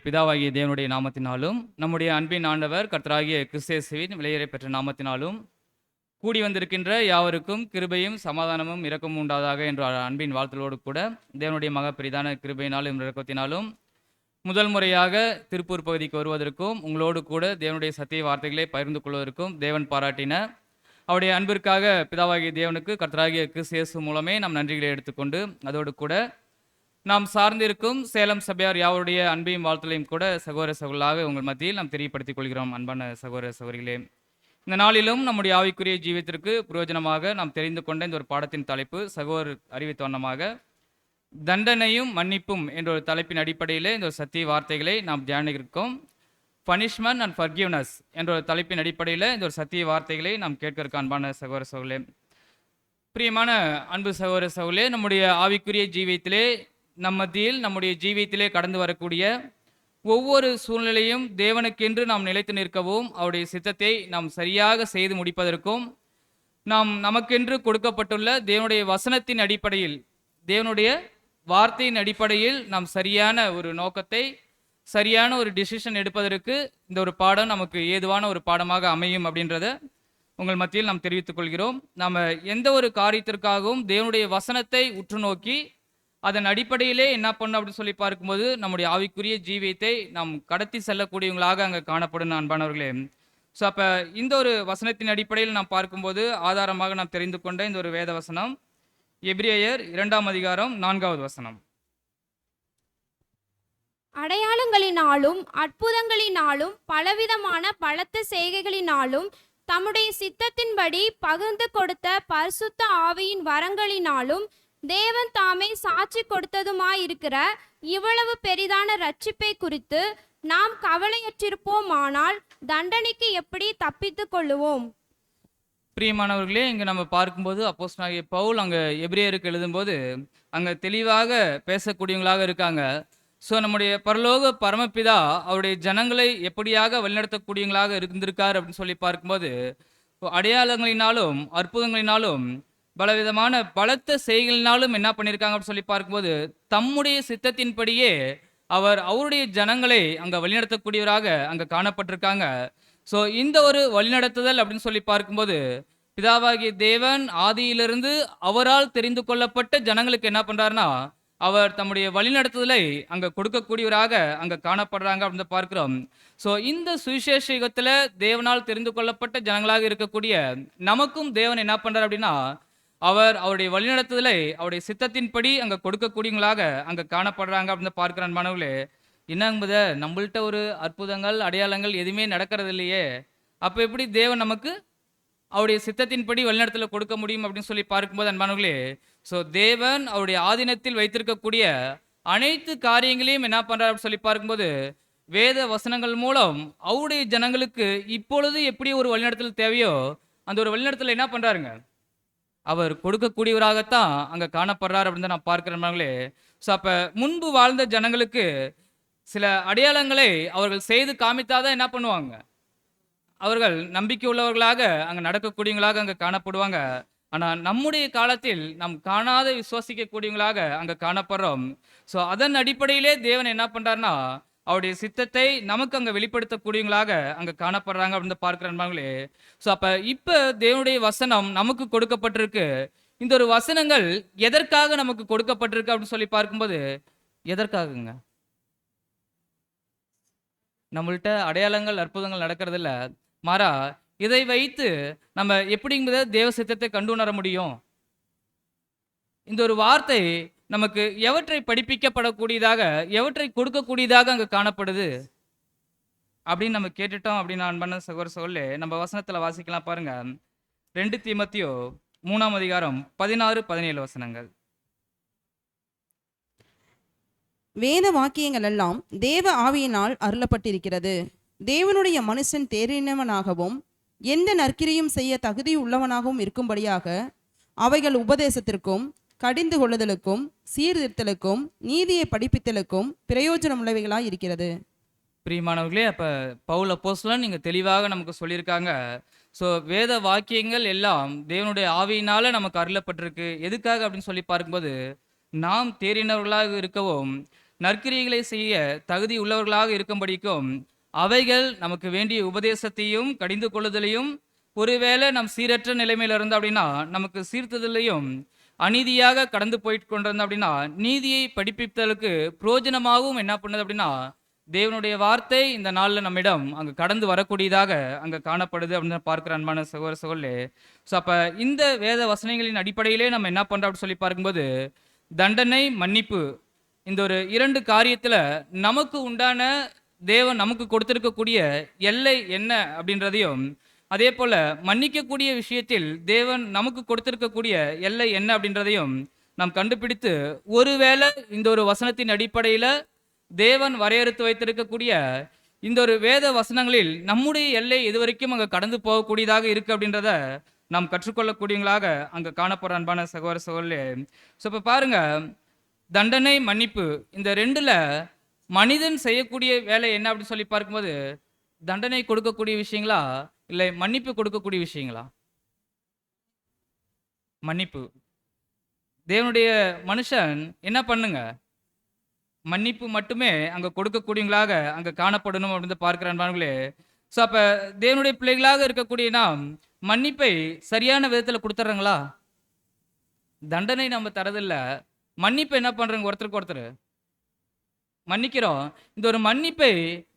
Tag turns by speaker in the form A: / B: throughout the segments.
A: பிதாவாகிய தேவனுடைய நாமத்தினாலும் நம்முடைய அன்பின் ஆண்டவர் கர்த்தராகிய கிறிஸ்து இயேசுவின் விலையேற பெற்ற நாமத்தினாலும் கூடி வந்திருக்கின்ற யாவருக்கும் கிருபையும் சமாதானமும் இரக்கமும் உண்டாதாக என்ற அன்பின் வாழ்த்தலோடு கூட தேவனுடைய மகப்பிரிதான கிருபையினாலும் இரக்கத்தினாலும் முதல் முறையாக திருப்பூர் பகுதிக்கு வருவதற்கும் உங்களோடு கூட தேவனுடைய சத்திய வார்த்தைகளை பகிர்ந்து கொள்வதற்கும் தேவன் பாராட்டின அவருடைய அன்பிற்காக பிதாவாகிய தேவனுக்கு கர்த்தராகிய கிறிஸ்து இயேசு மூலமே நாம் நன்றிகளை எடுத்துக்கொண்டு அதோடு கூட நாம் சார்ந்திருக்கும் சேலம் சபையார் யாவருடைய அன்பையும் வாழ்த்தலையும் கூட சகோதர சகோதராக உங்கள் மத்தியில் நாம் தெரியப்படுத்திக் கொள்கிறோம். அன்பான சகோதர சகோதரிகளே, இந்த நாளிலும் நம்முடைய ஆவிக்குரிய ஜீவியத்திற்கு பிரயோஜனமாக நாம் தெரிந்து கொண்ட இந்த ஒரு பாடத்தின் தலைப்பு சகோதரர் அறிவித்த வண்ணமாக தண்டனையும் மன்னிப்பும் என்ற ஒரு தலைப்பின் அடிப்படையில் இந்த ஒரு சத்திய வார்த்தைகளை நாம் தியானிக்கிறோம். பனிஷ்மெண்ட் அண்ட் ஃபர்கிவ்னஸ் என்ற ஒரு தலைப்பின் அடிப்படையில் இந்த ஒரு சத்திய வார்த்தைகளை நாம் கேட்க அன்பான சகோதர சகோதரே, பிரியமான அன்பு சகோதர சகோதரே, நம்முடைய ஆவிக்குரிய ஜீவியத்திலே நம்முடைய ஜீவியத்திலே கடந்து வரக்கூடிய ஒவ்வொரு சூழ்நிலையும் தேவனுக்கென்று நாம் நிலைத்து நிற்கவும் அவருடைய சித்தத்தை நாம் சரியாக செய்து முடிப்பதற்கும் நமக்கென்று கொடுக்கப்பட்டுள்ள தேவனுடைய வசனத்தின் அடிப்படையில் தேவனுடைய வார்த்தையின் அடிப்படையில் நாம் சரியான ஒரு நோக்கத்தை சரியான ஒரு டிசிஷன் எடுப்பதற்கு இந்த ஒரு பாடம் நமக்கு ஏதுவான ஒரு பாடமாக அமையும் அப்படின்றத உங்கள் மத்தியில் நாம் தெரிவித்துக் கொள்கிறோம். நாம் எந்த ஒரு காரியத்திற்காகவும் தேவனுடைய வசனத்தை உற்று நோக்கி அதன் அடிப்படையிலே என்ன பண்ணணும் அப்படின்னு சொல்லி பார்க்கும்போது நம்முடைய ஆவிக்குரிய ஜீவியத்தை நாம் கடத்தி செல்லக்கூடியவங்களாக அங்கே காணப்படும் அன்பானவர்களே. ஸோ அப்போ இந்த ஒரு வசனத்தின் அடிப்படையில் நாம் பார்க்கும்போது ஆதாரமாக நாம் தெரிந்து கொண்ட இந்த ஒரு வேத வசனம் எபிரேயர் 2ஆம் அதிகாரம் 4வது வசனம்.
B: அடையாளங்களினாலும் அற்புதங்களினாலும் பலவிதமான பலத்த செய்கைகளினாலும் தம்முடைய சித்தத்தின்படி பகிர்ந்து கொடுத்த பரிசுத்த ஆவியின் வரங்களினாலும் தேவன் தாமே சாட்சி கொடுத்ததுமாயிருக்கிற இவ்வளவு பெரிதான ரட்சிப்பை குறித்து நாம் கவலையற்றிருப்போமானால் தண்டனைக்கு எப்படி தப்பித்துக் கொள்ளுவோம்?
A: பிரியமானவர்களே, இங்கே நம்ம பார்க்கும்போது அப்போஸ்தலனாகிய பவுல் அங்கே எபிரேயருக்கு எழுதும்போது அங்கே தெளிவாக பேசக்கூடியவங்களாக இருக்காங்க. ஸோ நம்முடைய பரலோக பரமபிதா அவருடைய ஜனங்களை எப்படியாக வழிநடத்தக்கூடியவங்களாக இருந்திருக்கார் அப்படின்னு சொல்லி பார்க்கும்போது அடையாளங்களினாலும் அற்புதங்களினாலும் பலவிதமான பலத்த செய்களினாலும் என்ன பண்ணியிருக்காங்க அப்படின்னு சொல்லி பார்க்கும்போது தம்முடைய சித்தத்தின்படியே அவருடைய ஜனங்களை அங்கே வழிநடத்தக்கூடியவராக அங்கே காணப்பட்டிருக்காங்க. ஸோ இந்த ஒரு வழிநடத்துதல் அப்படின்னு சொல்லி பார்க்கும்போது பிதாவாகிய தேவன் ஆதியிலிருந்து அவரால் தெரிந்து கொள்ளப்பட்ட ஜனங்களுக்கு என்ன பண்ணுறாருன்னா அவர் தம்முடைய வழிநடத்துதலை அங்கே கொடுக்கக்கூடியவராக அங்கே காணப்படுறாங்க அப்படின்னு பார்க்கிறோம். ஸோ இந்த சுவிசேஷ யுகத்தில் தேவனால் தெரிந்து கொள்ளப்பட்ட ஜனங்களாக இருக்கக்கூடிய நமக்கும் தேவன் என்ன பண்ணுறார் அப்படின்னா அவருடைய வழிநடத்துதலை அவருடைய சித்தத்தின்படி அங்கே கொடுக்கக்கூடியவங்களாக அங்கே காணப்படுறாங்க அப்படின்னு பார்க்குறான். மாணவர்களே, என்னங்கும்போது நம்மள்கிட்ட ஒரு அற்புதங்கள் அடையாளங்கள் எதுவுமே நடக்கிறது இல்லையே, அப்போ எப்படி தேவன் நமக்கு அவருடைய சித்தத்தின்படி வழிநடத்தலை கொடுக்க முடியும் அப்படின்னு சொல்லி பார்க்கும்போது அன்பானவர்களே, ஸோ தேவன் அவருடைய ஆதீனத்தில் வைத்திருக்கக்கூடிய அனைத்து காரியங்களையும் என்ன பண்ணுறார் அப்படின்னு சொல்லி பார்க்கும்போது வேத வசனங்கள் மூலம் அவருடைய ஜனங்களுக்கு இப்பொழுது எப்படி ஒரு வழிநடத்தல் தேவையோ அந்த ஒரு வழிநடத்தலை என்ன பண்ணுறாருங்க அவர் கொடுக்கக்கூடியவராகத்தான் அங்கே காணப்படுறார் அப்படின்னு நான் பார்க்கிறேன். ஸோ அப்போ முன்பு வாழ்ந்த ஜனங்களுக்கு சில அடையாளங்களை அவர்கள் செய்து காமித்தாதான் என்ன பண்ணுவாங்க, அவர்கள் நம்பிக்கை உள்ளவர்களாக அங்கே நடக்கக்கூடியவங்களாக அங்கே காணப்படுவாங்க. ஆனால் நம்முடைய காலத்தில் நாம் காணாத விசுவாசிக்கக்கூடியவங்களாக அங்கே காணப்படுறோம். ஸோ அதன் அடிப்படையிலே தேவன் என்ன பண்ணுறாருன்னா அவருடைய சித்தத்தை நமக்கு அங்கே வெளிப்படுத்தக்கூடியவங்களாக அங்கே காணப்படுறாங்க அப்படின்னு பார்க்குறாங்களே. ஸோ அப்போ இப்போ தேவனுடைய வசனம் நமக்கு கொடுக்கப்பட்டிருக்கு. இந்த ஒரு வசனங்கள் எதற்காக நமக்கு கொடுக்கப்பட்டிருக்கு அப்படின்னு சொல்லி பார்க்கும்போது எதற்காகங்க? நம்மள்கிட்ட அடையாளங்கள் அற்புதங்கள் நடக்கிறதில்ல, மாறா இதை வைத்து நம்ம எப்படிங்கிறத தேவ சித்தத்தை கண்டு உணர முடியும். இந்த ஒரு வார்த்தை நமக்கு எவற்றை படிப்பிக்கப்படக்கூடியதாக எவற்றை கொடுக்கக்கூடியதாக அங்கே காணப்படுது அப்படின்னு நம்ம கேட்டுட்டோம் அப்படின்னு அன்பான சகோதர சகோதரே, நம்ம வசனத்தில் வாசிக்கலாம் பாருங்க. 2 தீமோத்தேயு 3ஆம் அதிகாரம் 16-17 வசனங்கள்.
C: வேத வாக்கியங்கள் எல்லாம் தேவ ஆவியினால் அருளப்பட்டிருக்கிறது. தேவனுடைய மனுஷன் தேறினவனாகவும் எந்த நற்கிரியும் செய்ய தகுதி உள்ளவனாகவும் இருக்கும்படியாக அவைகள் உபதேசத்திற்கும் கடிந்து கொள்ளுதலுக்கும் சீர்திருத்தலுக்கும் நீதியை படிப்பித்தலுக்கும் பிரயோஜனம் உள்ளவைகளாக இருக்கிறது.
A: பிரியமானவர்களே, அப்போ பவுல் அப்போஸ்தலன் நீங்கள் தெளிவாக நமக்கு சொல்லியிருக்காங்க. ஸோ வேத வாக்கியங்கள் எல்லாம் தேவனுடைய ஆவியினால நமக்கு அருளப்பட்டிருக்கு. எதுக்காக அப்படின்னு சொல்லி பார்க்கும்போது நாம் தேறினவர்களாக இருக்கவும் நற்கிரியைகளை செய்ய தகுதி உள்ளவர்களாக இருக்கும்படிக்கும் அவைகள் நமக்கு வேண்டிய உபதேசத்தையும் கடிந்து கொள்ளுதலையும், ஒருவேளை நம் சீரற்ற நிலைமையில இருந்தோம் அப்படின்னா நமக்கு சீர்த்துதலையும், அநீதியாக கடந்து போயிட்டு கொண்டிருந்தோம் அப்படின்னா நீதியை படிப்பித்தலுக்கு புரோஜனமாகவும் என்ன பண்ணுது அப்படின்னா தேவனுடைய வார்த்தை இந்த நாளில் நம்மிடம் அங்கே கடந்து வரக்கூடியதாக அங்கே காணப்படுது அப்படின்னு பார்க்குற அன்பான சகோதர சகோதரே. ஸோ அப்போ இந்த வேத வசனங்களின் அடிப்படையிலே நம்ம என்ன பண்ணுறோம் அப்படின்னு சொல்லி பார்க்கும்போது, தண்டனை, மன்னிப்பு, இந்த ஒரு 2 காரியத்தில் நமக்கு உண்டான தேவன் நமக்கு கொடுத்திருக்கக்கூடிய எல்லை என்ன அப்படின்றதையும், அதே போல மன்னிக்கக்கூடிய விஷயத்தில் தேவன் நமக்கு கொடுத்திருக்கக்கூடிய எல்லை என்ன அப்படின்றதையும் நாம் கண்டுபிடித்து, ஒருவேளை இந்த ஒரு வசனத்தின் அடிப்படையில் தேவன் வரையறுத்து வைத்திருக்கக்கூடிய இந்த ஒரு வேத வசனங்களில் நம்முடைய எல்லை எதுவரைக்கும் அங்கே கடந்து போகக்கூடியதாக இருக்கு அப்படின்றத நாம் கற்றுக்கொள்ளக்கூடியவங்களாக அங்கே காணப்படுற அன்பான சகோதர சகோதரே. ஸோ இப்போ பாருங்க, தண்டனை, மன்னிப்பு, இந்த 2ல் மனிதன் செய்யக்கூடிய வேலை என்ன அப்படின்னு சொல்லி பார்க்கும்போது, தண்டனை கொடுக்கக்கூடிய விஷயங்களா இல்லை மன்னிப்பு கொடுக்கக்கூடிய விஷயங்களா? மன்னிப்பு. தேவனுடைய மனுஷன் என்ன பண்ணுங்க, மன்னிப்பு மட்டுமே அங்கே கொடுக்கக்கூடியவங்களாக அங்கே காணப்படணும் அப்படின்னு பார்க்கிற அன்பானவர்களே. ஸோ அப்போ தேவனுடைய பிள்ளைகளாக இருக்கக்கூடிய நாம் மன்னிப்பை சரியான விதத்தில் கொடுத்துட்றாங்களா? தண்டனை நம்ம தரதில்லை, மன்னிப்பு என்ன பண்ணுறோங்க, ஒருத்தருக்கு ஒருத்தர் மன்னிக்கிறோம். இந்த ஒரு மன்னிப்பை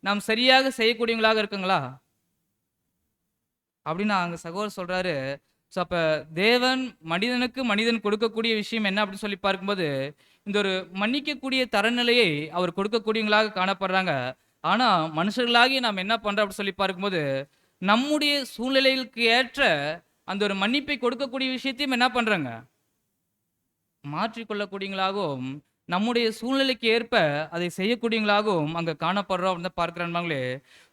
A: நாம் சரியாக செய்யக்கூடியவங்களாக இருக்குங்களா அப்படின்னு அங்கே சகோதரர் சொல்கிறாரு. ஸோ அப்போ தேவன் மனிதனுக்கு மனிதன் கொடுக்கக்கூடிய விஷயம் என்ன அப்படின்னு சொல்லி பார்க்கும்போது, இந்த ஒரு மன்னிக்கக்கூடிய தரநிலையை அவர் கொடுக்கக்கூடியவங்களாக காணப்படுறாங்க. ஆனால் மனுஷர்களாகி நாம் என்ன பண்ணுறோம் அப்படின்னு சொல்லி பார்க்கும்போது, நம்முடைய சூழ்நிலைகளுக்கு ஏற்ற அந்த ஒரு மன்னிப்பை கொடுக்கக்கூடிய விஷயத்தையும் என்ன பண்ணுறாங்க, மாற்றிக்கொள்ளக்கூடியவங்களாகவும் நம்முடைய சூழ்நிலைக்கு ஏற்ப அதை செய்யக்கூடியவங்களாகவும் அங்கே காணப்படுறோம் அப்படின்னு பார்க்குறாங்களே.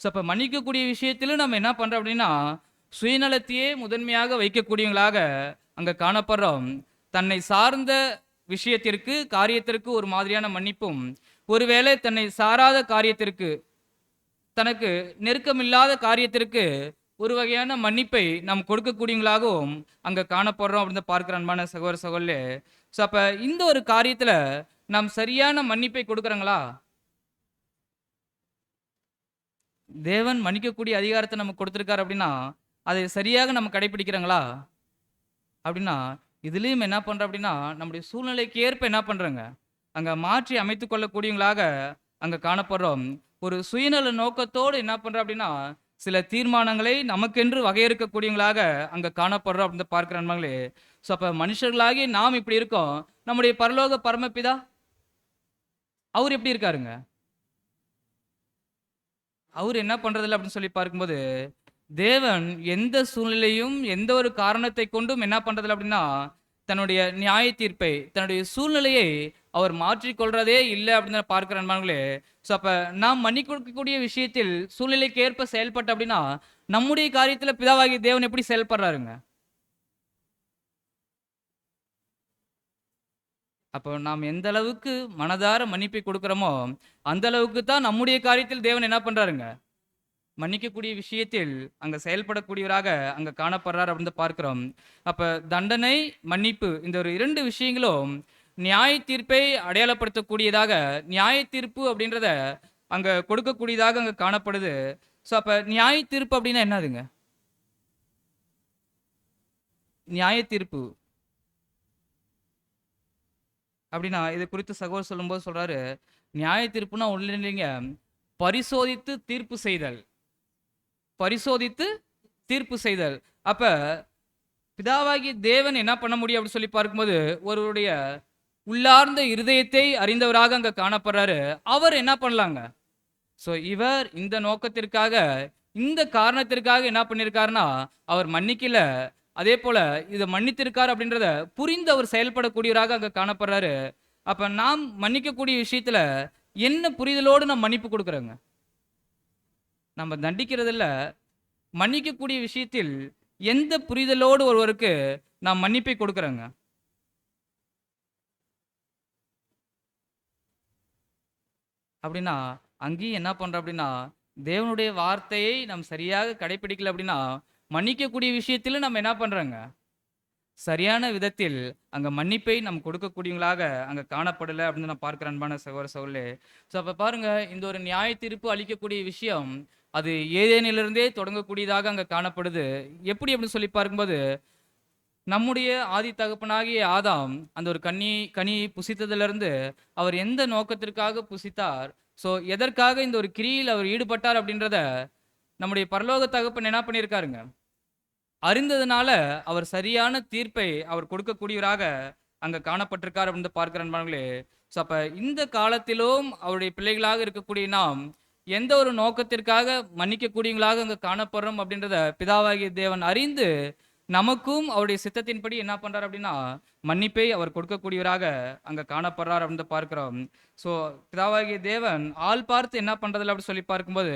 A: ஸோ அப்போ மன்னிக்கக்கூடிய விஷயத்திலும் நம்ம என்ன பண்ணுறோம் அப்படின்னா சுயநலத்தையே முதன்மையாக வைக்கக்கூடியவங்களாக அங்கே காணப்படுறோம். தன்னை சார்ந்த விஷயத்திற்கு, காரியத்திற்கு ஒரு மாதிரியான மன்னிப்பும், ஒருவேளை தன்னை சாராத காரியத்திற்கு, தனக்கு நெருக்கமில்லாத காரியத்திற்கு ஒரு வகையான மன்னிப்பை நாம் கொடுக்கக்கூடியவங்களாகவும் அங்கே காணப்படுறோம் அப்படின்னு பார்க்குற அன்பான சகோதர சகோதரே. ஸோ அப்போ இந்த ஒரு காரியத்தில் நாம் சரியான மன்னிப்பை கொடுக்குறோங்களா? தேவன் மன்னிக்கக்கூடிய அதிகாரத்தை நமக்கு கொடுத்துருக்காரு அப்படின்னா அதை சரியாக நம்ம கடைபிடிக்கிறோங்களா அப்படின்னா, இதுலேயும் என்ன பண்ணுறோம் அப்படின்னா நம்முடைய சூழ்நிலைக்கு ஏற்ப என்ன பண்ணுறோங்க, அங்கே மாற்றி அமைத்து கொள்ளக்கூடியவங்களாக அங்கே காணப்படுறோம். ஒரு சுயநல நோக்கத்தோடு என்ன பண்ணுறோம் அப்படின்னா சில தீர்மானங்களை நமக்கென்று வகையறுக்கக்கூடியவங்களாக அங்கே காணப்படுறோம் அப்படின்னு பார்க்குற நண்பர்களே. ஸோ அப்போ மனுஷர்களாகி நாம் இப்படி இருக்கோம், நம்முடைய பரலோக பரமபிதா அவர் எப்படி இருக்காருங்க, அவர் என்ன பண்ணுறதில்ல அப்படின்னு சொல்லி பார்க்கும்போது, தேவன் எந்த சூழ்நிலையும் எந்த ஒரு காரணத்தை கொண்டும் என்ன பண்ணுறதில்ல அப்படின்னா தன்னுடைய நியாய தீர்ப்பை, தன்னுடைய சூழ்நிலையை அவர் மாற்றிக்கொள்றதே இல்லை அப்படின்னு பார்க்கிற நண்பர்களே. ஸோ அப்போ நாம் மன்னிக்க கொடுக்கக்கூடிய விஷயத்தில் சூழ்நிலைக்கு ஏற்ப செயல்பட்ட அப்படின்னா நம்முடைய காரியத்தில் பிதாவாகிய தேவன் எப்படி செயல்படுறாருங்க? அப்போ நாம் எந்த அளவுக்கு மனதார மன்னிப்பை கொடுக்குறோமோ அந்த அளவுக்கு தான் நம்முடைய காரியத்தில் தேவன் என்ன பண்ணுறாருங்க, மன்னிக்கக்கூடிய விஷயத்தில் அங்கே செயல்படக்கூடியவராக அங்கே காணப்படுறார் அப்படின்னு பார்க்கிறோம். அப்போ தண்டனை, மன்னிப்பு, இந்த ஒரு 2 விஷயங்களும் நியாய தீர்ப்பை அடையாளப்படுத்தக்கூடியதாக, நியாய தீர்ப்பு அப்படின்றத அங்கே கொடுக்கக்கூடியதாக அங்கே காணப்படுது. ஸோ அப்போ நியாய தீர்ப்பு அப்படின்னா என்னதுங்க? நியாய தீர்ப்பு அப்படின்னா இது குறித்து சகோதரர் சொல்லும்போது சொல்றாரு, நியாய தீர்ப்புனா ஒன்றும் இல்லைங்க, பரிசோதித்து தீர்ப்பு செய்தல், பரிசோதித்து தீர்ப்பு செய்தல். அப்ப பிதாவாகி தேவன் என்ன பண்ண முடியும் அப்படின்னு சொல்லி பார்க்கும்போது, ஒருவருடைய உள்ளார்ந்த இருதயத்தை அறிந்தவராக அங்க காணப்படுறாரு. அவர் என்ன பண்ணலாங்க, ஸோ இவர் இந்த நோக்கத்திற்காக, இந்த காரணத்திற்காக என்ன பண்ணியிருக்காருன்னா அவர் மன்னிக்கல, அதே போல இதை மன்னித்திருக்கார் அப்படின்றத புரிந்து அவர் செயல்படக்கூடியவராக அங்க காணப்படுறாரு. அப்ப நாம் மன்னிக்கக்கூடிய விஷயத்துல என்ன புரிதலோடு நாம் மன்னிப்பு கொடுக்குறோங்க? நம்ம தண்டிக்கிறதில்ல, மன்னிக்கக்கூடிய விஷயத்தில் எந்த புரிதலோடு ஒருவருக்கு நாம் மன்னிப்பை கொடுக்குறோங்க? அப்படின்னா அங்கேயும் என்ன பண்றோம் அப்படின்னா தேவனுடைய வார்த்தையை நாம் சரியாக கடைபிடிக்கல அப்படின்னா மன்னிக்கக்கூடிய விஷயத்திலும் நம்ம என்ன பண்றோங்க, சரியான விதத்தில் அங்க மன்னிப்பை நம்ம கொடுக்கக்கூடியவங்களாக அங்க காணப்படலை அப்படின்னு நான் பார்க்கிறேன் அன்பான சகோதர சகோதரர்களே. ஸோ அப்ப பாருங்க, இந்த ஒரு நியாய தீர்ப்பு அளிக்கக்கூடிய விஷயம் அது ஏதேனிலிருந்தே தொடங்கக்கூடியதாக அங்க காணப்படுது. எப்படி அப்படின்னு சொல்லி பார்க்கும்போது, நம்முடைய ஆதி தகப்பனாகிய ஆதாம் அந்த ஒரு கனியை புசித்ததிலிருந்து அவர் எந்த நோக்கத்திற்காக புசித்தார், ஸோ எதற்காக இந்த ஒரு கிரியில் அவர் ஈடுபட்டார் அப்படின்றத நம்முடைய பரலோக தகப்பன் என்ன பண்ணியிருக்காருங்க, அறிந்ததுனால அவர் சரியான தீர்ப்பை அவர் கொடுக்கக்கூடியவராக அங்க காணப்பட்டிருக்கார் அப்படின்னு பார்க்கிற அன்பானவர்களே. ஸோ அப்ப இந்த காலத்திலும் அவருடைய பிள்ளைகளாக இருக்கக்கூடிய நாம் எந்த ஒரு நோக்கத்திற்காக மன்னிக்கக்கூடியவங்களாக அங்க காணப்படுறோம் அப்படின்றத பிதாவாகிய தேவன் அறிந்து நமக்கும் அவருடைய சித்தத்தின்படி என்ன பண்றார் அப்படின்னா மன்னிப்பை அவர் கொடுக்கக்கூடியவராக அங்க காணப்படுறார் அப்படின்னு பார்க்கிறோம். ஸோ பிதாவாகிய தேவன் ஆள் பார்த்து என்ன பண்றதில்ல அப்படி சொல்லி பார்க்கும்போது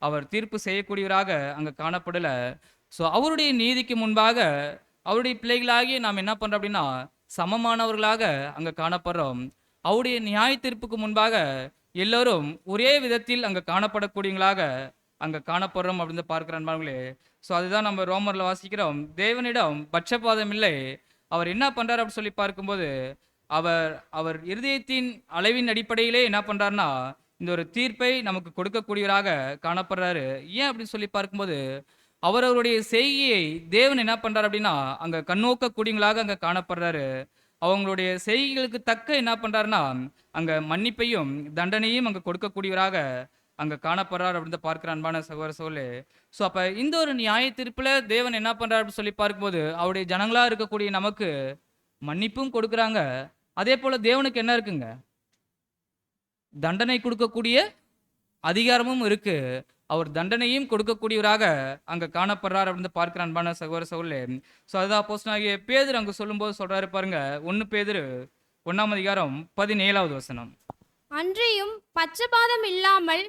A: அவர் தீர்ப்பு செய்யக்கூடியவராக அங்க காணப்படல. ஸோ அவருடைய நீதிக்கு முன்பாக அவருடைய பிள்ளைகளாகிய நாம் என்ன பண்றோம் அப்படின்னா சமமானவர்களாக அங்க காணப்படுறோம். அவருடைய நியாய தீர்ப்புக்கு முன்பாக எல்லோரும் ஒரே விதத்தில் அங்க காணப்படக்கூடியவங்களாக அங்க காணப்படுறோம் அப்படின்னு பார்க்கிற அன்பானவர்களே. ஸோ அதுதான் நம்ம ரோமர்ல வாசிக்கிறோம், தேவனிடம் பட்சபாதம் இல்லை. அவர் என்ன பண்றாரு அப்படின்னு சொல்லி பார்க்கும்போது அவர் அவர் இருதயத்தின் அளவின் அடிப்படையிலே என்ன பண்றாருன்னா இந்த ஒரு தீர்ப்பை நமக்கு கொடுக்கக்கூடியவராக காணப்படுறாரு. ஏன் அப்படின்னு சொல்லி பார்க்கும்போது அவரவருடைய செய்கையை தேவன் என்ன பண்றாரு அப்படின்னா அங்க கண்ணோக்கக்கூடியவங்களாக அங்க காணப்படுறாரு. அவங்களுடைய செய்கைகளுக்கு தக்க என்ன பண்றாருன்னா அங்க மன்னிப்பையும் தண்டனையும் அங்க கொடுக்கக்கூடியவராக அங்க காணப்படுறார் அப்படின்னு பார்க்கிற அன்பான சகோதர சகோதரர்களே. ஸோ அப்ப இந்த ஒரு நியாய தீர்ப்புல தேவன் என்ன பண்றாரு அப்படின்னு சொல்லி பார்க்கும்போது அவருடைய ஜனங்களா இருக்கக்கூடிய நமக்கு மன்னிப்பும் கொடுக்குறாங்க. அதே போல தேவனுக்கு என்ன இருக்குங்க, தண்டனை கொடுக்கக்கூடிய அதிகாரமும் இருக்கு. அவர் தண்டனையும் கொடுக்கக்கூடியவராக அங்க காணப்படுறார் அப்படின்னு பார்க்கிற அன்பான சகோதர சகோதரர்களே. ஸோ அதுதான் அப்போஸ்தலனாகிய பேதுரு அங்க சொல்லும்போது சொல்றாரு பாருங்க, 1 பேதுரு 1:17 வசனம்.
B: அன்றியும் பட்சபாதம் இல்லாமல்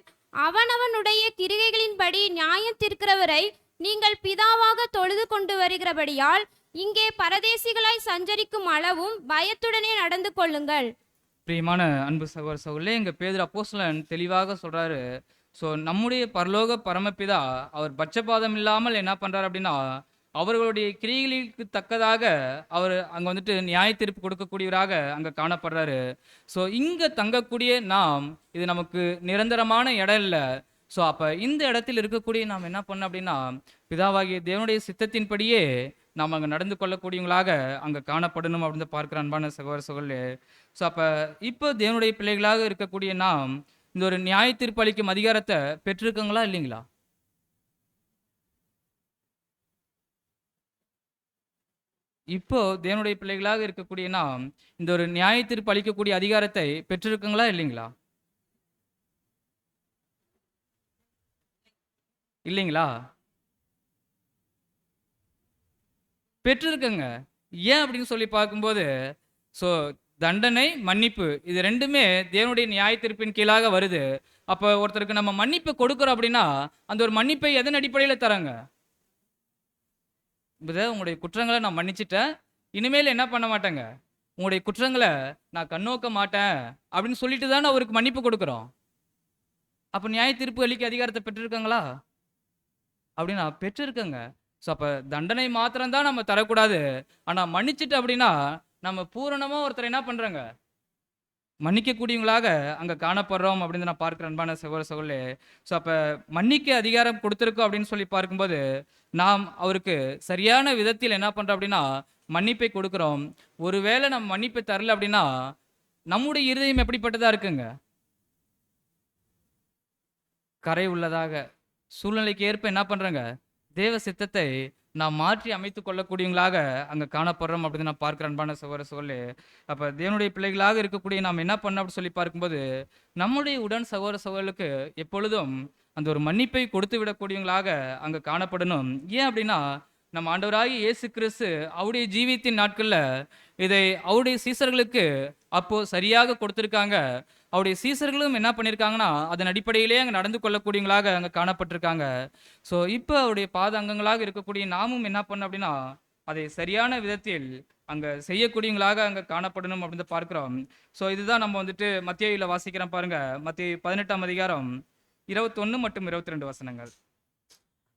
B: அவனவனுடைய கிரிகைகளின்படி நியாயம் தீர்க்கிறவரை நீங்கள் பிதாவாக தொழுது கொண்டு வருகிறபடியால் இங்கே பரதேசிகளாய் சஞ்சரிக்கும் அளவும் பயத்துடனே நடந்து கொள்ளுங்கள்.
A: பிரியமான அன்பு சகோதர சகோதரர்களே, இங்க பேதுரு அப்போஸ்தலன் தெளிவாக சொல்றாரு. ஸோ நம்முடைய பரலோக பரமபிதா அவர் பட்சபாதம் இல்லாமல் என்ன பண்றாரு அப்படின்னா அவர்களுடைய கிரியைகளுக்கு தக்கதாக அவர் அங்க வந்துட்டு நியாய தீர்ப்பு கொடுக்கக்கூடியவராக அங்க காணப்படுறாரு. ஸோ இங்க தங்கக்கூடிய நாம் இது நமக்கு நிரந்தரமான இடம் இல்லை. ஸோ அப்ப இந்த இடத்தில் இருக்கக்கூடிய நாம் என்ன பண்ணோம் அப்படின்னா பிதாவாகிய தேவனுடைய சித்தத்தின்படியே நாம் அங்க நடந்து கொள்ளக்கூடியவங்களாக அங்க காணப்படணும் அப்படின்னு பார்க்கிற அன்பான சகோதர சகோதரர்களே. ஸோ அப்ப இப்போ தேவனுடைய பிள்ளைகளாக இருக்கக்கூடிய நாம் இந்த ஒரு நியாய தீர்ப்பு அளிக்கும் அதிகாரத்தை பெற்றிருக்கங்களா இல்லைங்களா? இப்போ தேவனுடைய பிள்ளைகளாக இருக்கக்கூடிய நாம் இந்த ஒரு நியாய தீர்ப்பு அளிக்கக்கூடிய அதிகாரத்தை பெற்றிருக்கங்களா இல்லைங்களா? இல்லைங்களா? பெற்றிருக்கங்க. ஏன் அப்படின்னு சொல்லி பார்க்கும்போது ஸோ தண்டனை மன்னிப்பு இது ரெண்டுமே தேவனுடைய நியாய தீர்ப்பின் கீழாக வருது. அப்போ ஒருத்தருக்கு நம்ம மன்னிப்பு கொடுக்குறோம் அப்படின்னா அந்த ஒரு மன்னிப்பை எதன் அடிப்படையில் தராங்க? உங்களுடைய குற்றங்களை நான் மன்னிச்சிட்டேன், இனிமேல் என்ன பண்ண மாட்டேங்க, உங்களுடைய குற்றங்களை நான் கண்ணோக்க மாட்டேன் அப்படின்னு சொல்லிட்டு தானே அவருக்கு மன்னிப்பு கொடுக்குறோம். அப்போ நியாய தீர்ப்பு அளிக்க அதிகாரத்தை பெற்றிருக்காங்களா அப்படின்னா பெற்றிருக்கங்க. ஸோ அப்போ தண்டனை மாத்திரம்தான் நம்ம தரக்கூடாது. ஆனால் மன்னிச்சிட்டு அப்படின்னா நம்ம பூரணமாக ஒருத்தர் என்ன பண்ணுறாங்க மன்னிக்கக்கூடியவங்களாக அங்கே காணப்படுறோம் அப்படின்னு நான் பார்க்குற அன்பான சகோதர சகோதரர்களே. ஸோ அப்போ மன்னிக்க அதிகாரம் கொடுத்துருக்கோம் அப்படின்னு சொல்லி பார்க்கும்போது நாம் அவருக்கு சரியான விதத்தில் என்ன பண்ணுறோம் அப்படின்னா மன்னிப்பை கொடுக்குறோம். ஒருவேளை நம்ம மன்னிப்பை தரல அப்படின்னா நம்முடைய இருதயம் எப்படிப்பட்டதாக இருக்குங்க, கரை உள்ளதாக. சூழ்நிலைக்கு ஏற்ப என்ன பண்ணுறங்க தேவ சித்தத்தை நாம் மாற்றி அமைத்து கொள்ளக்கூடியவங்களாக அங்கே காணப்படுறோம் அப்படின்னு நான் பார்க்குற அன்பான சகோதர சகோதரர்களே. அப்போ தேவனுடைய பிள்ளைகளாக இருக்கக்கூடிய நாம் என்ன பண்ண அப்படின்னு சொல்லி பார்க்கும்போது நம்முடைய உடன் சகோதர சகோதரர்களுக்கு எப்பொழுதும் அந்த ஒரு மன்னிப்பை கொடுத்து விடக்கூடியவங்களாக அங்கே காணப்படணும். ஏன் அப்படின்னா நம்ம ஆண்டவராகிய இயேசு கிறிஸ்து அவருடைய ஜீவியத்தின் நாட்களில் இதை அவருடைய சீசர்களுக்கு அப்போ சரியாக கொடுத்துருக்காங்க. அவருடைய சீசர்களும் என்ன பண்ணியிருக்காங்கன்னா அதன் அடிப்படையிலே அங்கே நடந்து கொள்ளக்கூடியவங்களாக அங்கே காணப்பட்டிருக்காங்க. ஸோ இப்போ அவருடைய பாத அங்கங்களாக இருக்கக்கூடிய நாமும் என்ன பண்ணோம் அப்படின்னா அதை சரியான விதத்தில் அங்கே செய்யக்கூடியவங்களாக அங்கே காணப்படணும் அப்படின்னு பார்க்குறோம். ஸோ இதுதான் நம்ம வந்துட்டு மத்தேயுல வாசிக்கிறோம் பாருங்க, மத்தேயு 18:21 மற்றும் 22 வசனங்கள்.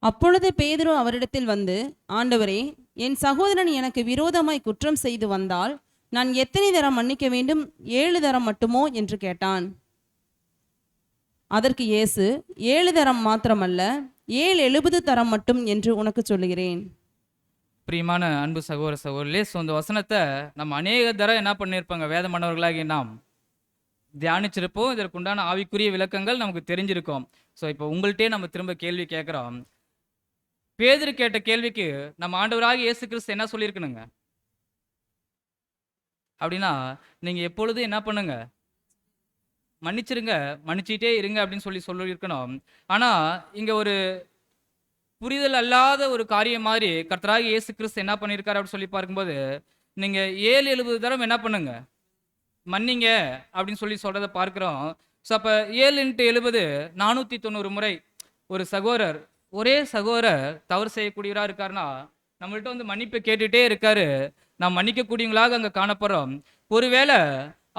C: அப்பொழுது பேதுரு அவரிடத்தில் வந்து, ஆண்டவரே, என் சகோதரன் எனக்கு விரோதமாய் குற்றம் செய்து வந்தால் நான் எத்தனை தரம் மன்னிக்க வேண்டும்? 7 தரம் மட்டுமோ என்று கேட்டான். அதற்கு இயேசு, 7 தரம் மாத்திரமல்ல, 70 தரம் மட்டும் என்று உனக்கு சொல்லுகிறேன்.
A: பிரியமான அன்பு சகோதர சகோதரிகளே, ஸோ இந்த வசனத்தை நம்ம அநேக தரம் என்ன பண்ணியிருப்பாங்க, வேத மாணவர்களாகிய நாம் தியானிச்சிருப்போம். இதற்குண்டான ஆவிக்குரிய விளக்கங்கள் நமக்கு தெரிஞ்சிருக்கும். ஸோ இப்போ உங்கள்கிட்டே நம்ம திரும்ப கேள்வி கேட்குறோம். பேதுரு கேட்ட கேள்விக்கு நம்ம ஆண்டவராகிய இயேசு கிறிஸ்து என்ன சொல்லியிருக்கணுங்க அப்படின்னா, நீங்கள் எப்பொழுதும் என்ன பண்ணுங்க, மன்னிச்சிருங்க, மன்னிச்சிட்டே இருங்க அப்படின்னு சொல்லியிருக்கணும். ஆனால் இங்கே ஒரு புரிதல் அல்லாத ஒரு காரியம் மாதிரி கர்த்தராகிய இயேசு கிறிஸ்து என்ன பண்ணியிருக்காரு அப்படின்னு சொல்லி பார்க்கும்போது, நீங்கள் 7-70 தரம் என்ன பண்ணுங்க, மன்னிங்க அப்படின்னு சொல்கிறத பார்க்குறோம். ஸோ அப்போ 7x70 490 முறை ஒரு சகோதரர், ஒரே சகோதரர் தவறு செய்யக்கூடியவராக இருக்காருன்னா நம்மள்ட்ட வந்து மன்னிப்பு கேட்டுகிட்டே இருக்காரு, நாம் மன்னிக்கக்கூடியவங்களாக அங்கே காணப்படுறோம். ஒருவேளை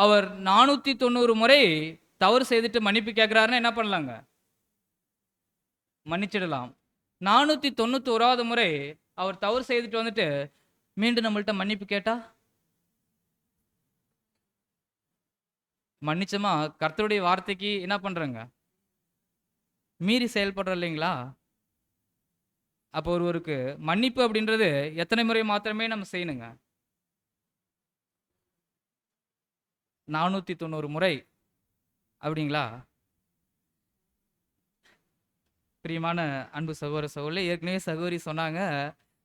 A: அவர் 490 முறை தவறு செய்துட்டு மன்னிப்பு கேட்குறாருன்னா என்ன பண்ணலாங்க, மன்னிச்சிடலாம். 491வது முறை அவர் தவறு செய்துட்டு வந்துட்டு மீண்டும் நம்மள்ட்ட மன்னிப்பு கேட்டா மன்னிச்சமா கர்த்தருடைய வார்த்தைக்கு என்ன பண்றங்க, மீறி செயல்படுற இல்லைங்களா? அப்போ ஒருவருக்கு மன்னிப்பு அப்படின்றது எத்தனை முறை மாத்திரமே நம்ம செய்யணுங்க? 490 முறை அப்படிங்களா? பிரியமான அன்பு சகோதர சகோதரி, ஏற்கனவே சகோதரி சொன்னாங்க.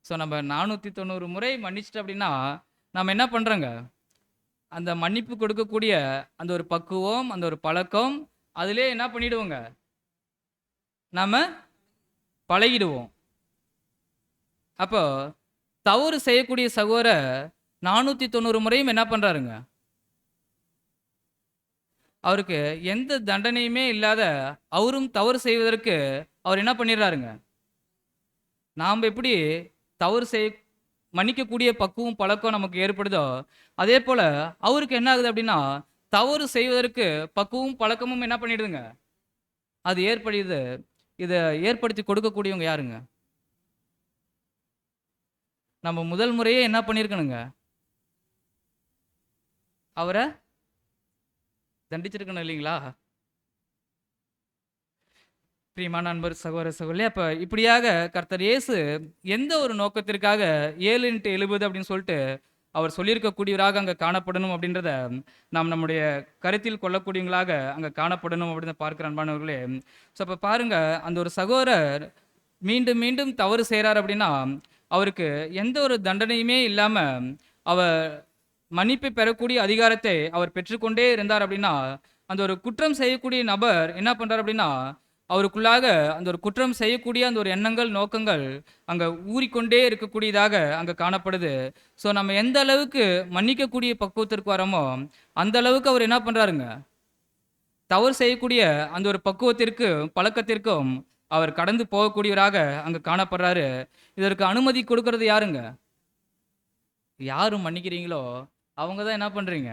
A: ஸோ நம்ம 490 முறை மன்னிச்சிட்டு அப்படின்னா நம்ம என்ன பண்ணுறோங்க, அந்த மன்னிப்பு கொடுக்கக்கூடிய அந்த ஒரு பக்குவம், அந்த ஒரு பழக்கம், அதிலே என்ன பண்ணிடுவோங்க, நம்ம பழகிடுவோம். அப்போ தவறு செய்யக்கூடிய சகோதரர் 490 முறையும் என்ன பண்ணுறாருங்க, அவருக்கு எந்த தண்டனையுமே இல்லாத அவரும் தவறு செய்வதற்கு அவர் என்ன பண்ணிடுறாருங்க, நாம் எப்படி தவறு மன்னிக்கக்கூடிய பக்குவம் பழக்கம் நமக்கு ஏற்படுதோ அதே போல் அவருக்கு என்ன ஆகுது அப்படின்னா தவறு செய்வதற்கு பக்குவம் பழக்கமும் என்ன பண்ணிடுதுங்க, அது ஏற்படுது. இதை ஏற்படுத்தி கொடுக்கக்கூடியவங்க யாருங்க? நம்ம முதல் முறையே என்ன பண்ணியிருக்கணுங்க, அவரை தண்டிச்சிருக்கணும் இல்லைங்களா? பிரியமான நண்பர் சகோதர சகோதரி, அப்போ இப்படியாக கர்த்தர் இயேசு எந்த ஒரு நோக்கத்திற்காக 7x70 அப்படின்னு சொல்லிட்டு அவர் சொல்லியிருக்கக்கூடியவராக அங்கே காணப்படணும் அப்படின்றத நாம் நம்முடைய கருத்தில் கொள்ளக்கூடியவங்களாக அங்கே காணப்படணும் அப்படின்னு பார்க்குற அன்பானவர்களே. ஸோ அப்போ பாருங்கள், அந்த ஒரு சகோதரர் மீண்டும் மீண்டும் தவறு செய்கிறார் அப்படின்னா அவருக்கு எந்த ஒரு தண்டனையுமே இல்லாமல் அவர் மன்னிப்பை பெறக்கூடிய அதிகாரத்தை அவர் பெற்றுக்கொண்டே இருந்தார். அப்படின்னா அந்த ஒரு குற்றம் செய்யக்கூடிய நபர் என்ன பண்ணுறார் அப்படின்னா அவருக்குள்ளாக அந்த ஒரு குற்றம் செய்யக்கூடிய அந்த ஒரு எண்ணங்கள், நோக்கங்கள் அங்கே ஊறிக்கொண்டே இருக்கக்கூடியதாக அங்கே காணப்படுது. ஸோ நம்ம எந்த அளவுக்கு மன்னிக்கக்கூடிய பக்குவத்திற்கு வரோமோ அந்த அளவுக்கு அவர் என்ன பண்ணுறாருங்க, தவறு செய்யக்கூடிய அந்த ஒரு பக்குவத்திற்கும் பழக்கத்திற்கும் அவர் கடந்து போகக்கூடியவராக அங்கே காணப்படுறாரு. இதற்கு அனுமதி கொடுக்கறது யாருங்க? யாரும் மன்னிக்கிறீங்களோ அவங்க தான் என்ன பண்ணுறீங்க,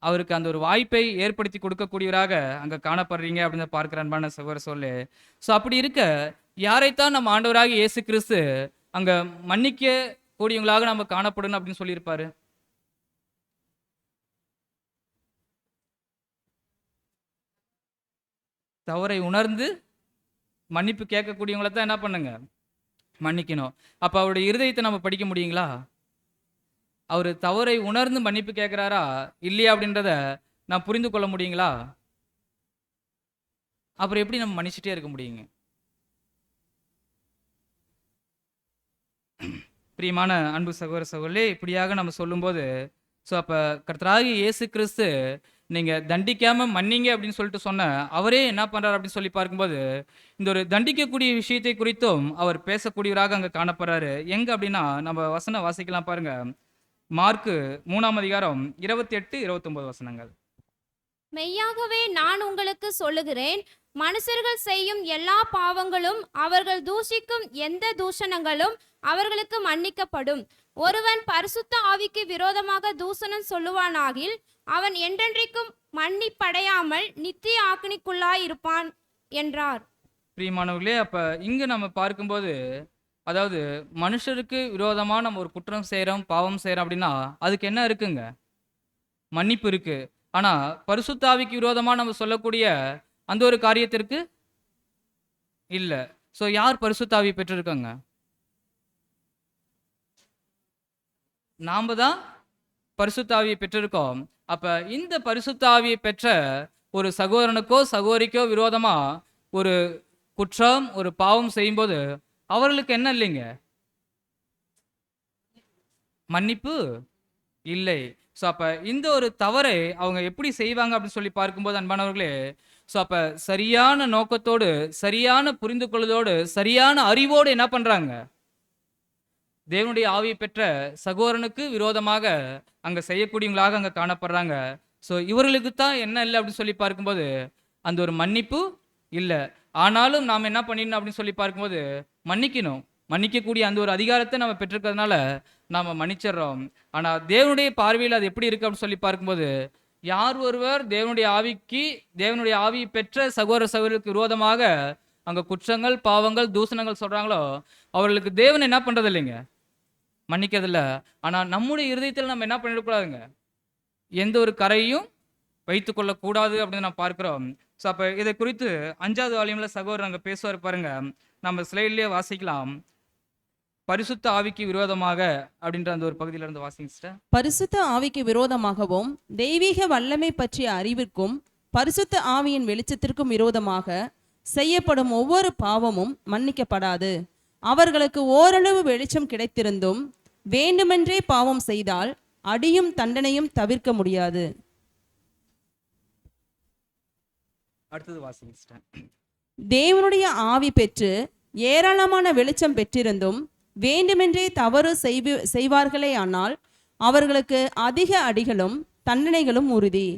A: அவருக்கு அந்த ஒரு வாய்ப்பை ஏற்படுத்தி கொடுக்கக்கூடியவராக அங்கே காணப்படுறீங்க அப்படின்னு பார்க்குற அன்பான சகோதர சொல்லு. ஸோ அப்படி இருக்க யாரைத்தான் நம்ம ஆண்டவராக இயேசு கிறிஸ்து அங்கே மன்னிக்க கூடியவங்களாக நம்ம காணப்படணும் அப்படின்னு சொல்லியிருப்பாரு? தவறை உணர்ந்து மன்னிப்பு கேட்கக்கூடியவங்கள தான் என்ன பண்ணுங்க, மன்னிக்கணும். அப்போ அவருடைய இருதயத்தை நம்ம படிக்க முடியுங்களா? அவர் தவறை உணர்ந்து மன்னிப்பு கேட்குறாரா இல்லையா அப்படின்றத நான் புரிந்து கொள்ள முடியுங்களா? அப்புறம் எப்படி நம்ம மன்னிச்சுட்டே இருக்க முடியுங்க? பிரியமான அன்பு சகோதர சகோதரி, இப்படியாக நம்ம சொல்லும்போது ஸோ அப்போ கர்த்தராகிய இயேசு கிறிஸ்து நீங்கள் தண்டிக்காமல் மன்னிங்க அப்படின்னு சொல்லிட்டு சொன்ன அவரே என்ன பண்ணுறாரு அப்படின்னு சொல்லி பார்க்கும்போது இந்த ஒரு தண்டிக்கக்கூடிய விஷயத்தை குறித்தும் அவர் பேசக்கூடியவராக அங்கே காணப்படுறாரு. எங்கே அப்படின்னா நம்ம வசனம் வாசிக்கலாம் பாருங்க. மார்க்கு 3ஆம் அதிகாரம் 28-29 வசனங்கள்.
B: மெய்யாகவே நான் உங்களுக்கு சொல்லுகிறேன், மனுஷர்கள் செய்யும் எல்லா பாவங்களும் அவர்கள் தூஷிக்கும் எந்த தூஷணங்களும் அவர்களுக்கு மன்னிக்கப்படும். ஒருவன் பரிசுத்த ஆவிக்கு விரோதமாக தூஷணம் சொல்லுவானாகில் அவன் என்றென்றைக்கும் மன்னிப்படையாமல் நித்திய ஆக்கினிக்குள்ளாய் இருப்பான் என்றார்.
A: பிரியமானவர்களே, அப்போ இங்கே நம்ம பார்க்கும்போது அதாவது மனுஷருக்கு விரோதமா நம்ம ஒரு குற்றம் செய்றோம், பாவம் செய்றோம் அப்படின்னா, அதுக்கு என்ன இருக்குங்க? மன்னிப்பு இருக்கு. ஆனா, பரிசுத்த ஆவிக்கு விரோதமா நம்ம சொல்லக்கூடிய அந்த ஒரு காரியத்திற்கு இல்ல. ஸோ யார் பரிசுத்த ஆவிய பெற்றிருக்காங்க? நாம தான் பரிசுத்த ஆவியை பெற்றிருக்கோம். அப்ப இந்த பரிசுத்த ஆவியை பெற்ற ஒரு சகோதரனுக்கோ, சகோதரிக்கோ விரோதமா ஒரு குற்றம், ஒரு பாவம் செய்யும்போது, அவர்களுக்கு என்ன இல்லைங்க? மன்னிப்பு இல்லை. ஸோ அப்ப இந்த ஒரு தவறை அவங்க எப்படி செய்வாங்க அப்படின்னு சொல்லி பார்க்கும்போது அன்பானவர்களே, ஸோ அப்ப சரியான நோக்கத்தோடு, சரியான புரிந்து கொள்ளுதலோடு, சரியான அறிவோடு என்ன பண்றாங்க? தேவனுடைய ஆவியை பெற்ற சகோதரனுக்கு விரோதமாக அங்க செய்யக்கூடியவங்களாக அங்க காணப்படுறாங்க. ஸோ இவர்களுக்கு தான் என்ன இல்ல அப்படின்னு சொல்லி பார்க்கும்போது, அந்த ஒரு மன்னிப்பு இல்ல. ஆனாலும் நாம என்ன பண்ணிடணும் அப்படின்னு சொல்லி பார்க்கும்போது, மன்னிக்கணும். மன்னிக்கக்கூடிய அந்த ஒரு அதிகாரத்த நம்ம பெற்றிருக்கிறதுனால, நாம மன்னிச்சிடுறோம். ஆனா தேவனுடைய பார்வையில அது எப்படி இருக்கு அப்படின்னு சொல்லி பார்க்கும்போது, யார் ஒருவர் தேவனுடைய ஆவியை பெற்ற சகோதர சகோதரிக்கு விரோதமாக அங்க குற்றங்கள், பாவங்கள், தூஷணங்கள் சொல்றாங்களோ, அவர்களுக்கு தேவன் என்ன பண்றது இல்லைங்க? மன்னிக்கிறதில்ல. ஆனா நம்முடைய இருதயத்தில நம்ம என்ன பண்ணிடக்கூடாதுங்க? எந்த ஒரு கரையும் வைத்துக் கொள்ளக்கூடாது அப்படின்னு நான் பார்க்கிறோம். ஸோ அப்ப இதை குறித்து 5வது வால்யூம்ல சகோதரர் அங்க பேசுவார் பாருங்க. நம்ம ஸ்லைட்லயே வாசிக்கலாம். பரிசுத்த ஆவிக்கு விரோதமாக அப்படின்ற அந்த ஒரு பகுதியில இருந்து வாசிங்க சிஸ்டர்.
C: பரிசுத்த ஆவிக்கு விரோதமாகவும் தெய்வீக வல்லமை பற்றிய அறிவிற்கும் பரிசுத்த ஆவியின் வெளிச்சத்திற்கும் விரோதமாக செய்யப்படும் ஒவ்வொரு பாவமும் மன்னிக்கப்படாது. அவர்களுக்கு ஓரளவு வெளிச்சம் கிடைத்திருந்தும் வேண்டுமென்றே பாவம் செய்தால் அடியும் தண்டனையும் தவிர்க்க முடியாது.
A: அடுத்தது வாசிங்க சிஸ்டர்.
C: தேவனுடைய ஆவி பெற்று ஏராளமான வெளிச்சம் பெற்றிருந்தும் வேண்டுமென்றே தவறு செய்வார்களே ஆனால் அவர்களுக்கு அதிக அடிகளும் தண்டனைகளும் உறுதி.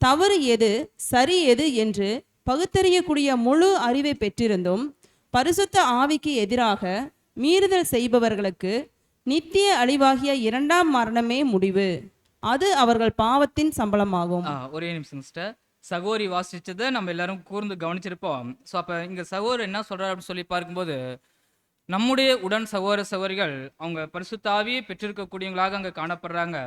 C: தவறு எது சரி எது என்று பகுத்தறியக்கூடிய முழு அறிவை பெற்றிருந்தும் பரிசுத்த ஆவிக்கு எதிராக மீறுதல் செய்பவர்களுக்கு நித்திய அழிவாகிய 2ஆம் மரணமே முடிவு. அது அவர்கள் பாவத்தின் சம்பளமாகும்.
A: ஒரே நிமிஷம் சிஸ்டர். சகோதரி வாசிச்சதை நம்ம எல்லாரும் கூர்ந்து கவனிச்சிருப்போம். ஸோ அப்ப இங்க சகோதரர் என்ன சொல்றாரு அப்படின்னு சொல்லி பார்க்கும்போது, நம்முடைய உடன் சகோதர சகோதரிகள் அவங்க பரிசுத்த ஆவியை பெற்றிருக்கக்கூடியவங்களாக அங்க காணப்படுறாங்க.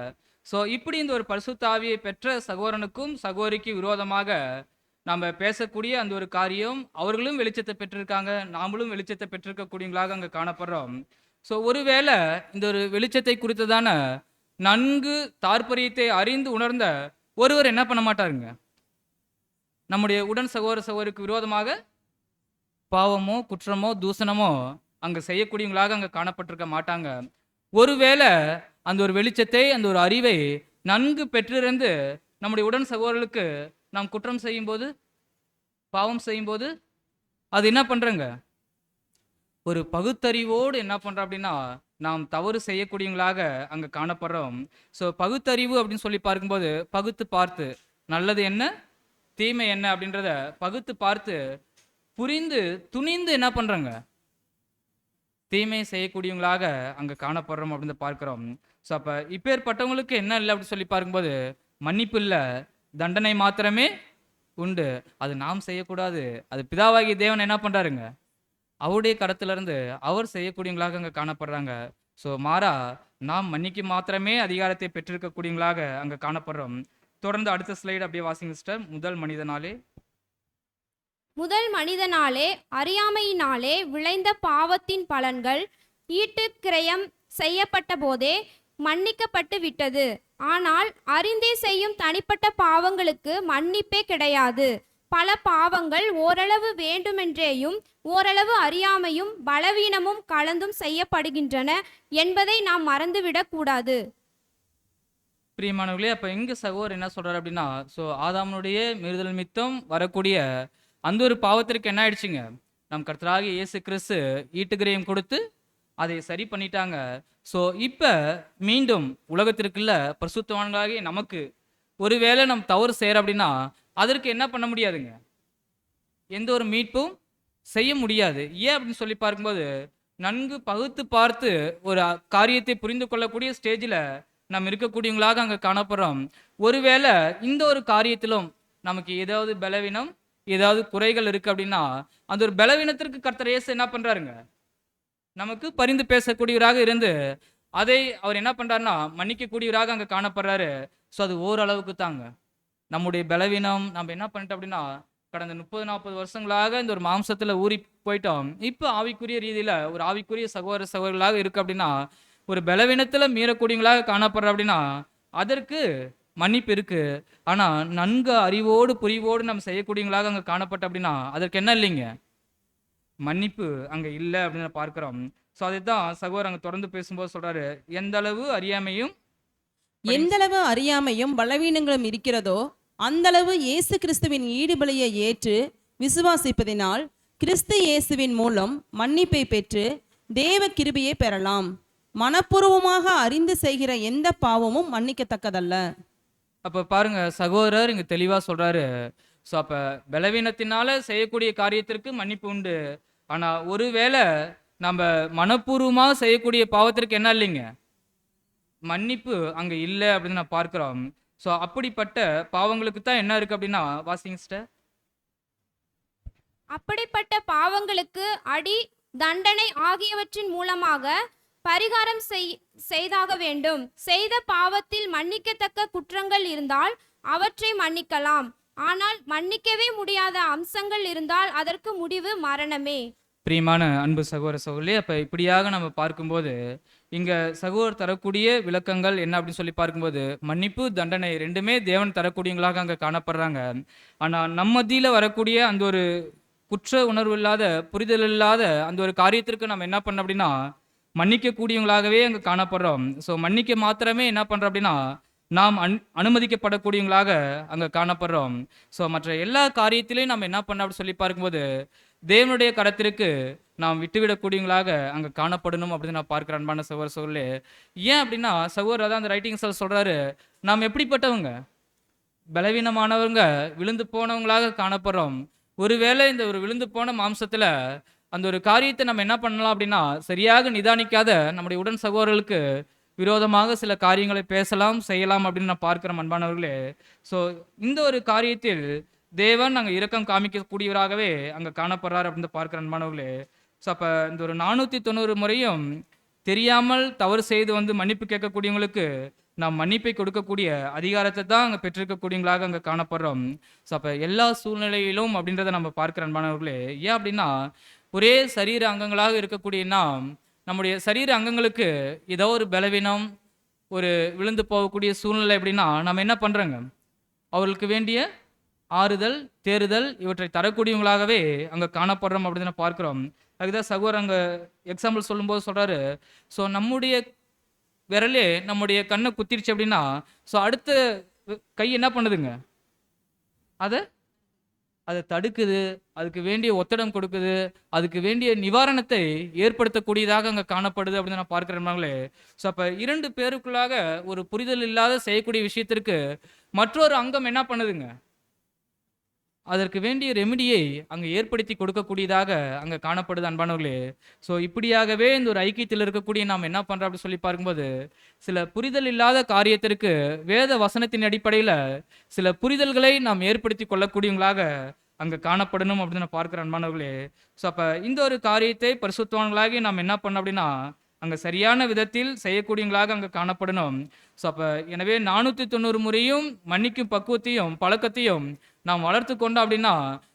A: ஸோ இப்படி இந்த ஒரு பரிசுத்த ஆவியை பெற்ற சகோதரனுக்கும் சகோதரிக்கு விரோதமாக நம்ம பேசக்கூடிய அந்த ஒரு காரியம், அவர்களும் வெளிச்சத்தை பெற்றிருக்காங்க, நாமளும் வெளிச்சத்தை பெற்றிருக்கக்கூடியவங்களாக அங்க காணப்படுறோம். ஸோ ஒருவேளை இந்த ஒரு வெளிச்சத்தை குறித்ததான நன்கு தாற்பரியத்தை அறிந்து உணர்ந்த ஒருவர் என்ன பண்ண மாட்டாருங்க? நம்முடைய உடன் சகோதர சகோதரிக்கு விரோதமாக பாவமோ, குற்றமோ, தூஷணமோ அங்க செய்யக்கூடியவங்களாக அங்க காணப்பட்டிருக்க மாட்டாங்க. ஒருவேளை அந்த ஒரு வெளிச்சத்தை, அந்த ஒரு அறிவை நன்கு பெற்றிருந்து நம்முடைய உடன் சகோதரர்களுக்கு நாம் குற்றம் செய்யும்போது, பாவம் செய்யும்போது, அது என்ன பண்றங்க? ஒரு பகுத்தறிவோடு என்ன பண்றோம் அப்படின்னா, நாம் தவறு செய்யக்கூடியவங்களாக அங்க காணப்படுறோம். ஸோ பகுத்தறிவு அப்படின்னு சொல்லி பார்க்கும்போது, பகுத்து பார்த்து நல்லது என்ன, தீமை என்ன அப்படின்றத பகுத்து பார்த்து புரிந்து துணிந்து என்ன பண்றாங்க? தீமை செய்யக்கூடியவங்களாக அங்க காணப்படுறோம் அப்படின்னு பார்க்கிறோம். ஸோ அப்ப இப்பேற்பட்டவங்களுக்கு என்ன இல்லை அப்படின்னு சொல்லி பார்க்கும்போது, மன்னிப்பு இல்லை, தண்டனை மாத்திரமே உண்டு. அது நாம் செய்யக்கூடாது. அது பிதாவாகிய தேவன் என்ன பண்றாருங்க? அவருடைய கரத்திலிருந்து அவர் செய்யக்கூடியவங்களாக அங்க காணப்படுறாங்க. ஸோ மாறா நாம் மன்னிக்க மாத்திரமே அதிகாரத்தை பெற்றிருக்கக்கூடியவங்களாக அங்க காணப்படுறோம். தொடர்ந்து அடுத்த ஸ்லைடு அப்படியே வாசிங்க சிஸ்டர்.
B: முதல் மனிதனாலே அறியாமையினாலே விளைந்த பாவத்தின் பலன்கள் ஈட்டுக்கிரயம் செய்யப்பட்ட போதே மன்னிக்கப்பட்டு விட்டது. ஆனால் அறிந்தே செய்யும் தனிப்பட்ட பாவங்களுக்கு மன்னிப்பே கிடையாது. பல பாவங்கள் ஓரளவு வேண்டுமென்றேயும் ஓரளவு அறியாமையும் பலவீனமும் கலந்தும் செய்யப்படுகின்றன என்பதை நாம் மறந்துவிடக் கூடாது.
A: பிரியமானவர்களே, அப்ப எங்க சகோதரர் என்ன சொல்றாரு அப்படின்னா, ஸோ ஆதாமனுடைய மீறுதல் நிமித்தம் வரக்கூடிய அந்த ஒரு பாவத்திற்கு என்ன ஆயிடுச்சுங்க? நம் கர்த்தராகிய இயேசு கிறிஸ்து ஈட்டுக்கிரயம் கொடுத்து அதை சரி பண்ணிட்டாங்க. ஸோ இப்ப மீண்டும் உலகத்திற்குள்ள பரிசுத்தவான்களாகிய நமக்கு ஒருவேளை நம் தவறு செய்யற அப்படின்னா அதற்கு என்ன பண்ண முடியாதுங்க? எந்த ஒரு மீட்பும் செய்ய முடியாது. ஏன் அப்படின்னு சொல்லி பார்க்கும்போது, நன்கு பகுத்து பார்த்து ஒரு காரியத்தை புரிந்து கொள்ளக்கூடிய ஸ்டேஜில் நாம் இருக்கக்கூடியவங்களாக அங்கே காணப்படுறோம். ஒருவேளை இந்த ஒரு காரியத்திலும் நமக்கு ஏதாவது பலவீனம், ஏதாவது குறைகள் இருக்கு அப்படின்னா, அந்த ஒரு பலவீனத்திற்கு கர்த்தர் இயேசு என்ன பண்றாருங்க? நமக்கு பரிந்து பேசக்கூடியவராக இருந்து அதை அவர் என்ன பண்றாருன்னா மன்னிக்கக்கூடியவராக அங்க காணப்படுறாரு. ஸோ அது ஓரளவுக்கு தாங்க. நம்முடைய பலவீனம் நம்ம என்ன பண்ணிட்டோம் அப்படின்னா, கடந்த 30-40 வருஷங்களாக இந்த ஒரு மாம்சத்துல ஊறி போயிட்டோம். இப்போ ஆவிக்குரிய ரீதியில ஒரு ஆவிக்குரிய சகோதர சகோதரிகளாக இருக்கு அப்படின்னா, ஒரு பலவீனத்துல மீறக்கூடியவங்களாக காணப்படுற அப்படின்னா, அதற்கு மன்னிப்பு இருக்கு. ஆனா நன்கு அறிவோடு புரிவோடு நம்ம செய்யக்கூடியவங்களாக அங்க காணப்பட்ட அப்படின்னா, அதற்கு என்ன இல்லைங்க, மன்னிப்பு அங்க இல்ல அப்படின்னு பார்க்கிறோம். ஸோ அதுதான் சகோதரர் அங்க தொடர்ந்து பேசும்போது சொல்றாரு, எந்த அளவு அறியாமையும்
C: எந்தளவு அறியாமையும் பலவீனங்களும் இருக்கிறதோ அந்தளவு இயேசு கிறிஸ்துவின் ஈடுபலியை ஏற்று விசுவாசிப்பதினால் கிறிஸ்து இயேசுவின் மூலம் மன்னிப்பை பெற்று தேவ கிருபையை பெறலாம். மனப்பூர்வமாக அறிந்து செய்கிற எந்த பாவமும் மன்னிக்கத்தக்கதல்ல.
A: அப்ப பாருங்க சகோதரர் இங்க தெளிவா சொல்றாரு. ஸோ அப்ப பலவீனத்தினால செய்யக்கூடிய காரியத்திற்கு மன்னிப்பு உண்டு. ஆனா ஒருவேளை நம்ம மனப்பூர்வமாக செய்யக்கூடிய பாவத்திற்கு என்ன இல்லைங்க, மன்னிப்பு அங்க இல்ல அப்படின்னு நான் பார்க்கிறோம். ஸோ அப்படிப்பட்ட பாவங்களுக்கு தான் என்ன இருக்கு அப்படின்னா, வாசிங்க சிஸ்டர்.
B: அப்படிப்பட்ட பாவங்களுக்கு அடி, தண்டனை ஆகியவற்றின் மூலமாக பரிகாரம் செய்தாக வேண்டும். செய்த பாவத்தில் மன்னிக்கத்தக்க குற்றங்கள் இருந்தால் அவற்றை மன்னிக்கலாம். ஆனால் மன்னிக்கவே முடியாத அம்சங்கள் இருந்தால் அதற்கு முடிவு மரணமே.
A: பிரியமான அன்பு சகோதர சகோதரி, அப்ப இப்படியாக நம்ம பார்க்கும்போது இங்க சகோதரர் தரக்கூடிய விளக்கங்கள் என்ன அப்படின்னு சொல்லி பார்க்கும்போது, மன்னிப்பு தண்டனை ரெண்டுமே தேவன் தரக்கூடியவங்களாக அங்க காணப்படுறாங்க. ஆனா நம்ம மத்தியில வரக்கூடிய அந்த ஒரு குற்ற உணர்வு இல்லாத, புரிதல் இல்லாத அந்த ஒரு காரியத்திற்கு நம்ம என்ன பண்ணோம் அப்படின்னா, மன்னிக்கக்கூடியவங்களாகவே அங்க காணப்படுறோம். ஸோ மன்னிக்க மாத்திரமே என்ன பண்றோம் அப்படின்னா, நாம் அனுமதிக்கப்படக்கூடியவங்களாக அங்க காணப்படுறோம். ஸோ மற்ற எல்லா காரியத்திலையும் நம்ம என்ன பண்ண அப்படி சொல்லி பார்க்கும்போது, தேவனுடைய கரத்திற்கு நாம் விட்டுவிடக்கூடியவங்களாக அங்க காணப்படணும் அப்படின்னு நான் பார்க்கிறேன். அன்பான சகோதர சகோதரர்களே, ஏன் அப்படின்னா சகோதரர் அதான் அந்த ரைட்டிங்ஸில் சொல்றாரு, நாம் எப்படிப்பட்டவங்க, பலவீனமானவங்க, விழுந்து போனவங்களாக காணப்படுறோம். ஒருவேளை இந்த ஒரு விழுந்து போன மாம்சத்துல அந்த ஒரு காரியத்தை நம்ம என்ன பண்ணலாம் அப்படின்னா, சரியாக நிதானிக்காத நம்முடைய உடன் சகோதரர்களுக்கு விரோதமாக சில காரியங்களை பேசலாம், செய்யலாம் அப்படின்னு நான் பார்க்கிறோம் அன்பானவர்களே. ஸோ இந்த ஒரு காரியத்தில் தேவன் அங்கே இரக்கம் காமிக்கக்கூடியவராகவே அங்கே காணப்படுறார் அப்படின்னு பார்க்கிற அன்பானவர்களே. ஸோ அப்போ இந்த ஒரு 490 முறையும் தெரியாமல் தவறு செய்து வந்து மன்னிப்பு கேட்கக்கூடியவங்களுக்கு நாம் மன்னிப்பை கொடுக்கக்கூடிய அதிகாரத்தை தான் அங்கே பெற்றிருக்கக்கூடியவங்களாக அங்கே காணப்படுறோம். ஸோ அப்போ எல்லா சூழ்நிலையிலும் அப்படின்றத நம்ம பார்க்கிற அன்பானவர்களே. ஏன் அப்படின்னா, ஒரே சரீர அங்கங்களாக இருக்கக்கூடிய நாம் நம்முடைய சரீர அங்கங்களுக்கு ஏதோ ஒரு பலவீனம், ஒரு விழுந்து போகக்கூடிய சூழ்நிலை அப்படின்னா நம்ம என்ன பண்ணுறோங்க, அவர்களுக்கு வேண்டிய ஆறுதல், தேறுதல் இவற்றை தரக்கூடியவங்களாகவே அங்கே காணப்படுறோம் அப்படின்னு பார்க்குறோம். அதுதான் சகோதரர் அங்கே எக்ஸாம்பிள் சொல்லும்போது சொல்கிறாரு, ஸோ நம்முடைய விரலே நம்முடைய கண்ணை குத்திருச்சு அப்படின்னா, ஸோ அடுத்த கை என்ன பண்ணுதுங்க, அதை தடுக்குது, அதுக்கு வேண்டிய ஒத்தடம் கொடுக்குது, அதுக்கு வேண்டிய நிவாரணத்தை ஏற்படுத்தக்கூடியதாக அங்கே காணப்படுது அப்படின்னு நான் பார்க்குறேன்னாங்களே. ஸோ அப்போ 2 பேருக்குள்ளாக ஒரு புரிதல் இல்லாத செய்யக்கூடிய விஷயத்திற்கு மற்றொரு அங்கம் என்ன பண்ணுதுங்க, அதற்கு வேண்டிய ரெமிடியை அங்கே ஏற்படுத்தி கொடுக்கக்கூடியதாக அங்கே காணப்படுது அன்பானவர்களே. ஸோ இப்படியாகவே இந்த ஒரு ஐக்கியத்தில் இருக்கக்கூடிய நாம் என்ன பண்ணுறோம் அப்படி சொல்லி பார்க்கும்போது, சில புரிதல் இல்லாத காரியத்திற்கு வேத வசனத்தின் அடிப்படையில் சில புரிதல்களை நாம் ஏற்படுத்தி கொள்ளக்கூடியவங்களாக அங்கே காணப்படணும் அப்படின்னு நான் பார்க்குற அன்பானவர்களே. ஸோ அப்போ இந்த ஒரு காரியத்தை பரிசுத்தவான்களாகி நாம் என்ன பண்ணோம் அப்படின்னா, அங்கே சரியான விதத்தில் செய்யக்கூடியவங்களாக அங்கே காணப்படணும். ஸோ அப்போ எனவே 490 முறையும் மன்னிக்கும் பக்குவத்தையும் பழக்கத்தையும் நாம் வளர்த்து கொண்டோம் அப்படின்னா,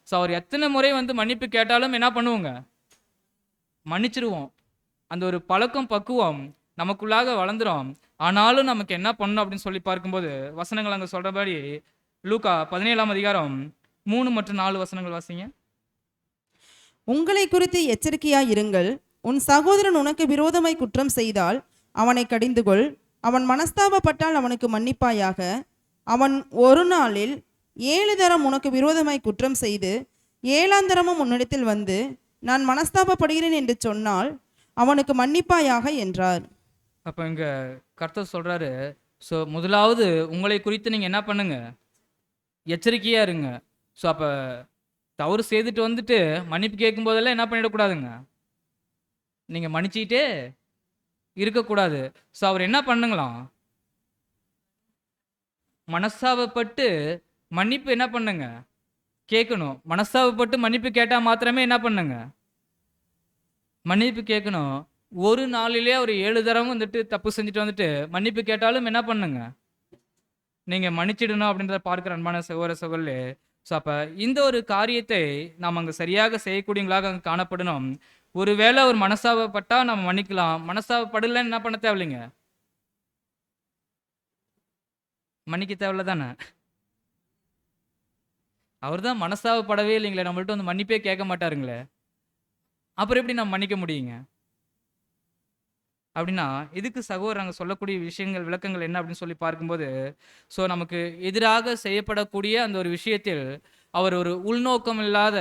A: ஸோ அவர் எத்தனை முறை வந்து மன்னிப்பு கேட்டாலும் என்ன பண்ணுவோங்க, மன்னிச்சிருவோம். அந்த ஒரு பழக்கம் பக்குவம் நமக்குள்ளாக வளர்ந்துடும். ஆனாலும் நமக்கு என்ன பண்ணணும் அப்படின்னு சொல்லி பார்க்கும்போது, வசனங்கள் அங்கே சொல்கிறபடி லூக்கா 17ஆம் அதிகாரம் 3 மற்றும் 4 வசனங்கள் வாசிங்க.
C: உங்களை குறித்து எச்சரிக்கையாய் இருங்கள். உன் சகோதரன் உனக்கு விரோதமாய் குற்றம் செய்தால் அவனை கடிந்துகொள். அவன் மனஸ்தாபப்பட்டால் அவனுக்கு மன்னிப்பாயாக. அவன் ஒரு நாளில் 7 தரம் உனக்கு விரோதமாய் குற்றம் செய்து 7ஆம் தரமும் உன்னிடத்தில் வந்து நான் மனஸ்தாபப்படுகிறேன் என்று சொன்னால் அவனுக்கு மன்னிப்பாயாக என்றார்.
A: அப்போ இங்கே கர்த்தர் சொல்கிறாரு, ஸோ முதலாவது உங்களை குறித்து நீங்கள் என்ன பண்ணுங்க, எச்சரிக்கையாக இருங்க. ஸோ அப்போ தவறு செய்துட்டு வந்துட்டு மன்னிப்பு கேட்கும் போதெல்லாம் என்ன பண்ணிடக்கூடாதுங்க, நீங்கள் மன்னிச்சிக்கிட்டே இருக்கக்கூடாது. ஸோ அவர் என்ன பண்ணுங்களாம், மனஸ்தாபப்பட்டு மன்னிப்பு என்ன பண்ணுங்க கேட்கணும். மனஸ்தாபப்பட்டு மன்னிப்பு கேட்டால் மாத்திரமே என்ன பண்ணுங்க, மன்னிப்பு கேட்கணும். ஒரு நாளிலே ஒரு 7 தடவை வந்துட்டு தப்பு செஞ்சுட்டு வந்துட்டு மன்னிப்பு கேட்டாலும் என்ன பண்ணுங்க? நீங்க மன்னிச்சிடணும் அப்படின்றத பார்க்கிற அன்பான சகோதர சகோதரிகளே. ஸோ அப்ப இந்த ஒரு காரியத்தை நாம் அங்க சரியாக செய்யக்கூடியவங்களாக அங்க காணப்படணும். ஒருவேளை ஒரு மனஸ்தாபப்பட்டா நம்ம மன்னிக்கலாம். மனஸ்தாபப்படலன்னு என்ன பண்ண தேவையில்லைங்க? மன்னிக்க தேவையில்ல தானே? அவர் தான் மனஸ்தாபப்படவே இல்லைங்களே! நம்மள்ட்ட வந்து மன்னிப்பே கேட்க மாட்டாருங்களே! அப்புறம் எப்படி நம்ம மன்னிக்க முடியுங்க? அப்படின்னா, இதுக்கு சகோதரர் அங்க சொல்லக்கூடிய விஷயங்கள், விளக்கங்கள் என்ன அப்படின்னு சொல்லி பார்க்கும்போது, ஸோ நமக்கு எதிராக செய்யப்படக்கூடிய அந்த ஒரு விஷயத்தில், அவர் ஒரு உள்நோக்கம் இல்லாத,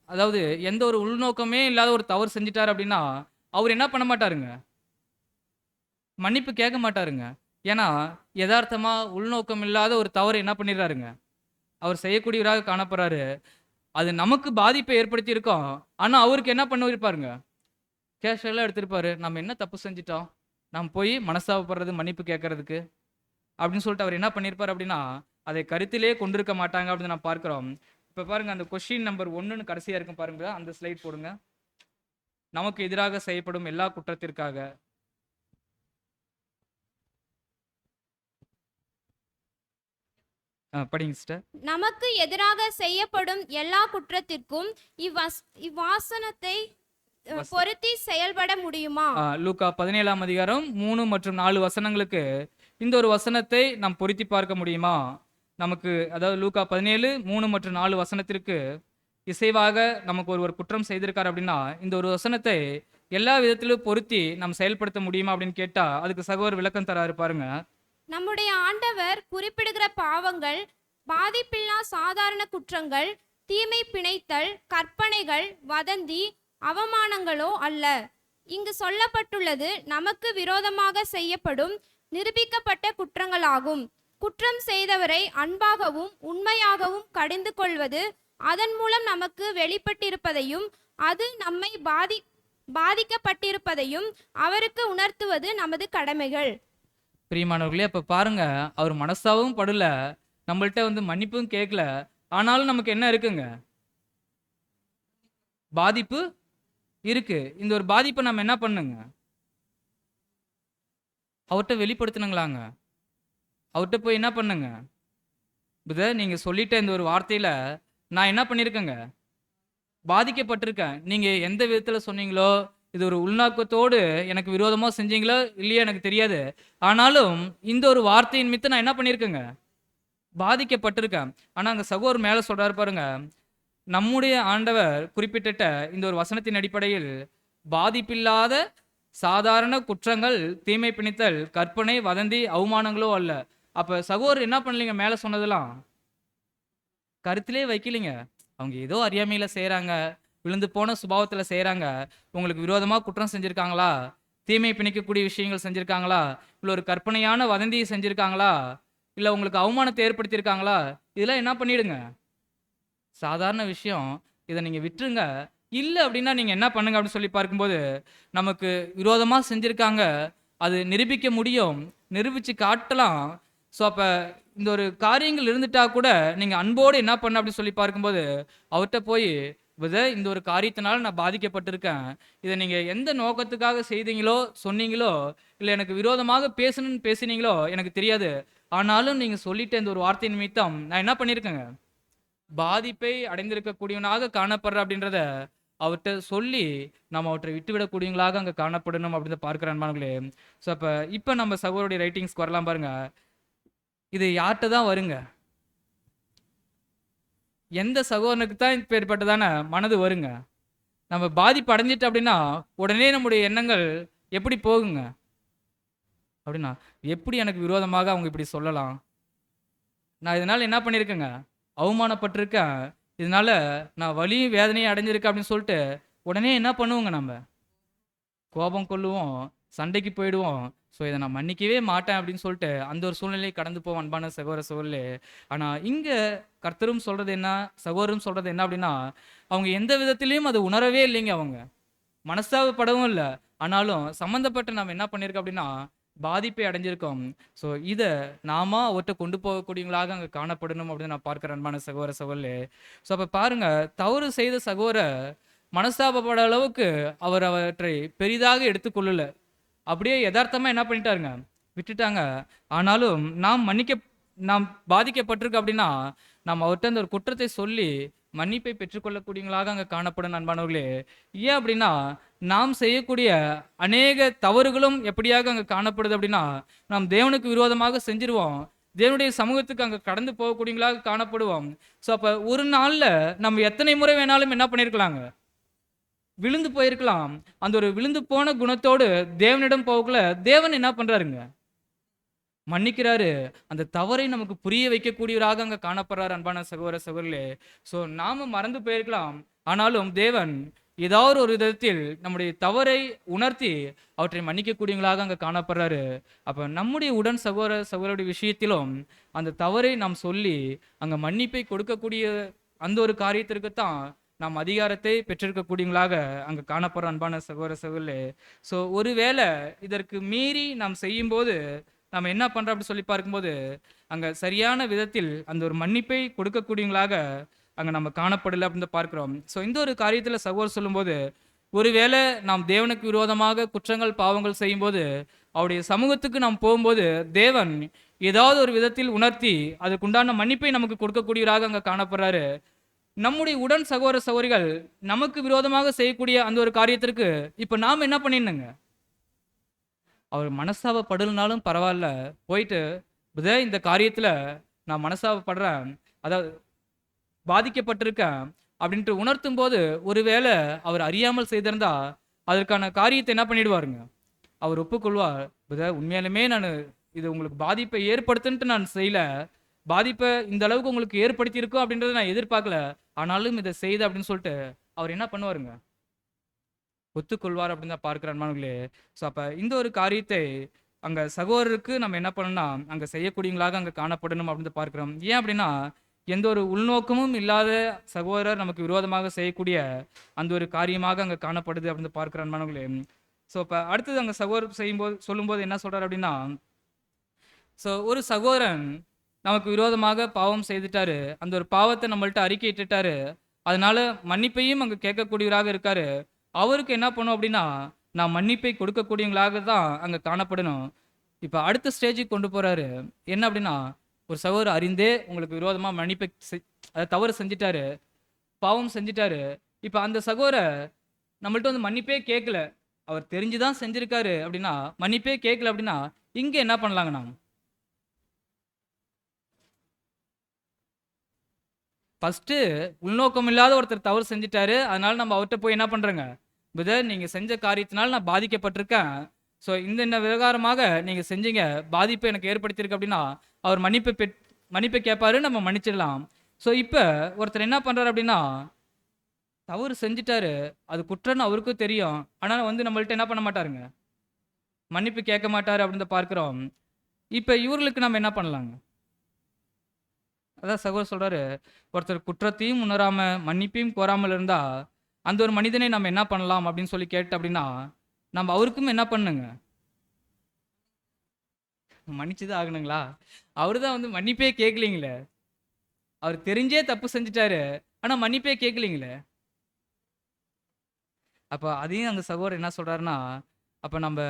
A: அதாவது எந்த ஒரு உள்நோக்கமே இல்லாத ஒரு தவறு செஞ்சுட்டாரு அப்படின்னா, அவர் என்ன பண்ண மாட்டாருங்க? மன்னிப்பு கேட்க மாட்டாருங்க. ஏன்னா, எதார்த்தமா உள்நோக்கம் இல்லாத ஒரு தவறு என்ன பண்ணிடுறாருங்க? அவர் செய்யக்கூடியவராக காணப்படுறாரு. அது நமக்கு பாதிப்பை ஏற்படுத்தியிருக்கும். ஆனா, அவருக்கு என்ன பண்ணிருப்பாருங்க? கேஷுவலா எடுத்திருப்பாரு. நம்ம என்ன தப்பு செஞ்சுட்டோம்? நம்ம போய் மனஸ்தாபப்படுறது, மன்னிப்பு கேட்கறதுக்கு அப்படின்னு சொல்லிட்டு அவர் என்ன பண்ணியிருப்பாரு அப்படின்னா, அதை கருத்திலே கொண்டிருக்க மாட்டாங்க அப்படின்னு நான் பார்க்கிறோம். இப்ப பாருங்க, அந்த கொஸ்டின் நம்பர் 1ன்னு கடைசியா இருக்கும் பாருங்க. அந்த ஸ்லைட் போடுங்க. நமக்கு எதிராக செய்யப்படும் எல்லா குற்றத்திற்காக. படிங்க சிஸ்டர்.
B: நமக்கு எதிராக செய்யப்படும் எல்லா குற்றத்திற்கும் இவ்வாசனத்தை பொருத்தி செயல்பட முடியுமா?
A: லூக்கா 17ஆம் அதிகாரம் 3 மற்றும் 4 வசனங்களுக்கு இந்த ஒரு வசனத்தை நாம் பொருத்தி பார்க்க முடியுமா? நமக்கு அதாவது லூக்கா 17, 3 மற்றும் 4 வசனத்திற்கு இசைவாக நமக்கு ஒருவர் குற்றம் செய்திருக்கார் அப்படின்னா, இந்த ஒரு வசனத்தை எல்லா விதத்திலும் பொருத்தி நாம் செயல்படுத்த முடியுமா அப்படின்னு கேட்டா, அதுக்கு சகோதரர் விளக்கம் தராரு பாருங்க.
B: நம்முடைய ஆண்டவர் குறிப்பிடுகிற பாவங்கள் பாதிப்பில்லா சாதாரண குற்றங்கள், தீமை பிணைத்தல், கற்பனைகள், வதந்தி, அவமானங்களோ அல்ல. இங்கு சொல்லப்பட்டுள்ளது நமக்கு விரோதமாக செய்யப்படும் நிரூபிக்கப்பட்ட குற்றங்களாகும். குற்றம் செய்தவரை அன்பாகவும் உண்மையாகவும் கடிந்து கொள்வது, அதன் மூலம் நமக்கு வெளிப்பட்டிருப்பதையும் அது நம்மை பாதிக்கப்பட்டிருப்பதையும் அவருக்கு உணர்த்துவது நமது கடமைகள்.
A: பிரியமானவர்களே, அப்ப பாருங்க, அவர் மனசாவும் படல, நம்மள்ட்ட வந்து மன்னிப்பும் கேட்கல. ஆனாலும் நமக்கு என்ன இருக்குங்க? பாதிப்பு இருக்கு. இந்த ஒரு பாதிப்பை நம்ம என்ன பண்ணுங்க? அவர்ட்ட வெளிப்படுத்தணுங்களாங்க. அவர்ட்ட போய் என்ன பண்ணுங்க? பிரதர், நீங்க சொல்லிட்ட இந்த ஒரு வார்த்தையில நான் என்ன பண்ணியிருக்கேங்க? பாதிக்கப்பட்டிருக்கேன். நீங்க எந்த விதத்துல சொன்னீங்களோ, இது ஒரு உள்நோக்கத்தோடு எனக்கு விரோதமா செஞ்சீங்களோ இல்லையோ எனக்கு தெரியாது. ஆனாலும் இந்த ஒரு வார்த்தையின் நிமித்தம் நான் என்ன பண்ணியிருக்கேங்க? பாதிக்கப்பட்டிருக்கேன். ஆனா அங்க சகோதரர் மேல சொல்றாரு பாருங்க, நம்முடைய ஆண்டவர் குறிப்பிட்ட இந்த ஒரு வசனத்தின் அடிப்படையில் பாதிப்பில்லாத சாதாரண குற்றங்கள், தீமை பிணித்தல், கற்பனை, வதந்தி, அவமானங்களோ அல்ல. அப்ப சகோதரர் என்ன பண்ணலீங்க? மேல சொன்னதெல்லாம் கருத்திலே வைக்கலீங்க. அவங்க ஏதோ அறியாமையில செய்றாங்க, விழுந்து போன சுபாவத்துல செய்றாங்க. உங்களுக்கு விரோதமா குற்றம் செஞ்சிருக்காங்களா? தீமை பிணிக்கக்கூடிய விஷயங்கள் செஞ்சிருக்காங்களா? இல்ல ஒரு கற்பனையான வதந்தியை செஞ்சிருக்காங்களா? இல்ல உங்களுக்கு அவமானத்தை ஏற்படுத்தியிருக்காங்களா? இதெல்லாம் என்ன பண்ணிடுங்க? சாதாரண விஷயம். இத நீங்க விட்டுருங்க. இல்ல அப்படின்னா நீங்க என்ன பண்ணுங்க அப்படின்னு சொல்லி பார்க்கும்போது, நமக்கு விரோதமா செஞ்சிருக்காங்க. அது நிரூபிக்க முடியும். நிரூபிச்சு காட்டலாம். ஸோ அப்ப இந்த ஒரு காரியங்கள் இருந்துட்டா கூட, நீங்க அன்போடு என்ன பண்ண அப்படின்னு சொல்லி பார்க்கும்போது, அவர்ட்ட போய், பிரதர், இந்த ஒரு காரியத்தினால நான் பாதிக்கப்பட்டிருக்கேன். இத நீங்க எந்த நோக்கத்துக்காக செய்தீங்களோ, சொன்னீங்களோ, இல்ல எனக்கு விரோதமாக பேசணும்னு பேசினீங்களோ எனக்கு தெரியாது. ஆனாலும் நீங்க சொல்லிட்ட இந்த ஒரு வார்த்தை நிமித்தம் நான் என்ன பண்ணியிருக்கேங்க? பாதிப்பை அடைந்திருக்கக்கூடியவனாக காணப்படுறேன் அப்படின்றத அவர்ட்ட சொல்லி, நம்ம அவற்றை விட்டுவிடக்கூடியவங்களாக அங்க காணப்படணும் அப்படின்னு பார்க்கிற அன்பானவர்களே. ஸோ இப்ப நம்ம சகோதரருடைய ரைட்டிங்ஸ்க்கு வரலாம் பாருங்க. இது யார்ட்ட தான் வருங்க? எந்த சகோதரனுக்கு தான் இப்பேற்பட்டதான மனது வருங்க? நம்ம பாதிப்பு அடைஞ்சிட்டு அப்படின்னா, உடனே நம்முடைய எண்ணங்கள் எப்படி போகுங்க? அப்படின்னா, எப்படி எனக்கு விரோதமாக அவங்க இப்படி சொல்லலாம்? நான் இதனால என்ன பண்ணியிருக்கேங்க? அவமானப்பட்டிருக்கேன். இதனால நான் வலியும் வேதனையும் அடைஞ்சிருக்கேன் அப்படின்னு சொல்லிட்டு, உடனே என்ன பண்ணுவோங்க நம்ம? கோபம் கொள்ளுவோம், சண்டைக்கு போயிடுவோம். ஸோ இத நான் மன்னிக்கவே மாட்டேன் அப்படின்னு சொல்லிட்டு, அந்த ஒரு சூழ்நிலையை கடந்து போவோம் அன்பான சகோதர சகோதரிகளே. ஆனா இங்க கர்த்தரும் சொல்றது என்ன? சகோதரரும் சொல்றது என்ன அப்படின்னா, அவங்க எந்த விதத்திலயும் அத உணரவே இல்லைங்க அவங்க. மனஸ்தாபப்படவும் இல்ல. ஆனாலும் சம்மந்தப்பட்ட நம்ம என்ன பண்ணியிருக்கோம் அப்படின்னா, பாதிப்பை அடைஞ்சிருக்கோம். ஸோ இத நாம அவர்ட்ட கொண்டு போகக்கூடியவங்களாக அங்க காணப்படணும் அப்படின்னு நான் பார்க்கிறேன் அன்பான சகோதர சகோதரிகளே. ஸோ அப்ப பாருங்க, தவறு செய்த சகோதரர் மனஸ்தாபப்பட அளவுக்கு அவர் அவற்றை பெரிதாக எடுத்துக்கொள்ளல. அப்படியே யதார்த்தமா என்ன பண்ணிட்டாருங்க, விட்டுட்டாங்க. ஆனாலும் நாம் பாதிக்கப்பட்டிருக்கு அப்படின்னா, நாம் அவர்ட்ட அந்த ஒரு குற்றத்தை சொல்லி மன்னிப்பை பெற்றுக்கொள்ளக்கூடியவங்களாக அங்க காணப்படும் அன்பானவர்களே. ஏன் அப்படின்னா, நாம் செய்யக்கூடிய அநேக தவறுகளும் எப்படியாக அங்க காணப்படுது அப்படின்னா, நாம் தேவனுக்கு விரோதமாக செஞ்சிருவோம். தேவனுடைய சமூகத்துக்கு அங்க கடந்து போகக்கூடியவங்களாக காணப்படுவோம். ஸோ அப்ப ஒரு நாள்ல நம்ம எத்தனை முறை வேணாலும் என்ன பண்ணியிருக்கலாங்க, விழுந்து போயிருக்கலாம். அந்த ஒரு விழுந்து போன குணத்தோடு தேவனிடம் போகக்குள்ள தேவன் என்ன பண்றாருங்க, மன்னிக்கிறாரு. அந்த தவறை நமக்கு புரிய வைக்கக்கூடியவராக அங்க காணப்படுறார் அன்பான சகோதர சகோதரிகளே. ஸோ நாம மறந்து போயிருக்கலாம். ஆனாலும் தேவன் ஏதாவது ஒரு விதத்தில் நம்முடைய தவறை உணர்த்தி அவற்றை மன்னிக்கக்கூடியவங்களாக அங்க காணப்படுறாரு. அப்ப நம்முடைய உடன் சகோதர சகோதரருடைய விஷயத்திலும் அந்த தவறை நாம் சொல்லி அங்க மன்னிப்பை கொடுக்கக்கூடிய அந்த ஒரு காரியத்திற்கு தான் நாம் அதிகாரத்தை பெற்றிருக்கக்கூடியவங்களாக அங்க காணப்படுற அன்பான சகோதர சகோதரர்களே. ஸோ ஒருவேளை இதற்கு மீறி நாம் செய்யும்போது நம்ம என்ன பண்றோம் அப்படி சொல்லி பார்க்கும்போது, அங்க சரியான விதத்தில் அந்த ஒரு மன்னிப்பை கொடுக்கக்கூடியவங்களாக அங்க நம்ம காணப்படல அப்படின்னு பார்க்கிறோம். ஸோ இந்த ஒரு காரியத்துல சகோதரர் சொல்லும்போது, ஒருவேளை நாம் தேவனுக்கு விரோதமாக குற்றங்கள் பாவங்கள் செய்யும்போது அவருடைய சமூகத்துக்கு நாம் போகும்போது தேவன் ஏதாவது ஒரு விதத்தில் உணர்த்தி அதுக்குண்டான மன்னிப்பை நமக்கு கொடுக்கக்கூடியவராக அங்க காணப்படுறாரு. நம்முடைய உடன் சகோதர சகோதரிகள் நமக்கு விரோதமாக செய்யக்கூடிய அந்த ஒரு காரியத்திற்கு இப்ப நாம் என்ன பண்ணிடணுங்க, அவர் மனஸ்தாபப்படலனாலும் பரவாயில்ல, போயிட்டு இந்த காரியத்துல நான் மனஸ்தாபப்படுறேன், அதாவது பாதிக்கப்பட்டிருக்கேன் அப்படின்ட்டு உணர்த்தும் போது ஒருவேளை அவர் அறியாமல் செய்திருந்தா அதற்கான காரியத்தை என்ன பண்ணிடுவாருங்க, அவர் ஒப்புக்கொள்வார். உண்மையாலுமே நான் இது உங்களுக்கு பாதிப்பை ஏற்படுத்துன்ட்டு நான் செய்யல, பாதிப்பை இந்த அளவுக்கு உங்களுக்கு ஏற்படுத்தியிருக்கோம் அப்படின்றத நான் எதிர்பார்க்கல, ஆனாலும் இதை செய்த அப்படின்னு சொல்லிட்டு அவர் என்ன பண்ணுவாருங்க, ஒத்துக்கொள்வார் அப்படின்னு தான் பார்க்கிற அன்பானவர்களே. ஸோ அப்போ இந்த ஒரு காரியத்தை அங்கே சகோதரருக்கு நம்ம என்ன பண்ணணும்னா அங்கே செய்யக்கூடியவங்களாக அங்கே காணப்படணும் அப்படின்னு பார்க்கிறோம். ஏன் அப்படின்னா, எந்த ஒரு உள்நோக்கமும் இல்லாத சகோதரர் நமக்கு விரோதமாக செய்யக்கூடிய அந்த ஒரு காரியமாக அங்கே காணப்படுது அப்படின்னு பார்க்கிற அன்பானவர்களே. ஸோ இப்போ அடுத்தது அங்கே சகோதரர் சொல்லும்போது என்ன சொல்றாரு அப்படின்னா, ஸோ ஒரு சகோதரன் நமக்கு விரோதமாக பாவம் செய்துட்டாரு, அந்த ஒரு பாவத்தை நம்மள்ட்ட அறிக்கையிட்டுட்டாரு, அதனால மன்னிப்பையும் அங்கே கேட்கக்கூடியவராக இருக்காரு. அவருக்கு என்ன பண்ணும் அப்படின்னா, நான் மன்னிப்பை கொடுக்கக்கூடியவங்களாக தான் அங்கே காணப்படணும். இப்போ அடுத்த ஸ்டேஜுக்கு கொண்டு போறாரு. என்ன அப்படின்னா, ஒரு சகோதரர் அறிந்தே உங்களுக்கு விரோதமாக மன்னிப்பை தவறு செஞ்சிட்டாரு, பாவம் செஞ்சிட்டாரு. இப்போ அந்த சகோதரர் நம்மள்ட்ட வந்து மன்னிப்பே கேட்கல, அவர் தெரிஞ்சுதான் செஞ்சிருக்காரு அப்படின்னா, மன்னிப்பே கேட்கல அப்படின்னா, இங்கே என்ன பண்ணலாங்க நாம், ஃபர்ஸ்ட்டு உள்நோக்கம் இல்லாத ஒருத்தர் தவறு செஞ்சிட்டாரு, அதனால நம்ம அவர்கிட்ட போய் என்ன பண்றோங்க, நீங்க செஞ்ச காரியத்தினால நான் பாதிக்கப்பட்டிருக்கேன், ஸோ இந்த விவகாரமாக நீங்க செஞ்சீங்க, பாதிப்பை எனக்கு ஏற்படுத்தியிருக்கு அப்படின்னா அவர் மன்னிப்பை கேட்பாரு, நம்ம மன்னிச்சிடலாம். ஸோ இப்போ ஒருத்தர் என்ன பண்றாரு அப்படின்னா, தவறு செஞ்சிட்டாரு, அது குற்றம்னு அவருக்கும் தெரியும், ஆனால் வந்து நம்மள்ட்ட என்ன பண்ண மாட்டாருங்க, மன்னிப்பு கேட்க மாட்டாரு அப்படின்னு பார்க்கிறோம். இப்போ இவர்களுக்கு நம்ம என்ன பண்ணலாங்க, அதான் சகோதரர் சொல்றாரு, ஒருத்தர் குற்றத்தையும் உணராம மன்னிப்பையும் கோராமல் இருந்தா அந்த ஒரு மனிதனை நம்ம என்ன பண்ணலாம் அப்படின்னு சொல்லி கேட்டு அப்படின்னா, நம்ம அவருக்கும் என்ன பண்ணுங்க, மன்னிச்சுதான் ஆகணுங்களா, அவரு தான் வந்து மன்னிப்பே கேட்கலீங்களே, அவர் தெரிஞ்சே தப்பு செஞ்சுட்டாரு, ஆனா மன்னிப்பே கேட்கலீங்களே. அப்ப அதையும் அந்த சகோதரர் என்ன சொல்றாருன்னா, அப்ப நம்ம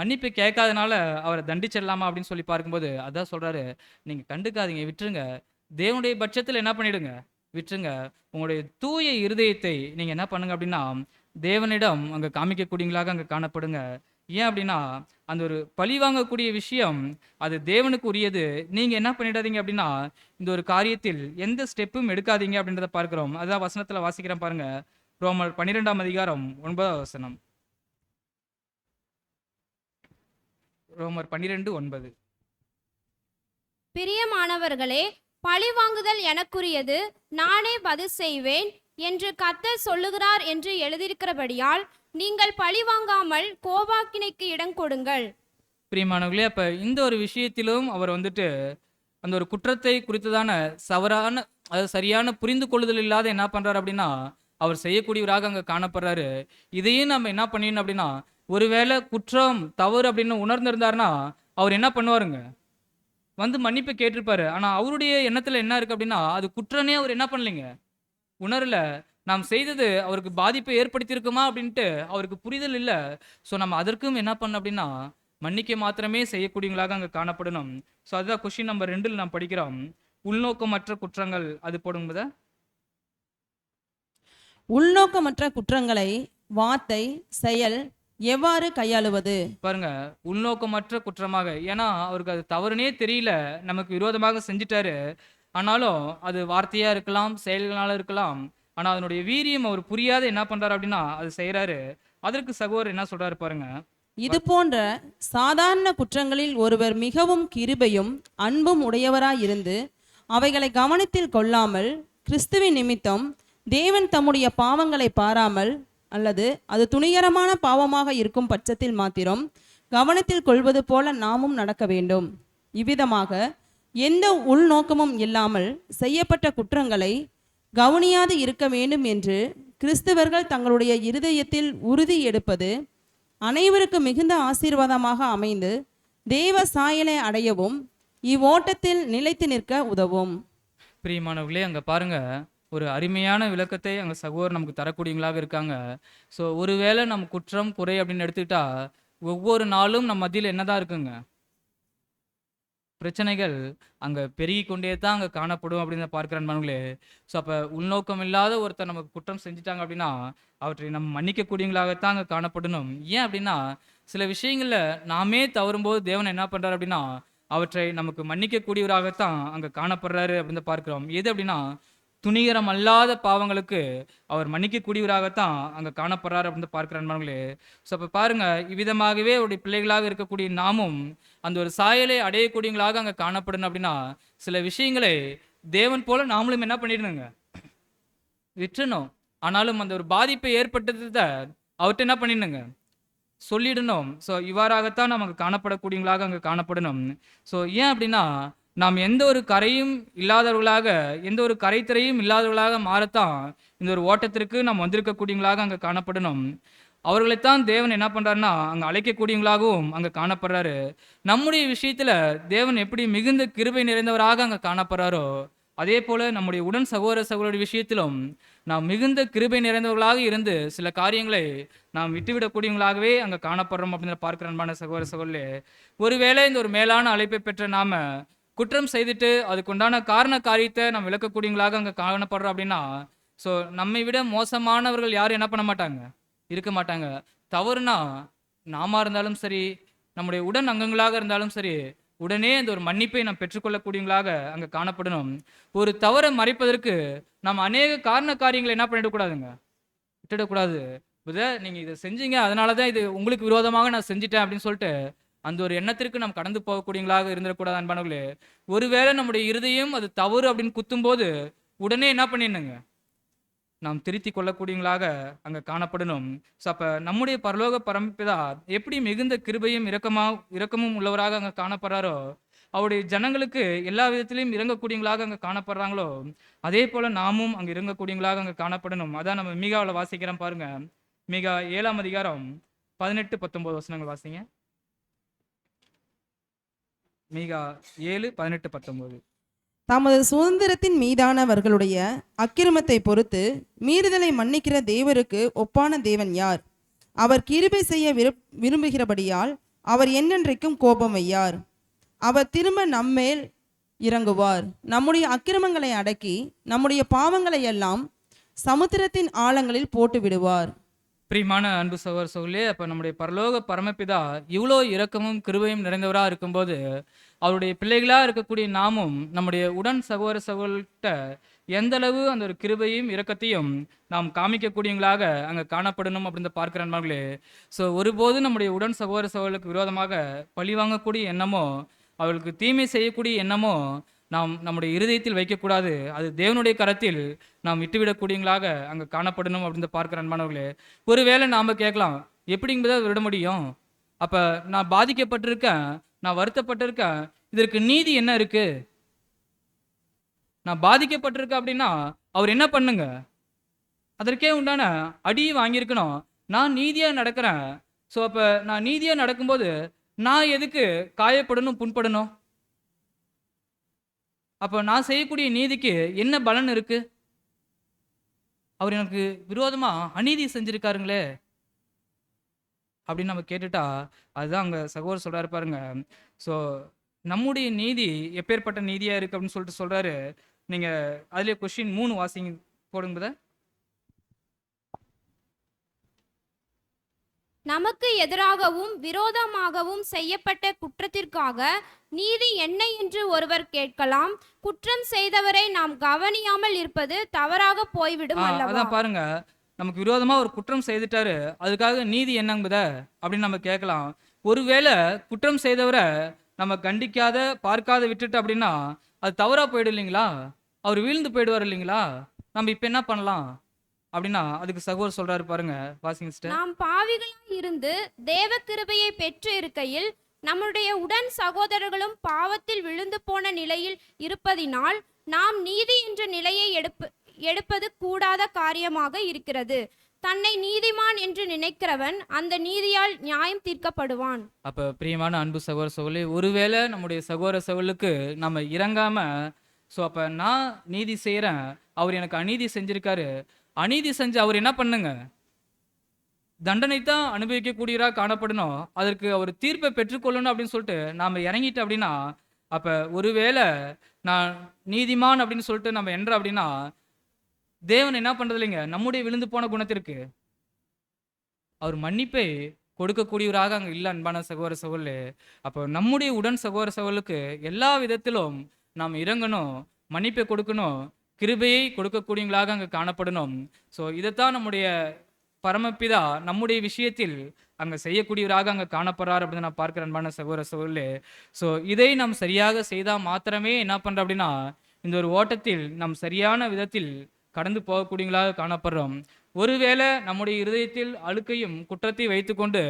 A: மன்னிப்பு கேட்காதனால அவரை தண்டிச்சிடலாமா அப்படின்னு சொல்லி பார்க்கும்போது அதான் சொல்றாரு, நீங்க கண்டுக்காதீங்க, விட்டுருங்க, தேவனுடைய பட்சத்தில் என்ன பண்ணிடுங்க, விட்டுருங்க, உங்களுடைய தூய இருதயத்தை நீங்க என்ன பண்ணுங்க அப்படின்னா தேவனிடம் அங்க காமிக்கக்கூடியவங்களாக அங்க காணப்படுங்க. ஏன் அப்படின்னா, அந்த ஒரு பழி வாங்கக்கூடிய விஷயம் அது தேவனுக்கு உரியது. நீங்க என்ன பண்ணிடாதீங்க அப்படின்னா இந்த ஒரு காரியத்தில் எந்த ஸ்டெப்பும் எடுக்காதீங்க அப்படின்றத பார்க்கிறோம். அதான் வசனத்துல வாசிக்கிறேன் பாருங்க, ரோமர் 12ஆம் அதிகாரம் 9ஆம் வசனம். ரோமர் 12:9.
B: பிரியமானவர்களே, பழிவாங்குதல் எனக்குரியது, நானே பதில் செய்வேன் என்று கர்த்தர் சொல்லுகிறார் என்று எழுதியிருக்கிறபடியால் நீங்கள் பழிவாங்காமல் கோபாக்கினைக்கு இடம் கொடுங்கள்.
A: பிரியமானவர்களே, அப்ப இந்த ஒரு விஷயத்திலும் அவர் வந்துட்டு அந்த ஒரு குற்றத்தை குறித்ததான சரியான புரிந்து கொள்ளுதல் இல்லாத என்ன பண்றாரு அப்படின்னா அவர் செய்யக்கூடியவராக அங்க காணப்படுறாரு. இதையும் நம்ம என்ன பண்ணிடணும் அப்படின்னா, ஒருவேளை குற்றம் தவறு அப்படின்னு உணர்ந்திருந்தாருன்னா அவர் என்ன பண்ணுவாருங்க, வந்து மன்னிப்பு கேட்டிருப்பாரு. ஆனா அவருடைய எண்ணத்துல என்ன இருக்கு அப்படின்னா, அது குற்றனே அவர் என்ன பண்ணலைங்க, உணரல. நாம் செய்தது அவருக்கு பாதிப்பை ஏற்படுத்தியிருக்குமா அப்படின்ட்டு அவருக்கு புரிதல் இல்லை. ஸோ நம்ம அதற்கும் என்ன பண்ணணும் அப்படின்னா மன்னிக்க மாத்திரமே செய்யக்கூடியவங்களாக அங்கே காணப்படணும். ஸோ அதுதான் கொஸ்டின் நம்பர் 2 நாம் படிக்கிறோம். உள்நோக்கமற்ற குற்றங்கள் அது போடும்போது
C: உள்நோக்கமற்ற குற்றங்களை வார்த்தை, செயல் எவ்வாறு கையாளுவது?
A: பாருங்க, உள்நோக்கமற்ற குற்றமாக, ஏன்னா அவருக்கு அது தவறுனே தெரியல, நமக்கு விரோதமாக செஞ்சிட்டாரு. ஆனாலும் அது வார்த்தையா இருக்கலாம், செயல்களால இருக்கலாம். ஆனா அதனுடைய வீரியம் அவர் புரியாத என்ன பண்றாரு அப்படின்னா அது செய்றாரு. அதற்கு சகோதரர் என்ன சொல்றாரு பாருங்க.
C: இது போன்ற சாதாரண குற்றங்களில் ஒருவர் மிகவும் கிருபையும் அன்பும் உடையவராயிருந்து அவைகளை கவனத்தில் கொள்ளாமல் கிறிஸ்துவின் நிமித்தம் தேவன் தம்முடைய பாவங்களை பாராமல் அல்லது அது துணிகரமான பாவமாக இருக்கும் பட்சத்தில் மாத்திரம் கவனத்தில் கொள்வது போல நாமும் நடக்க வேண்டும். இவ்விதமாக எந்த உள்நோக்கமும் இல்லாமல் செய்யப்பட்ட குற்றங்களை கவனியாது இருக்க வேண்டும் என்று கிறிஸ்தவர்கள் தங்களுடைய இருதயத்தில் உறுதி எடுப்பது அனைவருக்கு மிகுந்த ஆசீர்வாதமாக அமைந்து தேவ சாயலை அடையவும் இவ்வோட்டத்தில் நிலைத்து நிற்க உதவும்.
A: பிரியமானவர்களே, அங்க பாருங்க, ஒரு அருமையான விளக்கத்தை அங்க சகோதரர் நமக்கு தரக்கூடியவங்களாக இருக்காங்க. ஸோ ஒருவேளை நம்ம குற்றம் குறை அப்படின்னு எடுத்துக்கிட்டா ஒவ்வொரு நாளும் நம்ம மத்தியில் என்னதான் இருக்குங்க, பிரச்சனைகள் அங்கே பெருகி கொண்டே தான் அங்கே காணப்படும் அப்படின்னு பார்க்குறேன் நண்பர்களே. ஸோ அப்போ உள்நோக்கம் இல்லாத ஒருத்தர் நமக்கு குற்றம் செஞ்சுட்டாங்க அப்படின்னா அவற்றை நம்ம மன்னிக்கக்கூடியவங்களாகத்தான் அங்கே காணப்படணும். ஏன் அப்படின்னா சில விஷயங்களில் நாமே தவறும்போது தேவன் என்ன பண்ணுறாரு அப்படின்னா அவற்றை நமக்கு மன்னிக்கக்கூடியவராகத்தான் அங்கே காணப்படுறாரு அப்படின்னு பார்க்குறோம். எது அப்படின்னா துணிகரம் அல்லாத பாவங்களுக்கு அவர் மன்னிக்கக்கூடியவராகத்தான் அங்கே காணப்படுறாரு அப்படின்னு பார்க்குற நண்பர்களே. ஸோ அப்போ பாருங்க, இவ்விதமாகவே அவருடைய பிள்ளைகளாக இருக்கக்கூடிய நாமும் அந்த ஒரு சாயலை அடையக்கூடியவங்களாக அங்கே காணப்படணும் அப்படின்னா சில விஷயங்களை தேவன் போல நாமளும் என்ன பண்ணிடணுங்க, விட்டுணும். ஆனாலும் அந்த ஒரு பாதிப்பை ஏற்பட்டதை அவர்கிட்ட என்ன பண்ணிடணுங்க, சொல்லிடணும். ஸோ இவ்வாறாகத்தான் நமக்கு காணப்படக்கூடியவங்களாக அங்கே காணப்படணும். ஸோ ஏன் அப்படின்னா நாம் எந்த ஒரு கரையும் இல்லாதவர்களாக, எந்த ஒரு கரைத்திரையும் இல்லாதவர்களாக மாறத்தான் இந்த ஒரு ஓட்டத்திற்கு நாம் வந்திருக்கக்கூடியவங்களாக அங்கே காணப்படணும். அவர்களைத்தான் தேவன் என்ன பண்ணுறாருன்னா அங்கே அழைக்கக்கூடியவங்களாகவும் அங்கே காணப்படுறாரு. நம்முடைய விஷயத்தில் தேவன் எப்படி மிகுந்த கிருபை நிறைந்தவராக அங்கே காணப்படுறாரோ அதே போல் நம்முடைய உடன் சகோதர சகோதரருடைய விஷயத்திலும் நாம் மிகுந்த கிருபை நிறைந்தவர்களாக இருந்து சில காரியங்களை நாம் விட்டுவிடக்கூடியவங்களாகவே அங்கே காணப்படுறோம் அப்படின்னு பார்க்குற அன்பான சகோதர சகோதரர்களே. ஒருவேளை இந்த ஒரு மேலான அழைப்பை பெற்ற நாம குற்றம் செய்துட்டு அதுக்குண்டான காரண காரியத்தை நம்ம விளக்கக்கூடியவங்களாக அங்கே காணப்படுறோம் அப்படின்னா ஸோ நம்மை விட மோசமானவர்கள் யாரும் என்ன பண்ண மாட்டாங்க, இருக்க மாட்டாங்க. தவறுனா நாம இருந்தாலும் சரி, நம்முடைய உடன் அங்கங்களாக இருந்தாலும் சரி, உடனே அந்த ஒரு மன்னிப்பை நாம் பெற்றுக்கொள்ளக்கூடியவங்களாக அங்கே காணப்படணும். ஒரு தவறை மறைப்பதற்கு நாம் அநேக காரண காரியங்களை என்ன பண்ணிடக்கூடாதுங்க, விட்டுடக்கூடாது. நீங்கள் இதை செஞ்சீங்க அதனால தான் இது உங்களுக்கு விரோதமாக நான் செஞ்சிட்டேன் அப்படின்னு சொல்லிட்டு அந்த ஒரு எண்ணத்திற்கு நாம் கடந்து போகக்கூடியவங்களாக இருந்துடக்கூடாது அன்பானவர்களே. ஒருவேளை நம்முடைய இருதயம் அது தவறு அப்படின்னு குத்தும்போது உடனே என்ன பண்ணிடணுங்க, நாம் திருத்தி கொள்ளக்கூடியவங்களாக அங்கே காணப்படணும். ஸோ அப்போ நம்முடைய பரலோக பரமபிதா எப்படி மிகுந்த கிருபையும் இரக்கமும் உள்ளவராக அங்கே காணப்படுறாரோ அவருடைய ஜனங்களுக்கு எல்லா விதத்திலையும் இறங்கக்கூடியவங்களாக அங்கே காணப்படுறாங்களோ அதே போல் நாமும் அங்கே இறங்கக்கூடியவங்களாக அங்கே காணப்படணும். அதான் நம்ம மீகாவில் வாசிக்கிறோம் பாருங்க. மீகா 7ஆம் அதிகாரம் 18-19 வசனங்கள் வாசிங்க. மீகா 7:18-19.
C: தமது சுதந்திரத்தின் மீதானவர்களுடைய அக்கிரமத்தை பொறுத்து மீறுதலை மன்னிக்கிற தேவருக்கு ஒப்பான தேவன் யார்? அவர் கிருபை செய்ய விரும்புகிறபடியால் அவர் என்னென்றைக்கும் கோபம் வையார். அவர் திரும்ப நம்மேல் இறங்குவார். நம்முடைய அக்கிரமங்களை அடக்கி நம்முடைய பாவங்களை எல்லாம் சமுத்திரத்தின் ஆழங்களில் போட்டு விடுவார்.
A: பிரியமான அன்பு சகோதர சகோதரியே, அப்போ நம்முடைய பரலோக பரமபிதா இவ்வளோ இரக்கமும் கிருபையும் நிறைந்தவராக இருக்கும்போது அவருடைய பிள்ளைகளாக இருக்கக்கூடிய நாமும் நம்முடைய உடன் சகோதர சகோதரிட்ட எந்த அளவு அந்த ஒரு கிருபையும் இரக்கத்தையும் நாம் காமிக்கக்கூடியவங்களாக அங்கே காணப்படணும் அப்படின்னு பார்க்குற நண்பர்களே. ஸோ ஒருபோது நம்முடைய உடன் சகோதர சகோதரர்களுக்கு விரோதமாக பழி வாங்கக்கூடிய எண்ணமோ அவர்களுக்கு தீமை செய்யக்கூடிய எண்ணமோ நாம் நம்முடைய இருதயத்தில் வைக்கக்கூடாது. அது தேவனுடைய கரத்தில் நாம் விட்டுவிடக்கூடியவங்களாக அங்கே காணப்படணும் அப்படின்னு பார்க்குற அன்பானவர்களே. ஒருவேளை நாம் கேட்கலாம், எப்படிங்கிறத விட முடியும்? அப்போ நான் பாதிக்கப்பட்டிருக்கேன், நான் வருத்தப்பட்டிருக்கேன், இதற்கு நீதி என்ன இருக்கு? நான் பாதிக்கப்பட்டிருக்கேன் அப்படின்னா அவர் என்ன பண்ணுங்க, அதற்கே உண்டான அடி வாங்கியிருக்கணும். நான் நீதியாக நடக்கிறேன். ஸோ அப்போ நான் நீதியாக நடக்கும்போது நான் எதுக்கு காயப்படணும், புண்படணும்? அப்போ நான் செய்யக்கூடிய நீதிக்கு என்ன பலன் இருக்கு? அவர் எனக்கு விரோதமா அநீதி செஞ்சிருக்காருங்களே அப்படின்னு நம்ம கேட்டுட்டா, அதுதான் அங்க சகோதரர் சொல்றாரு பாருங்க. ஸோ நம்முடைய நீதி எப்பேற்பட்ட நீதியா இருக்கு அப்படின்னு சொல்லிட்டு சொல்றாரு. நீங்க அதுலயே கொஸ்டின் 3 வாசிங்க போடுங்க brother.
B: நமக்கு எதிராகவும் விரோதமாகவும் செய்யப்பட்ட குற்றத்திற்காக நீதி என்ன என்று ஒருவர் கேட்கலாம். குற்றம் செய்தவரை நாம் கவனியாமல் இருப்பது தவறாக போய்விடும் அல்லவா?
A: அதான் பாருங்க, நமக்கு விரோதமா ஒரு குற்றம் செய்துட்டாரு, அதுக்காக நீதி என்னங்குத அப்படின்னு நம்ம கேட்கலாம். ஒருவேளை குற்றம் செய்தவரை நம்ம கண்டிக்காத பார்க்காத விட்டுட்டு அப்படின்னா அது தவறா போயிடும் இல்லைங்களா? அவர் வீழ்ந்து போயிடுவார் இல்லைங்களா? நம்ம இப்ப என்ன பண்ணலாம் அப்படின்னா அதுக்கு சகோதரர் சொல்றாரு பாருங்க, வாசிங்க சிஸ்டர்.
B: நாம் பாவிகளாய் இருந்து தேவ கிருபையை பெற்று இருக்கையில் நம்முடைய உடன் சகோதரர்களும் பாவத்தில் விழுந்து போன நிலையில் இருப்பதினால் நாம் நீதி என்ற நிலையை எடுப்பது கூடாத காரியமாக இருக்கிறது. தன்னை நீதிமான் என்று நினைக்கிறவன் அந்த நீதியால் நியாயம் தீர்க்கப்படுவான்.
A: அப்ப பிரியமான அன்பு சகோதர சகோதரி, ஒருவேளை நம்முடைய சகோதர சகோதரர்களுக்கு நம்ம இறங்காம, ஸோ அப்ப நான் நீதி செய்யறேன், அவர் எனக்கு அநீதி செஞ்சிருக்காரு, அநீதி செஞ்சு அவர் என்ன பண்ணுங்க, தண்டனை தான் அனுபவிக்கக்கூடியவராக காணப்படணும், அதற்கு அவர் தீர்ப்பை பெற்றுக்கொள்ளணும் அப்படின்னு சொல்லிட்டு நாம இறங்கிட்டு அப்படின்னா, அப்ப ஒருவேளை நான் நீதிமான் அப்படின்னு சொல்லிட்டு நம்ம என்ற அப்படின்னா தேவன் என்ன பண்றது இல்லைங்க, நம்முடைய விழுந்து போன குணத்திற்கு அவர் மன்னிப்பை கொடுக்கக்கூடியவராக அங்கே இல்லை அன்பான சகோதர சகோதரே. அப்போ நம்முடைய உடன் சகோதர சகோதரருக்கு எல்லா விதத்திலும் நாம் இறங்கணும், மன்னிப்பை கொடுக்கணும், கிருபையை கொடுக்கக்கூடியவங்களாக அங்கே காணப்படணும். ஸோ இதைத்தான் நம்முடைய பரமபிதா நம்முடைய விஷயத்தில் அங்கே செய்யக்கூடியவராக அங்கே காணப்படுறார் அப்படின்னு நான் பார்க்குறேன் அன்பான சகோதர சகோதரே. ஸோ இதை நாம் சரியாக செய்தால் மாத்திரமே என்ன பண்ணுறோம் அப்படின்னா இந்த ஒரு ஓட்டத்தில் நாம் சரியான விதத்தில் கடந்து போகக்கூடியவங்களாக காணப்படுறோம். ஒருவேளை நம்முடைய இருதயத்தில் அழுக்கையும் குற்றத்தையும் வைத்துக்கொண்டு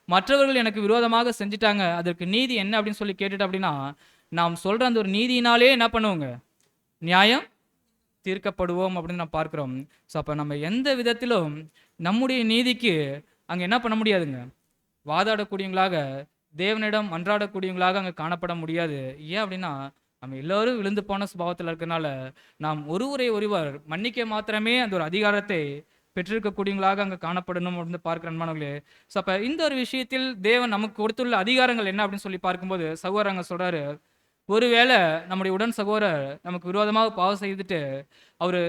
A: மற்றவர்கள் எனக்கு விரோதமாக செஞ்சுட்டாங்க, அதற்கு நீதி என்ன அப்படின்னு சொல்லி கேட்டுட்டு அப்படின்னா நாம் சொல்கிற அந்த ஒரு நீதியினாலே என்ன பண்ணுவோங்க, நியாயம் தீர்க்கப்படுவோம் அப்படின்னு நான் பார்க்குறோம். ஸோ அப்போ நம்ம எந்த விதத்திலும் நம்முடைய நீதிக்கு அங்கே என்ன பண்ண முடியாதுங்க, வாதாடக்கூடியவங்களாக தேவனிடம் மன்றாடக்கூடியவங்களாக அங்கே காணப்பட முடியாது. ஏன் அப்படின்னா நம்ம எல்லோரும் விழுந்து போன சுபாவத்தில் இருக்கிறனால நாம் ஒருவர் மன்னிக்க மாத்திரமே அந்த ஒரு அதிகாரத்தை பெற்றிருக்கக்கூடியவங்களாக அங்கே காணப்படணும் அப்படின்னு பார்க்குற அன்பானவர்களே. ஸோ அப்போ இந்த ஒரு விஷயத்தில் தேவன் நமக்கு கொடுத்துள்ள அதிகாரங்கள் என்ன அப்படின்னு சொல்லி பார்க்கும்போது சகோதரர் அங்கே சொல்கிறாரு, ஒருவேளை நம்முடைய உடன் சகோதரர் நமக்கு விரோதமாக பாவம் செய்துட்டு அவர்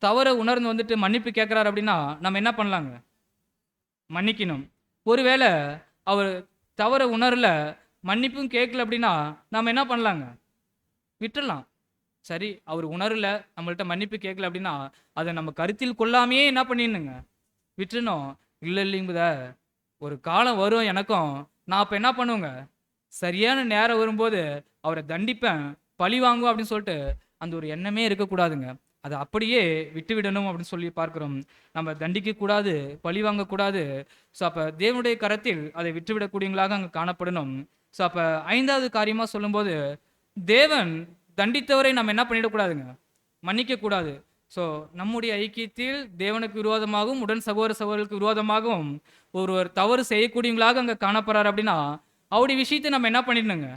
A: தவற உணர்ந்து வந்துட்டு மன்னிப்பு கேட்குறாரு அப்படின்னா நம்ம என்ன பண்ணலாங்க, மன்னிக்கணும். ஒருவேளை அவர் தவற உணரல, மன்னிப்பும் கேட்கல அப்படின்னா நம்ம என்ன பண்ணலாங்க, விட்டுடலாம். சரி, அவர் உணரல, நம்மள்ட்ட மன்னிப்பு கேட்கல அப்படின்னா அதை நம்ம கருத்தில் கொள்ளாமையே என்ன பண்ணிடணுங்க, விட்டுணும். இல்லை இல்லைங்குத ஒரு காலம் வரும் எனக்கும், நான் அப்போ என்ன பண்ணுவேங்க, சரியான நேரம் வரும்போது அவரை தண்டிப்பேன், பழி வாங்குவோம் அப்படின்னு சொல்லிட்டு அந்த ஒரு எண்ணமே இருக்கக்கூடாதுங்க. அதை அப்படியே விட்டுவிடணும் அப்படின்னு சொல்லி பார்க்குறோம். நம்ம தண்டிக்கக்கூடாது, பழி வாங்கக்கூடாது. ஸோ அப்போ தேவனுடைய கரத்தில் அதை விட்டுவிடக்கூடியவங்களாக அங்கே காணப்படணும். ஸோ அப்போ 5வது காரியமாக சொல்லும்போது தேவன் தண்டித்தவரை நம்ம என்ன பண்ணிடக்கூடாதுங்க, மன்னிக்கக்கூடாது. ஸோ நம்முடைய ஐக்கியத்தில் தேவனுக்கு விரோதமாகவும் உடன் சகோதர சகோதரர்களுக்கு விரோதமாகவும் ஒருவர் தவறு செய்யக்கூடியவங்களாக அங்கே காணப்படுறார் அப்படின்னா அவருடைய விஷயத்தை நம்ம என்ன பண்ணிடணுங்க,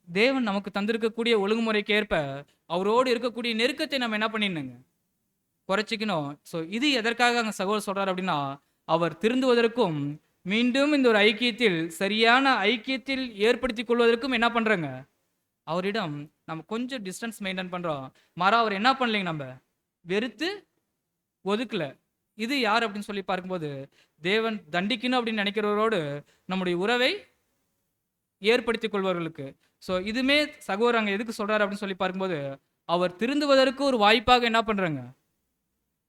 A: தேவன் நமக்கு தந்திருக்கக்கூடிய ஒழுங்குமுறைக்கு ஏற்ப அவரோடு இருக்கக்கூடிய நெருக்கத்தை நம்ம என்ன பண்ணிடணுங்க, குறைச்சிக்கணும். ஸோ இது எதற்காக அங்கே சகோதரர் சொல்கிறார் அப்படின்னா அவர் திருந்துவதற்கும் மீண்டும் இந்த ஒரு ஐக்கியத்தில் சரியான ஐக்கியத்தில் ஏற்படுத்தி கொள்வதற்கும் என்ன பண்ணுறங்க, அவரிடம் நம்ம கொஞ்சம் டிஸ்டன்ஸ் மெயின்டைன் பண்ணுறோம். மாறா அவர் என்ன பண்ணலைங்க, நம்ம வெறுத்து ஒதுக்கல. இது யார் அப்படின்னு சொல்லி பார்க்கும்போது தேவன் தண்டிக்கணும் அப்படின்னு நினைக்கிறவரோடு நம்முடைய உறவை ஏற்படுத்தி கொள்பவர்களுக்கு. ஸோ இதுமே சகோதரர் அங்கே எதுக்கு சொல்கிறார் அப்படின்னு சொல்லி பார்க்கும்போது அவர் திருந்துவதற்கு ஒரு வாய்ப்பாக என்ன பண்ணுறாங்க,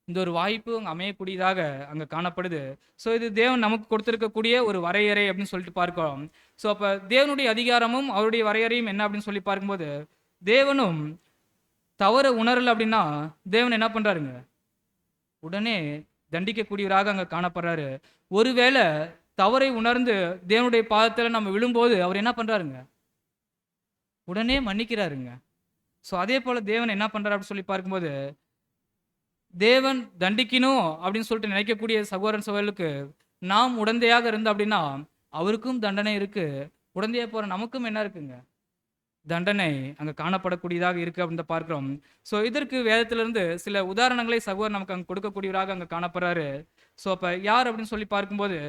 A: இந்த ஒரு வாய்ப்பு அங்கே அமையக்கூடியதாக அங்கே காணப்படுது. ஸோ இது தேவன் நமக்கு கொடுத்துருக்கக்கூடிய ஒரு வரையறை அப்படின்னு சொல்லிட்டு பார்க்கிறோம். ஸோ அப்போ தேவனுடைய அதிகாரமும் அவருடைய வரையறையும் என்ன அப்படின்னு சொல்லி பார்க்கும்போது தேவனும் தவற உணரல் அப்படின்னா தேவன் என்ன பண்ணுறாருங்க, உடனே தண்டிக்கக்கூடியவராக அங்கே காணப்படுறாரு. ஒருவேளை தவறை உணர்ந்து தேவனுடைய பாதத்தில் நம்ம விழும்போது அவர் என்ன பண்ணுறாருங்க, உடனே மன்னிக்கிறாருங்க. ஸோ அதே போல் தேவன் என்ன பண்ணுறாரு அப்படின்னு சொல்லி பார்க்கும்போது தேவன் தண்டிக்கணும் அப்படின்னு சொல்லிட்டு நினைக்கக்கூடிய சகோதரன் சகோதரர்களுக்கு நாம் உடந்தையாக இருந்தோம் அப்படின்னா அவருக்கும் தண்டனை இருக்குது, உடந்தையாக போகிற நமக்கும் என்ன இருக்குங்க, தண்டனை அங்கே காணப்படக்கூடியதாக இருக்குது அப்படின்னு பார்க்குறோம். ஸோ இதற்கு வேதத்திலிருந்து சில உதாரணங்களை சகோதரர் நமக்கு அங்கே கொடுக்கக்கூடியவராக அங்கே காணப்படுறாரு. ஸோ அப்போ யார் அப்படின்னு சொல்லி பார்க்கும்போது,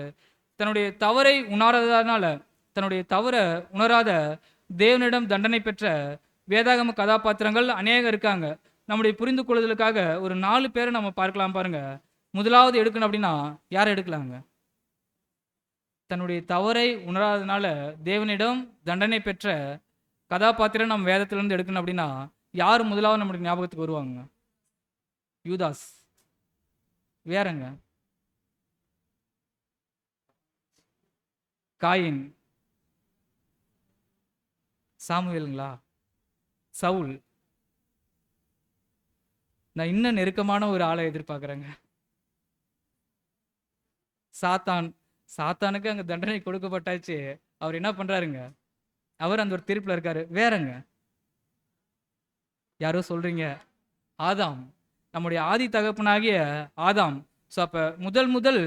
A: தன்னுடைய தவறை உணராதனால, தன்னுடைய தவறை உணராத தேவனிடம் தண்டனை பெற்ற வேதாகம கதாபாத்திரங்கள் அநேகம் இருக்காங்க. நம்முடைய புரிந்து கொள்ளுதலுக்காக ஒரு 4 பேரை நம்ம பார்க்கலாம் பாருங்க. முதலாவது எடுக்கணும் அப்படின்னா யாரை எடுக்கலாங்க? தன்னுடைய தவறை உணராதனால தேவனிடம் தண்டனை பெற்ற கதாபாத்திரம் நம்ம வேதத்திலிருந்து எடுக்கணும் அப்படின்னா யார் முதலாவது நம்முடைய ஞாபகத்துக்கு வருவாங்க? யூதாஸ். வேறங்க? காயின். சாமுவேலுங்களா? சவுல். நான் இன்னும் நெருக்கமான ஒரு ஆளை எதிர்பார்க்குறேங்க. சாத்தான். சாத்தானுக்கு அங்கே தண்டனை கொடுக்கப்பட்டாச்சு. அவர் என்ன பண்றாருங்க? அவர் அந்த ஒரு தீர்ப்பில் இருக்காரு. வேறங்க? யாரோ சொல்றீங்க? ஆதாம். நம்முடைய ஆதி தகப்பனாகிய ஆதாம். ஸோ அப்போ முதல்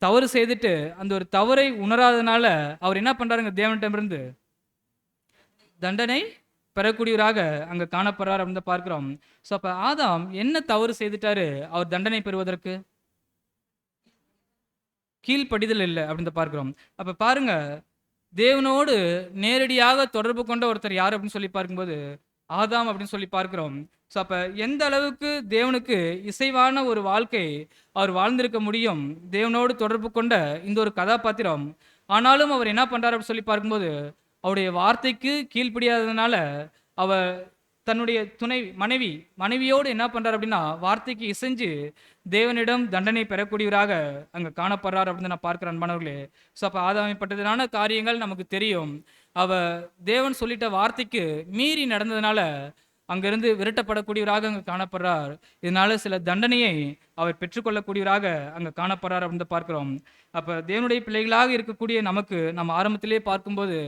A: தவறு செய்துட்டு அந்த ஒரு தவறை உணராதனால அவர் என்ன பண்றாருங்க? தேவனிடமிருந்து தண்டனை பெறக்கூடியவராக அங்கே காணப்படுறார் அப்படின்னு பார்க்கிறோம். ஸோ அப்போ ஆதாம் என்ன தவறு செய்துட்டாரு அவர் தண்டனை பெறுவதற்கு? கீழ்ப்படிதல் இல்லை அப்படின்னு பார்க்கிறோம். அப்போ பாருங்க, தேவனோடு நேரடியாக தொடர்பு கொண்ட ஒருத்தர் யார் அப்படின்னு சொல்லி பார்க்கும்போது ஆதாம் அப்படின்னு சொல்லி பார்க்கிறோம். ஸோ அப்போ எந்த அளவுக்கு தேவனுக்கு இசைவான ஒரு வாழ்க்கை அவர் வாழ்ந்திருக்க முடியும் தேவனோடு தொடர்பு கொண்ட இந்த ஒரு கதாபாத்திரம். ஆனாலும் அவர் என்ன பண்றாரு அப்படின்னு சொல்லி பார்க்கும்போது அவருடைய வார்த்தைக்கு கீழ்ப்படியாததுனால அவர் தன்னுடைய மனைவியோடு என்ன பண்றாரு அப்படின்னா வார்த்தைக்கு இசைஞ்சு தேவனிடம் தண்டனை பெறக்கூடியவராக அங்கே காணப்படுறார் அப்படின்னு நான் பார்க்கிறேன் அன்பானவர்களே. ஸோ அப்போ ஆதாமைப்பட்டதான காரியங்கள் நமக்கு தெரியும். தேவன் சொல்லிட்ட வார்த்தைக்கு மீறி நடந்ததுனால அங்கிருந்து விரட்டப்படக்கூடியவராக அங்கே காணப்படுறார். இதனால சில தண்டனையை அவர் பெற்றுக்கொள்ளக்கூடியவராக அங்கே காணப்படுறார் அப்படின்னு பார்க்கிறோம். அப்போ தேவனுடைய பிள்ளைகளாக இருக்கக்கூடிய நமக்கு நம்ம ஆரம்பத்திலே பார்க்கும்போது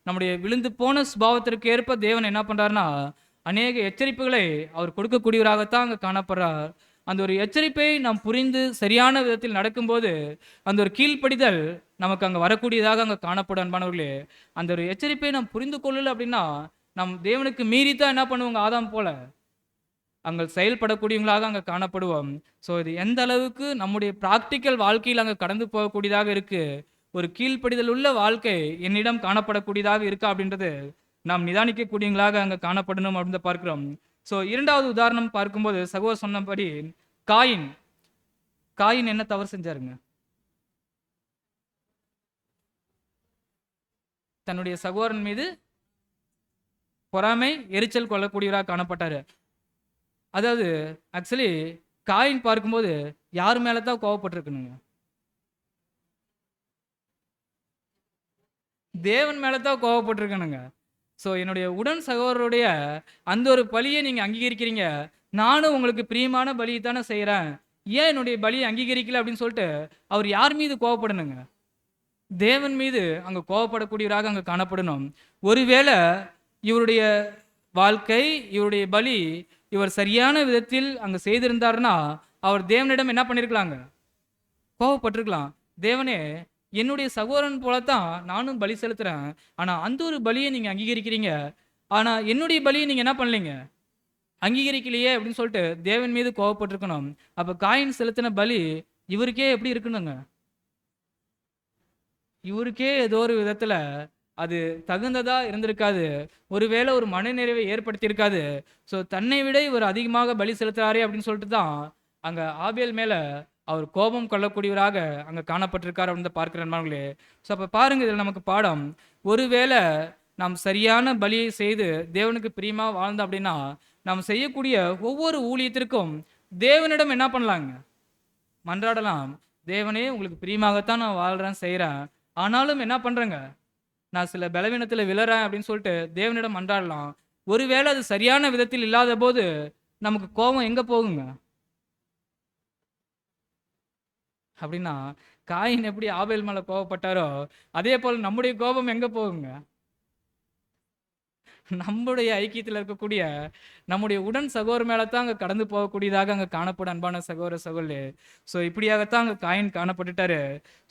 A: நம்முடைய விழுந்து போன சுபாவத்திற்கு ஏற்ப தேவன் என்ன பண்றாருன்னா அநேக எச்சரிப்புகளை அவர் கொடுக்கக்கூடியவராகத்தான் அங்கே காணப்படுறார். அந்த ஒரு எச்சரிப்பை நாம் புரிந்து சரியான விதத்தில் நடக்கும்போது அந்த ஒரு கீழ்ப்படிதல் நமக்கு அங்கே வரக்கூடியதாக அங்கே காணப்படும் அன்பானவர்களே. அந்த ஒரு எச்சரிப்பை நாம் புரிந்து கொள்ளல அப்படின்னா நம் தேவனுக்கு மீறித்தான் என்ன பண்ணுவோங்க? ஆதாம் போல அங்கே செயல்படக்கூடியவங்களாக அங்கே காணப்படுவோம். ஸோ இது எந்த அளவுக்கு நம்முடைய ப்ராக்டிக்கல் வாழ்க்கையில் அங்கே கடந்து போகக்கூடியதாக இருக்கு, ஒரு கீழ்ப்படிதல் உள்ள வாழ்க்கை என்னிடம் காணப்படக்கூடியதாக இருக்கா அப்படின்றது நாம் நிதானிக்கக்கூடியவங்களாக அங்கே காணப்படணும் அப்படின்னு பார்க்கிறோம். ஸோ இரண்டாவது உதாரணம் பார்க்கும்போது சகோதரர் சொன்னபடி காயின் என்ன தவறு செஞ்சாருங்க? தன்னுடைய சகோதரன் மீது பொறாமை எரிச்சல் கொள்ளக்கூடியவராக காணப்பட்டாரு. அதாவது ஆக்சுவலி காயின் பார்க்கும்போது யார் மேல தான் கோவப்பட்டிருக்கணுங்க? தேவன் மேல தான் கோவப்பட்டிருக்கணுங்க. ஸோ என்னுடைய உடன் சகோதரருடைய அந்த ஒரு பலியை நீங்கள் அங்கீகரிக்கிறீங்க, நானும் உங்களுக்கு பிரியமான பலியை தானே செய்கிறேன், ஏன் என்னுடைய பலியை அங்கீகரிக்கல அப்படின்னு சொல்லிட்டு அவர் யார் மீது கோவப்படணுங்க? தேவன் மீது அங்கே கோவப்படக்கூடியவராக அங்கே காணப்படணும். ஒருவேளை இவருடைய வாழ்க்கை இவருடைய பலி இவர் சரியான விதத்தில் அங்கே செய்திருந்தாருன்னா அவர் தேவனிடம் என்ன பண்ணியிருக்கலாங்க? கோவப்பட்டிருக்கலாம். தேவனே, என்னுடைய சகோதரன் போலத்தான் நானும் பலி செலுத்துறேன், ஆனால் அந்த ஒரு பலியை நீங்கள் அங்கீகரிக்கிறீங்க, ஆனால் என்னுடைய பலியை நீங்கள் என்ன பண்ணலைங்க? அங்கீகரிக்கலையே அப்படின்னு சொல்லிட்டு தேவன் மீது கோவப்பட்டிருக்கணும். அப்போ காயின் செலுத்தின பலி இவருக்கே எப்படி இருக்கணுங்க? இவருக்கே ஏதோ ஒரு விதத்தில் அது தகுந்ததா இருந்திருக்காது, ஒருவேளை ஒரு மனநிறைவை ஏற்படுத்தியிருக்காது. ஸோ தன்னை விட இவர் அதிகமாக பலி செலுத்துறாரே அப்படின்னு சொல்லிட்டு தான் அங்கே ஆபேல் மேலே அவர் கோபம் கொள்ளக்கூடியவராக அங்கே காணப்பட்டிருக்கார் அப்படின்னு பார்க்கிறேன்மாங்களே. ஸோ அப்போ பாருங்க, இதில் நமக்கு பாடம், ஒருவேளை நாம் சரியான பலியை செய்து தேவனுக்கு பிரியமாக வாழ்ந்தோம் அப்படின்னா நாம் செய்யக்கூடிய ஒவ்வொரு ஊழியத்திற்கும் தேவனிடம் என்ன பண்ணலாங்க? மன்றாடலாம். தேவனே, உங்களுக்கு பிரியமாகத்தான் நான் வாழ்கிறேன் செய்கிறேன், ஆனாலும் என்ன பண்ணுறேங்க, நான் சில பலவீனத்தில் விழறேன் அப்படின்னு சொல்லிட்டு தேவனிடம் மன்றாடலாம். ஒருவேளை அது சரியான விதத்தில் இல்லாத போது நமக்கு கோபம் எங்கே போகுங்க? அப்படின்னா காயின் எப்படி ஆபேல் மேலே கோபப்பட்டாரோ அதே போல் நம்முடைய கோபம் எங்கே போகுங்க? நம்முடைய ஐக்கியத்தில் இருக்கக்கூடிய நம்முடைய உடன் சகோதரர் மேலே தான் அங்கே கடந்து போகக்கூடியதாக அங்கே காணப்படும் அன்பான சகோதர சகோதரே. ஸோ இப்படியாகத்தான் அங்கே காயின் காணப்பட்டுட்டாரு.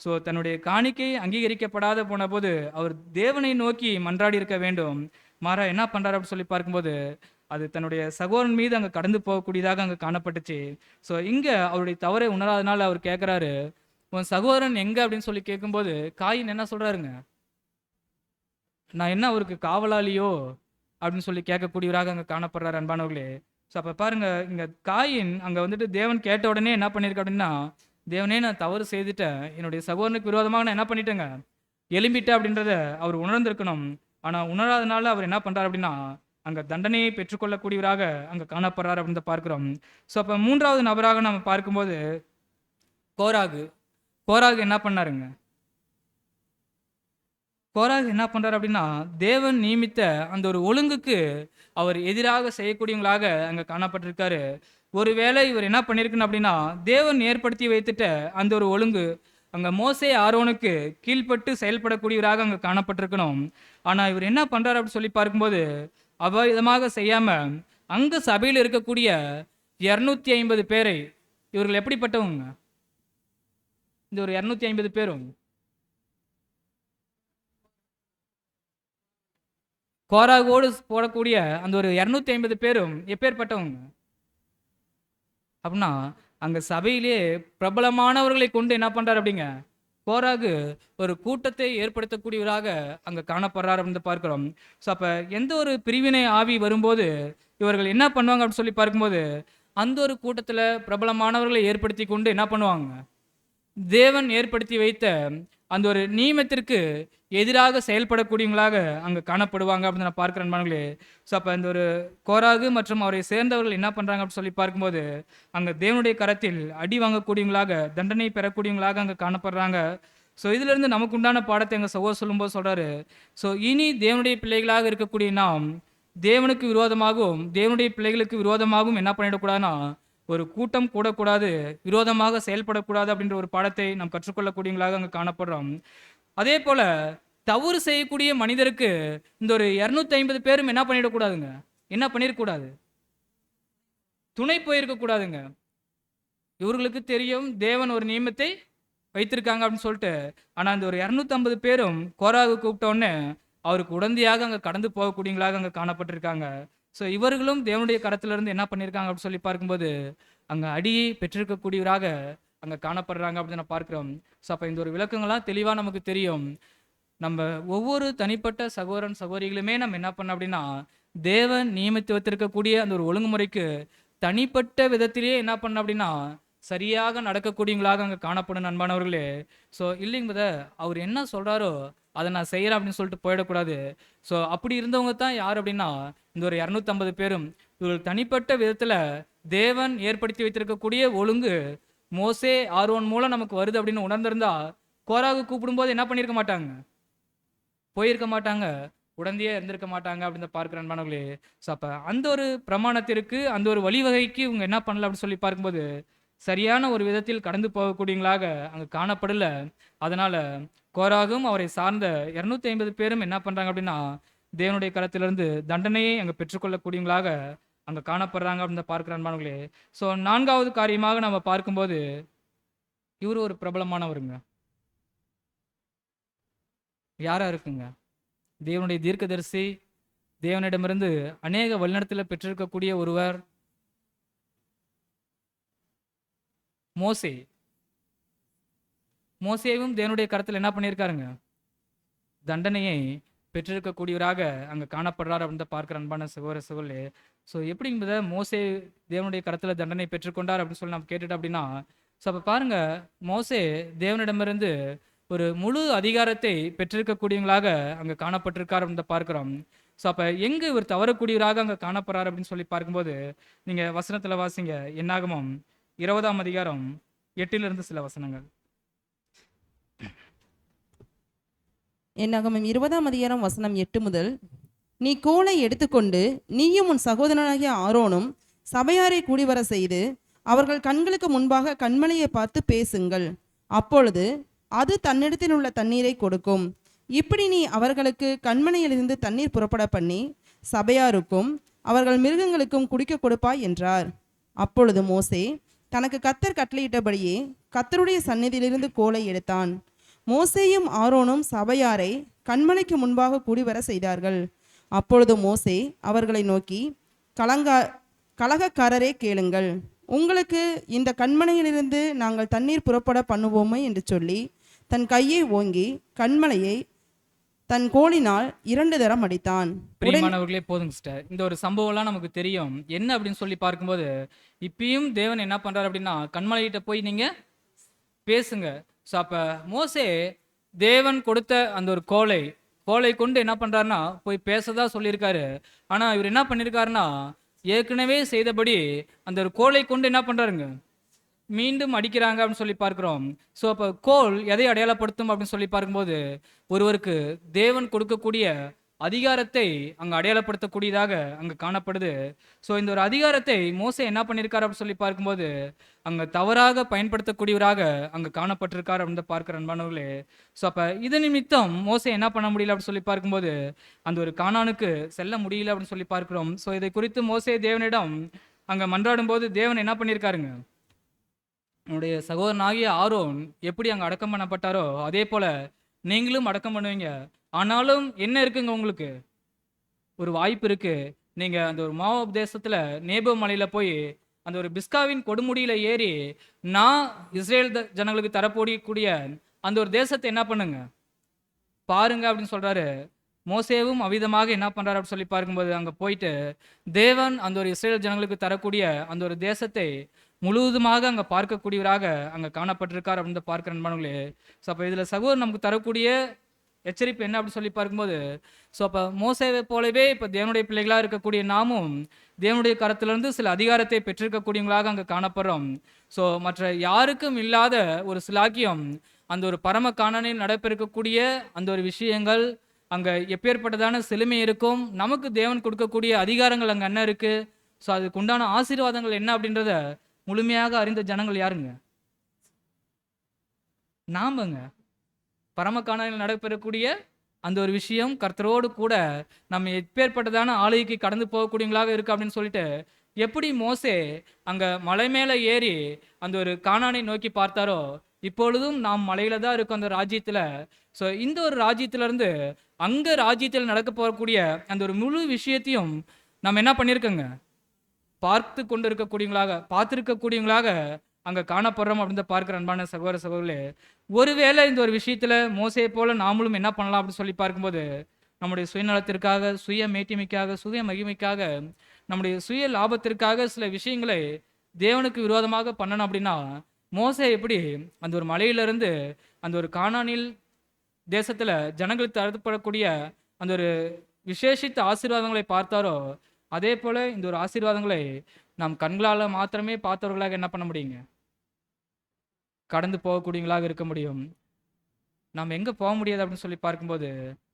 A: ஸோ தன்னுடைய காணிக்கை அங்கீகரிக்கப்படாத போன போது அவர் தேவனை நோக்கி மன்றாடி இருக்க வேண்டும். மாறா என்ன பண்றாரு அப்படின்னு சொல்லி பார்க்கும்போது அது தன்னுடைய சகோதரன் மீது அங்கே கடந்து போகக்கூடியதாக அங்கே காணப்பட்டுச்சு. ஸோ இங்கே அவருடைய தவறை உணராதனால அவர் கேட்குறாரு, உன் சகோதரன் எங்க அப்படின்னு சொல்லி கேட்கும்போது காயின் என்ன சொல்றாருங்க, நான் என்ன அவருக்கு காவலாளியோ அப்படின்னு சொல்லி கேட்கக்கூடியவராக அங்கே காணப்படுறாரு அன்பானவர்களே. ஸோ அப்போ பாருங்க, இங்கே காயின் அங்கே வந்துட்டு தேவன் கேட்ட உடனே என்ன பண்ணியிருக்க அப்படின்னா, தேவனே நான் தவறு செய்துட்டேன், என்னுடைய சகோதரனுக்கு விரோதமாக நான் என்ன பண்ணிட்டேங்க, எழும்பிட்டேன் அப்படின்றத அவர் உணர்ந்திருக்கணும். ஆனால் உணராதனால அவர் என்ன பண்ணுறாரு அப்படின்னா அங்கே தண்டனையை பெற்றுக்கொள்ளக்கூடியவராக அங்கே காணப்படுறாரு அப்படின்னு பார்க்குறோம். ஸோ அப்போ மூன்றாவது நபராக நம்ம பார்க்கும்போது கோராகு. கோராகு என்ன பண்ணாருங்க, கோராகு என்ன பண்றாரு அப்படின்னா தேவன் நியமித்த அந்த ஒரு ஒழுங்குக்கு அவர் எதிராக செய்யக்கூடியவங்களாக அங்கே காணப்பட்டிருக்காரு. ஒருவேளை இவர் என்ன பண்ணியிருக்கணும் அப்படின்னா தேவன் ஏற்படுத்தி வைத்துட்ட அந்த ஒரு ஒழுங்கு அங்கே மோசே ஆரோனுக்கு கீழ்ப்பட்டு செயல்படக்கூடியவராக அங்கே காணப்பட்டிருக்கணும். ஆனால் இவர் என்ன பண்றாரு அப்படின்னு சொல்லி பார்க்கும்போது அவ்விதமாக செய்யாம அங்க சபையில் இருக்கக்கூடிய 250 பேரை, இவர்கள் எப்படிப்பட்டவங்க, இந்த ஒரு 250 பேரும் கோராகோடு போடக்கூடிய அந்த ஒரு 250 பேரும் எப்பேற்பட்டவங்க அப்படின்னா அங்க சபையிலே பிரபலமானவர்களை கொண்டு என்ன பண்றாரு அப்படிங்க, கோராகு ஒரு கூட்டத்தை ஏற்படுத்தக்கூடியவராக அங்க காணப்படுறாரு அப்படின்னு பார்க்கிறோம். ஸோ அப்ப எந்த ஒரு பிரிவினை ஆவி வரும்போது இவர்கள் என்ன பண்ணுவாங்க அப்படின்னு சொல்லி பார்க்கும்போது அந்த ஒரு கூட்டத்துல பிரபலமானவர்களை ஏற்படுத்தி கொண்டு என்ன பண்ணுவாங்க, தேவன் ஏற்படுத்தி வைத்த அந்த ஒரு நியமத்திற்கு எதிராக செயல்படக்கூடியவங்களாக அங்கே காணப்படுவாங்க அப்படின்னு நான் பார்க்குறேன் நண்பர்களே. ஸோ அப்போ இந்த ஒரு கோராகு மற்றும் அவரை சேர்ந்தவர்கள் என்ன பண்ணுறாங்க அப்படின்னு சொல்லி பார்க்கும்போது அங்கே தேவனுடைய கரத்தில் அடி வாங்கக்கூடியவங்களாக, தண்டனை பெறக்கூடியவங்களாக அங்கே காணப்படுறாங்க. ஸோ இதிலிருந்து நமக்கு உண்டான பாடத்தை எங்கள் சகோதரர் சொல்லும்போது சொல்கிறாரு, ஸோ இனி தேவனுடைய பிள்ளைகளாக இருக்கக்கூடிய நாம் தேவனுக்கு விரோதமாகவும் தேவனுடைய பிள்ளைகளுக்கு விரோதமாகவும் என்ன பண்ணிடக்கூடாதுன்னா ஒரு கூட்டம் கூடக்கூடாது, விரோதமாக செயல்படக்கூடாது அப்படின்ற ஒரு பாடத்தை நாம் கற்றுக்கொள்ளக்கூடியவங்களாக அங்கே காணப்படுறோம். அதே போல தவறு செய்யக்கூடிய மனிதருக்கு இந்த ஒரு 250 பேரும் என்ன பண்ணிடக்கூடாதுங்க, என்ன பண்ணிடக்கூடாது, துணை போயிருக்கக்கூடாதுங்க. இவர்களுக்கு தெரியும் தேவன் ஒரு நியமத்தை வைத்திருக்காங்க அப்படின்னு சொல்லிட்டு. ஆனால் இந்த ஒரு 250 பேரும் கோராகு கூப்பிட்டோன்னே அவருக்கு உடந்தையாக அங்கே கடந்து போகக்கூடியவங்களாக அங்கே காணப்பட்டிருக்காங்க. ஸோ இவர்களும் தேவனுடைய கரத்திலிருந்து என்ன பண்ணியிருக்காங்க அப்படின்னு சொல்லி பார்க்கும்போது அங்கே அடியை பெற்றிருக்கக்கூடியவராக அங்கே காணப்படுறாங்க அப்படின்னு நான் பார்க்குறோம். ஸோ அப்போ இந்த ஒரு விளக்கங்கள்லாம் தெளிவாக நமக்கு தெரியும். நம்ம ஒவ்வொரு தனிப்பட்ட சகோதரன் சகோதரிகளுமே நம்ம என்ன பண்ணோம் அப்படின்னா தேவன் நியமித்து வைத்திருக்கக்கூடிய அந்த ஒரு ஒழுங்குமுறைக்கு தனிப்பட்ட விதத்திலேயே என்ன பண்ணோம் அப்படின்னா சரியாக நடக்கக்கூடியவங்களாக அங்கே காணப்படும் அன்பானவர்களே. ஸோ இல்லைங்க அவர் என்ன சொல்கிறாரோ அதை நான் செய்கிறேன் அப்படின்னு சொல்லிட்டு போயிடக்கூடாது. ஸோ அப்படி இருந்தவங்க தான் யார் அப்படின்னா இந்த ஒரு 250 பேரும். இவர்கள் தனிப்பட்ட விதத்தில் தேவன் ஏற்படுத்தி வைத்திருக்கக்கூடிய ஒழுங்கு மோசே ஆரோன் மூலம் நமக்கு வருது அப்படின்னு உணர்ந்திருந்தா கோராகு கூப்பிடும்போது என்ன பண்ணியிருக்க மாட்டாங்க, போயிருக்க மாட்டாங்க, உடந்தையே இருந்திருக்க மாட்டாங்க அப்படின்னு பார்க்குற அன்பானவர்களே. ஸோ அப்போ அந்த ஒரு பிரமாணத்திற்கு அந்த ஒரு வழிவகைக்கு இவங்க என்ன பண்ணல அப்படின்னு சொல்லி பார்க்கும்போது சரியான ஒரு விதத்தில் கடந்து போகக்கூடியவங்களாக அங்கே காணப்படல. அதனால கோராகும் அவரை சார்ந்த 250 பேரும் என்ன பண்றாங்க அப்படின்னா தேவனுடைய கரத்திலிருந்து தண்டனையை அங்கே பெற்றுக்கொள்ளக்கூடியவங்களாக அங்கே காணப்படுறாங்க அப்படின்னு பார்க்குற அன்பானவர்களே. ஸோ நான்காவது காரியமாக நம்ம பார்க்கும்போது இவர் ஒரு பிரபலமானவருங்க. யாரா இருக்குங்க, தேவனுடைய தீர்க்கதரிசி, தேவனிடமிருந்து அநேக வழிநடத்தல பெற்றிருக்கக்கூடிய ஒருவர் மோசே. மோசேவும் தேவனுடைய கரத்தில் என்ன பண்ணியிருக்காருங்க, தண்டனையை பெற்றிருக்கக்கூடியவராக அங்கே காணப்படுறாரு அப்படின்னு பார்க்குற அன்பான சகோதர சகோதரே. ஸோ எப்படிங்கிறத மோசே தேவனுடைய கரத்தில் தண்டனை பெற்றுக்கொண்டார் அப்படின்னு சொல்லி நம்ம கேட்டுட்டோம் அப்படின்னா, ஸோ அப்போ பாருங்க மோசே தேவனிடமிருந்து ஒரு முழு அதிகாரத்தை பெற்றிருக்கக்கூடியவங்களாக அங்கே காணப்பட்டிருக்கார் அப்படின்னு பார்க்குறோம். ஸோ அப்போ எங்கே இவர் தவறக்கூடியவராக அங்கே காணப்படுறாரு அப்படின்னு சொல்லி பார்க்கும்போது நீங்கள் வசனத்தில் வாசிங்க. என்னாகமம் 20ஆம் அதிகாரம் 8 சில வசனங்கள்.
C: என்னாகமம் 20ஆம் அதிகாரம் வசனம் 8 முதல், நீ கோலை எடுத்துக்கொண்டு நீயும் உன் சகோதரனாகிய ஆரோனும் சபையாரை கூடிவர செய்து அவர்கள் கண்களுக்கு முன்பாக கண்மலையை பார்த்து பேசுங்கள். அப்பொழுது அது தன்னிடத்தில் உள்ள தண்ணீரை கொடுக்கும். இப்படி நீ அவர்களுக்கு கண்மலையிலிருந்து தண்ணீர் புறப்பட பண்ணி சபையாருக்கும் அவர்கள் மிருகங்களுக்கும் குடிக்க கொடுப்பாய் என்றார். அப்பொழுது மோசே தனக்கு கர்த்தர் கட்டளையிட்டபடியே கர்த்தருடைய சந்நிதியிலிருந்து கோலை எடுத்தான். மோசேயும் ஆரோனும் சபையாரை கண்மலைக்கு முன்பாக கூடிவர செய்தார்கள். அப்பொழுது மோசே அவர்களை நோக்கி, கலகக்காரரே கேளுங்கள், உங்களுக்கு இந்த கண்மலையிலிருந்து நாங்கள் தண்ணீர் புறப்பட பண்ணுவோமே என்று சொல்லி தன் கையை ஓங்கி கண்மலையை தன் கோலினால் 2 தரம் அடித்தான்.
A: பிரியமானவர்களே, போதுங்க சிஸ்டர். இந்த ஒரு சம்பவம்லாம் நமக்கு தெரியும். என்ன அப்படின்னு சொல்லி பார்க்கும்போது, இப்பயும் தேவன் என்ன பண்றாரு அப்படின்னா, கண்மலைகிட்ட போய் நீங்க பேசுங்க. ஸோ அப்போ மோசே தேவன் கொடுத்த அந்த ஒரு கோலை கொண்டு என்ன பண்றாருன்னா போய் பேசதா சொல்லியிருக்காரு. ஆனால் இவர் என்ன பண்ணியிருக்காருன்னா, ஏற்கனவே செய்தபடி அந்த ஒரு கோலை கொண்டு என்ன பண்றாருங்க, மீண்டும் அடிக்கிறாங்க அப்படின்னு சொல்லி பார்க்கிறோம். ஸோ அப்போ கோல் எதை அடையாளப்படுத்தும் அப்படின்னு சொல்லி பார்க்கும்போது, ஒருவருக்கு தேவன் கொடுக்கக்கூடிய அதிகாரத்தை அங்கே அடையாளப்படுத்தக்கூடியதாக அங்கே காணப்படுது. ஸோ இந்த ஒரு அதிகாரத்தை மோசே என்ன பண்ணியிருக்காரு அப்படின்னு சொல்லி பார்க்கும்போது, அங்கே தவறாக பயன்படுத்தக்கூடியவராக அங்கே காணப்பட்டிருக்கார் அப்படின்னு பார்க்குற அன்பானவர்களே. ஸோ அப்போ இது நிமித்தம் மோசே என்ன பண்ண முடியல அப்படின்னு சொல்லி பார்க்கும்போது, அந்த ஒரு கானானுக்கு செல்ல முடியல அப்படின்னு சொல்லி பார்க்கிறோம். ஸோ இதை குறித்து மோசே தேவனிடம் அங்கே மன்றாடும் போது தேவன் என்ன பண்ணியிருக்காருங்க, உன்னுடைய சகோதரனாகிய ஆரோன் எப்படி அங்கே அடக்கம் பண்ணப்பட்டாரோ அதே போல நீங்களும் அடக்கம் பண்ணுவீங்க. ஆனாலும் என்ன இருக்குங்க, உங்களுக்கு ஒரு வாய்ப்பு இருக்கு. நீங்க அந்த ஒரு மோவாப் தேசத்துல நேபோ மலையில போய் அந்த ஒரு பிஸ்காவின் கொடுமுடியில ஏறி நான் இஸ்ரேல் ஜனங்களுக்கு தரப்போடிக்கூடிய அந்த ஒரு தேசத்தை என்ன பண்ணுங்க பாருங்க அப்படின்னு சொல்றாரு. மோசேவும் அவ்விதமாக என்ன பண்றாரு அப்படின்னு சொல்லி பார்க்கும்போது, அங்க போயிட்டு தேவன் அந்த ஒரு இஸ்ரேல் ஜனங்களுக்கு தரக்கூடிய அந்த ஒரு தேசத்தை முழுவதுமாக அங்கே பார்க்கக்கூடியவராக அங்கே காணப்பட்டிருக்கார் அப்படின்னு பார்க்குற நண்பர்களே. ஸோ அப்போ இதில் சகோதரர் நமக்கு தரக்கூடிய எச்சரிப்பு என்ன அப்படின்னு சொல்லி பார்க்கும்போது, ஸோ அப்போ மோசேவை போலவே இப்போ தேவனுடைய பிள்ளைகளாக இருக்கக்கூடிய நாமும் தேவனுடைய கரத்திலிருந்து சில அதிகாரத்தை பெற்றிருக்கக்கூடியவங்களாக அங்கே காணப்படுறோம். ஸோ மற்ற யாருக்கும் இல்லாத ஒரு சிலாக்கியம் அந்த ஒரு பரம காணானில் நடைபெறக்கூடிய அந்த ஒரு விஷயங்கள் அங்கே எப்பேற்பட்டதான செழுமை இருக்கும். நமக்கு தேவன் கொடுக்கக்கூடிய அதிகாரங்கள் அங்கே என்ன இருக்குது, ஸோ அதுக்கு உண்டான ஆசீர்வாதங்கள் என்ன அப்படின்றத முழுமையாக அறிந்த ஜனங்கள் யாருங்க, நாமங்க. பரம காணானில் நடைபெறக்கூடிய அந்த ஒரு விஷயம் கர்த்தரோடு கூட நம்ம எப்பேற்பட்டதான ஆளுகைக்கு கடந்து போகக்கூடியவங்களாக இருக்கு அப்படின்னு சொல்லிட்டு, எப்படி மோசே அங்க மலை மேல ஏறி அந்த ஒரு கானானை நோக்கி பார்த்தாரோ, இப்பொழுதும் நாம் மலையில தான் இருக்கோம் அந்த ராஜ்யத்துல. ஸோ இந்த ஒரு ராஜ்யத்துல இருந்து அங்க ராஜ்யத்தில் நடக்க போகக்கூடிய அந்த ஒரு முழு விஷயத்தையும் நம்ம என்ன பண்ணியிருக்கோங்க, பார்த்து கொண்டு இருக்கக்கூடியவங்களாக பார்த்துருக்கக்கூடியவங்களாக அங்கே காணப்படுறோம் அப்படின்னு பார்க்குற அன்பான சகோதர சகோதரர்களே. ஒருவேளை இந்த ஒரு விஷயத்தில் மோசையை போல நாமளும் என்ன பண்ணலாம் அப்படின்னு சொல்லி பார்க்கும்போது, நம்முடைய சுயநலத்திற்காக, சுய மேட்டிமைக்காக, சுய மகிமைக்காக, நம்முடைய சுய லாபத்திற்காக சில விஷயங்களை தேவனுக்கு விரோதமாக பண்ணணும் அப்படின்னா, மோசே எப்படி அந்த ஒரு மலையிலிருந்து அந்த ஒரு கானானில் தேசத்தில் ஜனங்களுக்கு தரப்படக்கூடிய அந்த ஒரு விசேஷித்த ஆசீர்வாதங்களை பார்த்தாரோ, அதே போல் இந்த ஒரு ஆசீர்வாதங்களை நாம் கண்களால் மாத்திரமே பார்த்தவர்களாக என்ன பண்ண முடியுங்க, கடந்து போகக்கூடியவங்களாக இருக்க முடியும். நாம் எங்கே போக முடியாது அப்படின்னு சொல்லி பார்க்கும்போது,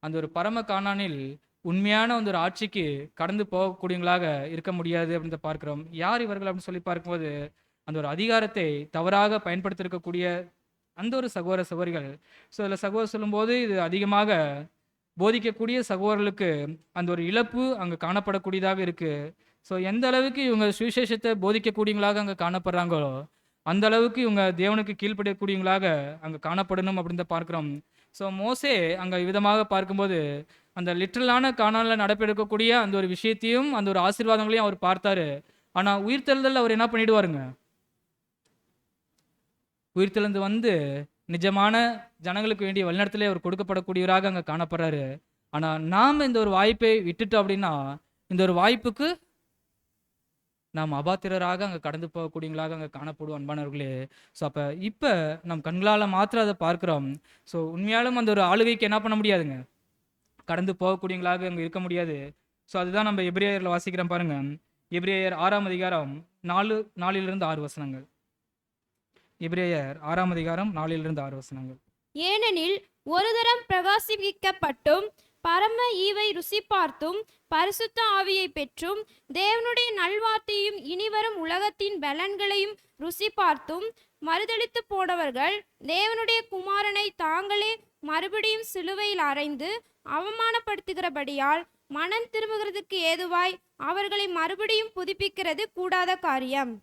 A: அந்த ஒரு பரம கானானில் உண்மையான அந்த ஒரு ஆட்சிக்கு கடந்து போகக்கூடியவங்களாக இருக்க முடியாது அப்படின்னு பார்க்குறோம். யார் இவர்கள் அப்படின்னு சொல்லி பார்க்கும்போது, அந்த ஒரு அதிகாரத்தை தவறாக பயன்படுத்தியிருக்கக்கூடிய அந்த ஒரு சகோதர சகோதரிகள். ஸோ இதில் சகோதரர் சொல்லும்போது, இது அதிகமாக போதிக்கக்கூடிய சகோதரர்களுக்கு அந்த ஒரு இழப்பு அங்கே காணப்படக்கூடியதாக இருக்குது. ஸோ எந்த அளவுக்கு இவங்க சுவிசேஷத்தை போதிக்கக்கூடியவங்களாக அங்கே காணப்படுறாங்களோ, அந்த அளவுக்கு இவங்க தேவனுக்கு கீழ்ப்படியக்கூடியவங்களாக அங்கே காணப்படணும் அப்படின்னு பார்க்குறோம். ஸோ மோசே அங்கே விதமாக பார்க்கும்போது, அந்த லிட்டரலான கானானில் நடைபெறக்கூடிய அந்த ஒரு விஷயத்தையும் அந்த ஒரு ஆசீர்வாதங்களையும் அவர் பார்த்தாரு. ஆனால் உயிர்த்தெழுதல் அவர் என்ன பண்ணிடுவாருங்க, உயிர்த்தெழுந்து வந்து நிஜமான ஜனங்களுக்கு வேண்டிய வழிநடத்தலே அவர் கொடுக்கப்படக்கூடியவராக அங்கே காணப்படுறாரு. ஆனால் நாம் இந்த ஒரு வாய்ப்பை விட்டுட்டோம் அப்படின்னா, இந்த ஒரு வாய்ப்புக்கு நாம் அபாத்திரராக அங்கே கடந்து போகக்கூடியவங்களாக அங்கே காணப்படுவோம் அன்பானவர்களே. ஸோ அப்போ இப்போ நம் கண்களால் மாத்திரம் அதை பார்க்குறோம். ஸோ உண்மையாலும் அந்த ஒரு ஆளுகைக்கு என்ன பண்ண முடியாதுங்க, கடந்து போகக்கூடியவங்களாக அங்கே இருக்க முடியாது. ஸோ அதுதான் நம்ம எபிரேயரில் வாசிக்கிறோம் பாருங்க. எபிரேயர் 6ஆம் அதிகாரம் 4 6 வசனங்கள். எபிரேயர் 6ஆம் அதிகாரம் 4 6 வசனங்கள்.
B: ஏனெனில் ஒரு தரம் பிரகாசிக்கப்பட்டும் பரம ஈவை ருசி பார்த்தும் பரிசுத்த ஆவியை பெற்றும் தேவனுடைய நல்வார்த்தையும் இனிவரும் உலகத்தின் பலன்களையும் ருசி பார்த்தும் மறுதலித்து போனவர்கள் தேவனுடைய குமாரனை தாங்களே மறுபடியும் சிலுவையில் அறைந்து அவமானப்படுத்துகிறபடியால் மனம் திரும்புகிறதுக்கு ஏதுவாய் அவர்களை மறுபடியும் புதுப்பிக்கிறது கூடாத காரியம்.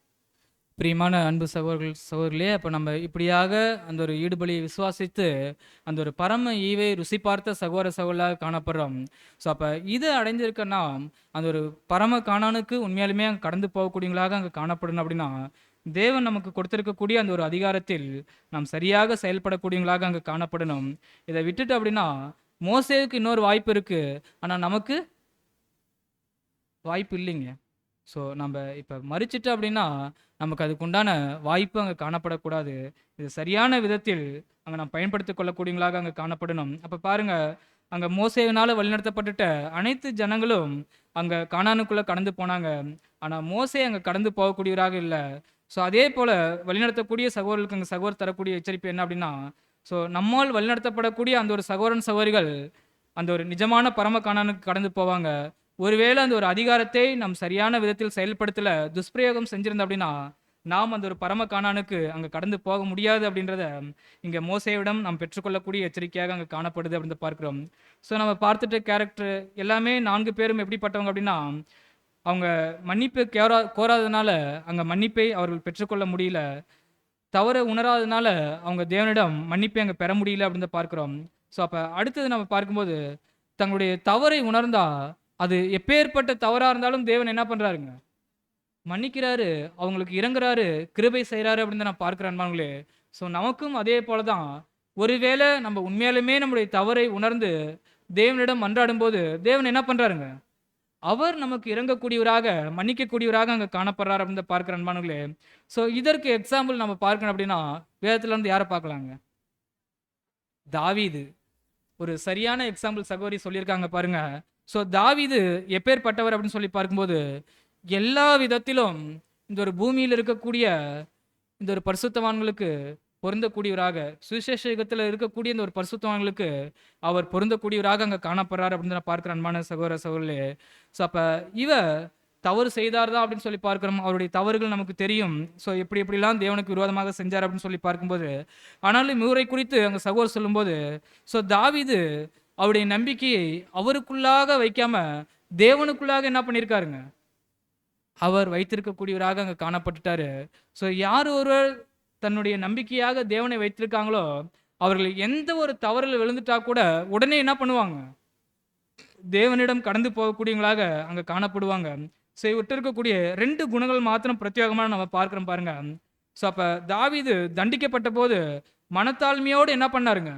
A: பிரியமான அன்பு சகோதரர்களே, அப்போ நம்ம இப்படியாக அந்த ஒரு ஈடுபலியை விசுவாசித்து அந்த ஒரு பரம ஈவை ருசி பார்த்த சகோதர சகோதராக காணப்படுறோம். ஸோ அப்போ இது அடைஞ்சிருக்கன்னா அந்த ஒரு பரம காணானுக்கு உண்மையாலுமே அங்கே கடந்து போகக்கூடியவங்களாக அங்கே காணப்படணும் அப்படின்னா தேவன் நமக்கு கொடுத்திருக்கக்கூடிய அந்த ஒரு அதிகாரத்தில் நாம் சரியாக செயல்படக்கூடியவங்களாக அங்கே காணப்படணும். இதை விட்டுட்டு அப்படின்னா மோசேவுக்கு இன்னொரு வாய்ப்பு இருக்கு, ஆனால் நமக்கு வாய்ப்பு இல்லைங்க. ஸோ நம்ம இப்போ மறிச்சிட்டு அப்படின்னா நமக்கு அதுக்கு உண்டான வாய்ப்பு அங்கே காணப்படக்கூடாது. இது சரியான விதத்தில் அங்கே நாம் பயன்படுத்திக் கொள்ளக்கூடியவங்களாக அங்கே காணப்படணும். அப்போ பாருங்க, அங்கே மோசேவினால் வழிநடத்தப்பட்டுட்ட அனைத்து ஜனங்களும் அங்கே கானானுக்குள்ளே கடந்து போனாங்க. ஆனால் மோசே அங்கே கடந்து போகக்கூடியவராக இல்லை. ஸோ அதே போல் வழிநடத்தக்கூடிய சகோதரர்களுக்கு அங்கே சகோதரர் தரக்கூடிய எச்சரிப்பு என்ன அப்படின்னா, ஸோ நம்மால் வழிநடத்தப்படக்கூடிய அந்த ஒரு சகோதரன் சகோதரிகள் அந்த ஒரு நிஜமான பரம கானானுக்கு கடந்து போவாங்க. ஒருவேளை அந்த ஒரு அதிகாரத்தை நாம் சரியான விதத்தில் செயல்படுத்தல துஷ்பிரயோகம் செஞ்சிருந்தோம் அப்படின்னா நாம் அந்த ஒரு பரம கானானுக்கு அங்கே கடந்து போக முடியாது அப்படின்றத இங்கே மோசேவிடம் நாம் பெற்றுக்கொள்ளக்கூடிய எச்சரிக்கையாக அங்கே காணப்படுது அப்படின்னு பார்க்குறோம். ஸோ நம்ம பார்த்துட்டு கேரக்டர் எல்லாமே 4 பேரும் எப்படிப்பட்டவங்க அப்படின்னா, அவங்க மன்னிப்பு கோராதனால அங்கே மன்னிப்பை அவர்கள் பெற்றுக்கொள்ள முடியல, தவறை உணராதனால அவங்க தேவனிடம் மன்னிப்பை அங்கே பெற முடியல அப்படின்னு பார்க்குறோம். ஸோ அப்போ அடுத்தது நம்ம பார்க்கும்போது தங்களுடைய தவறை உணர்ந்தா அது எப்பேற்பட்ட தவறாக இருந்தாலும் தேவன் என்ன பண்ணுறாருங்க, மன்னிக்கிறாரு, அவங்களுக்கு இறங்குறாரு, கிருபை செய்கிறாரு அப்படின்னு நான் பார்க்குறேன் அன்பானவர்களே. ஸோ நமக்கும் அதே போல தான், ஒருவேளை நம்ம உண்மையாலுமே நம்முடைய தவறை உணர்ந்து தேவனிடம் மன்றாடும் போது தேவன் என்ன பண்ணுறாருங்க, அவர் நமக்கு இறங்கக்கூடியவராக மன்னிக்கக்கூடியவராக அங்கே காணப்படுறாரு அப்படின்னு பார்க்குற அன்பானவர்களே. ஸோ இதற்கு எக்ஸாம்பிள் நம்ம பார்க்கணும் அப்படின்னா வேதத்துல இருந்து யாரை பார்க்கலாங்க, தாவீது ஒரு சரியான எக்ஸாம்பிள் சகோதரி சொல்லியிருக்காங்க பாருங்க. ஸோ தாவீது எப்பேற்பட்டவர் அப்படின்னு சொல்லி பார்க்கும்போது எல்லா விதத்திலும் இந்த ஒரு பூமியில் இருக்கக்கூடிய இந்த ஒரு பரிசுத்தவான்களுக்கு பொருந்தக்கூடியவராக, சுவிசேஷ யுகத்தில் இருக்கக்கூடிய இந்த ஒரு பரிசுத்தவான்களுக்கு அவர் பொருந்தக்கூடியவராக அங்கே காணப்படுறாரு அப்படின்னு நான் பார்க்குற அன்பான சகோதர சகோதரர்களே. ஸோ அப்போ தவறு செய்தார் அப்படின்னு சொல்லி பார்க்குறோம். அவருடைய தவறுகள் நமக்கு தெரியும். ஸோ எப்படிலாம் தேவனுக்கு விரோதமாக செஞ்சார் அப்படின்னு சொல்லி பார்க்கும்போது, ஆனாலும் இவரை குறித்து அங்கே சகோதரர் சொல்லும்போது, ஸோ தாவீது அவருடைய நம்பிக்கையை அவருக்குள்ளாக வைக்காம தேவனுக்குள்ளாக என்ன பண்ணியிருக்காருங்க, அவர் வைத்திருக்கக்கூடியவராக அங்கே காணப்பட்டுட்டாரு. ஸோ யார் ஒருவர் தன்னுடைய நம்பிக்கையாக தேவனை வைத்திருக்காங்களோ அவர்கள் எந்த ஒரு தவறில் விழுந்துட்டா கூட உடனே என்ன பண்ணுவாங்க, தேவனிடம் கடந்து போகக்கூடியவங்களாக அங்கே காணப்படுவாங்க. ஸோ இவர்கிட்ட இருக்கக்கூடிய 2 குணங்கள் மாத்திரம் பிரத்யேகமாக நம்ம பார்க்குறோம் பாருங்க. ஸோ அப்போ தாவீது தண்டிக்கப்பட்ட போது மனத்தாழ்மையோடு என்ன பண்ணாருங்க,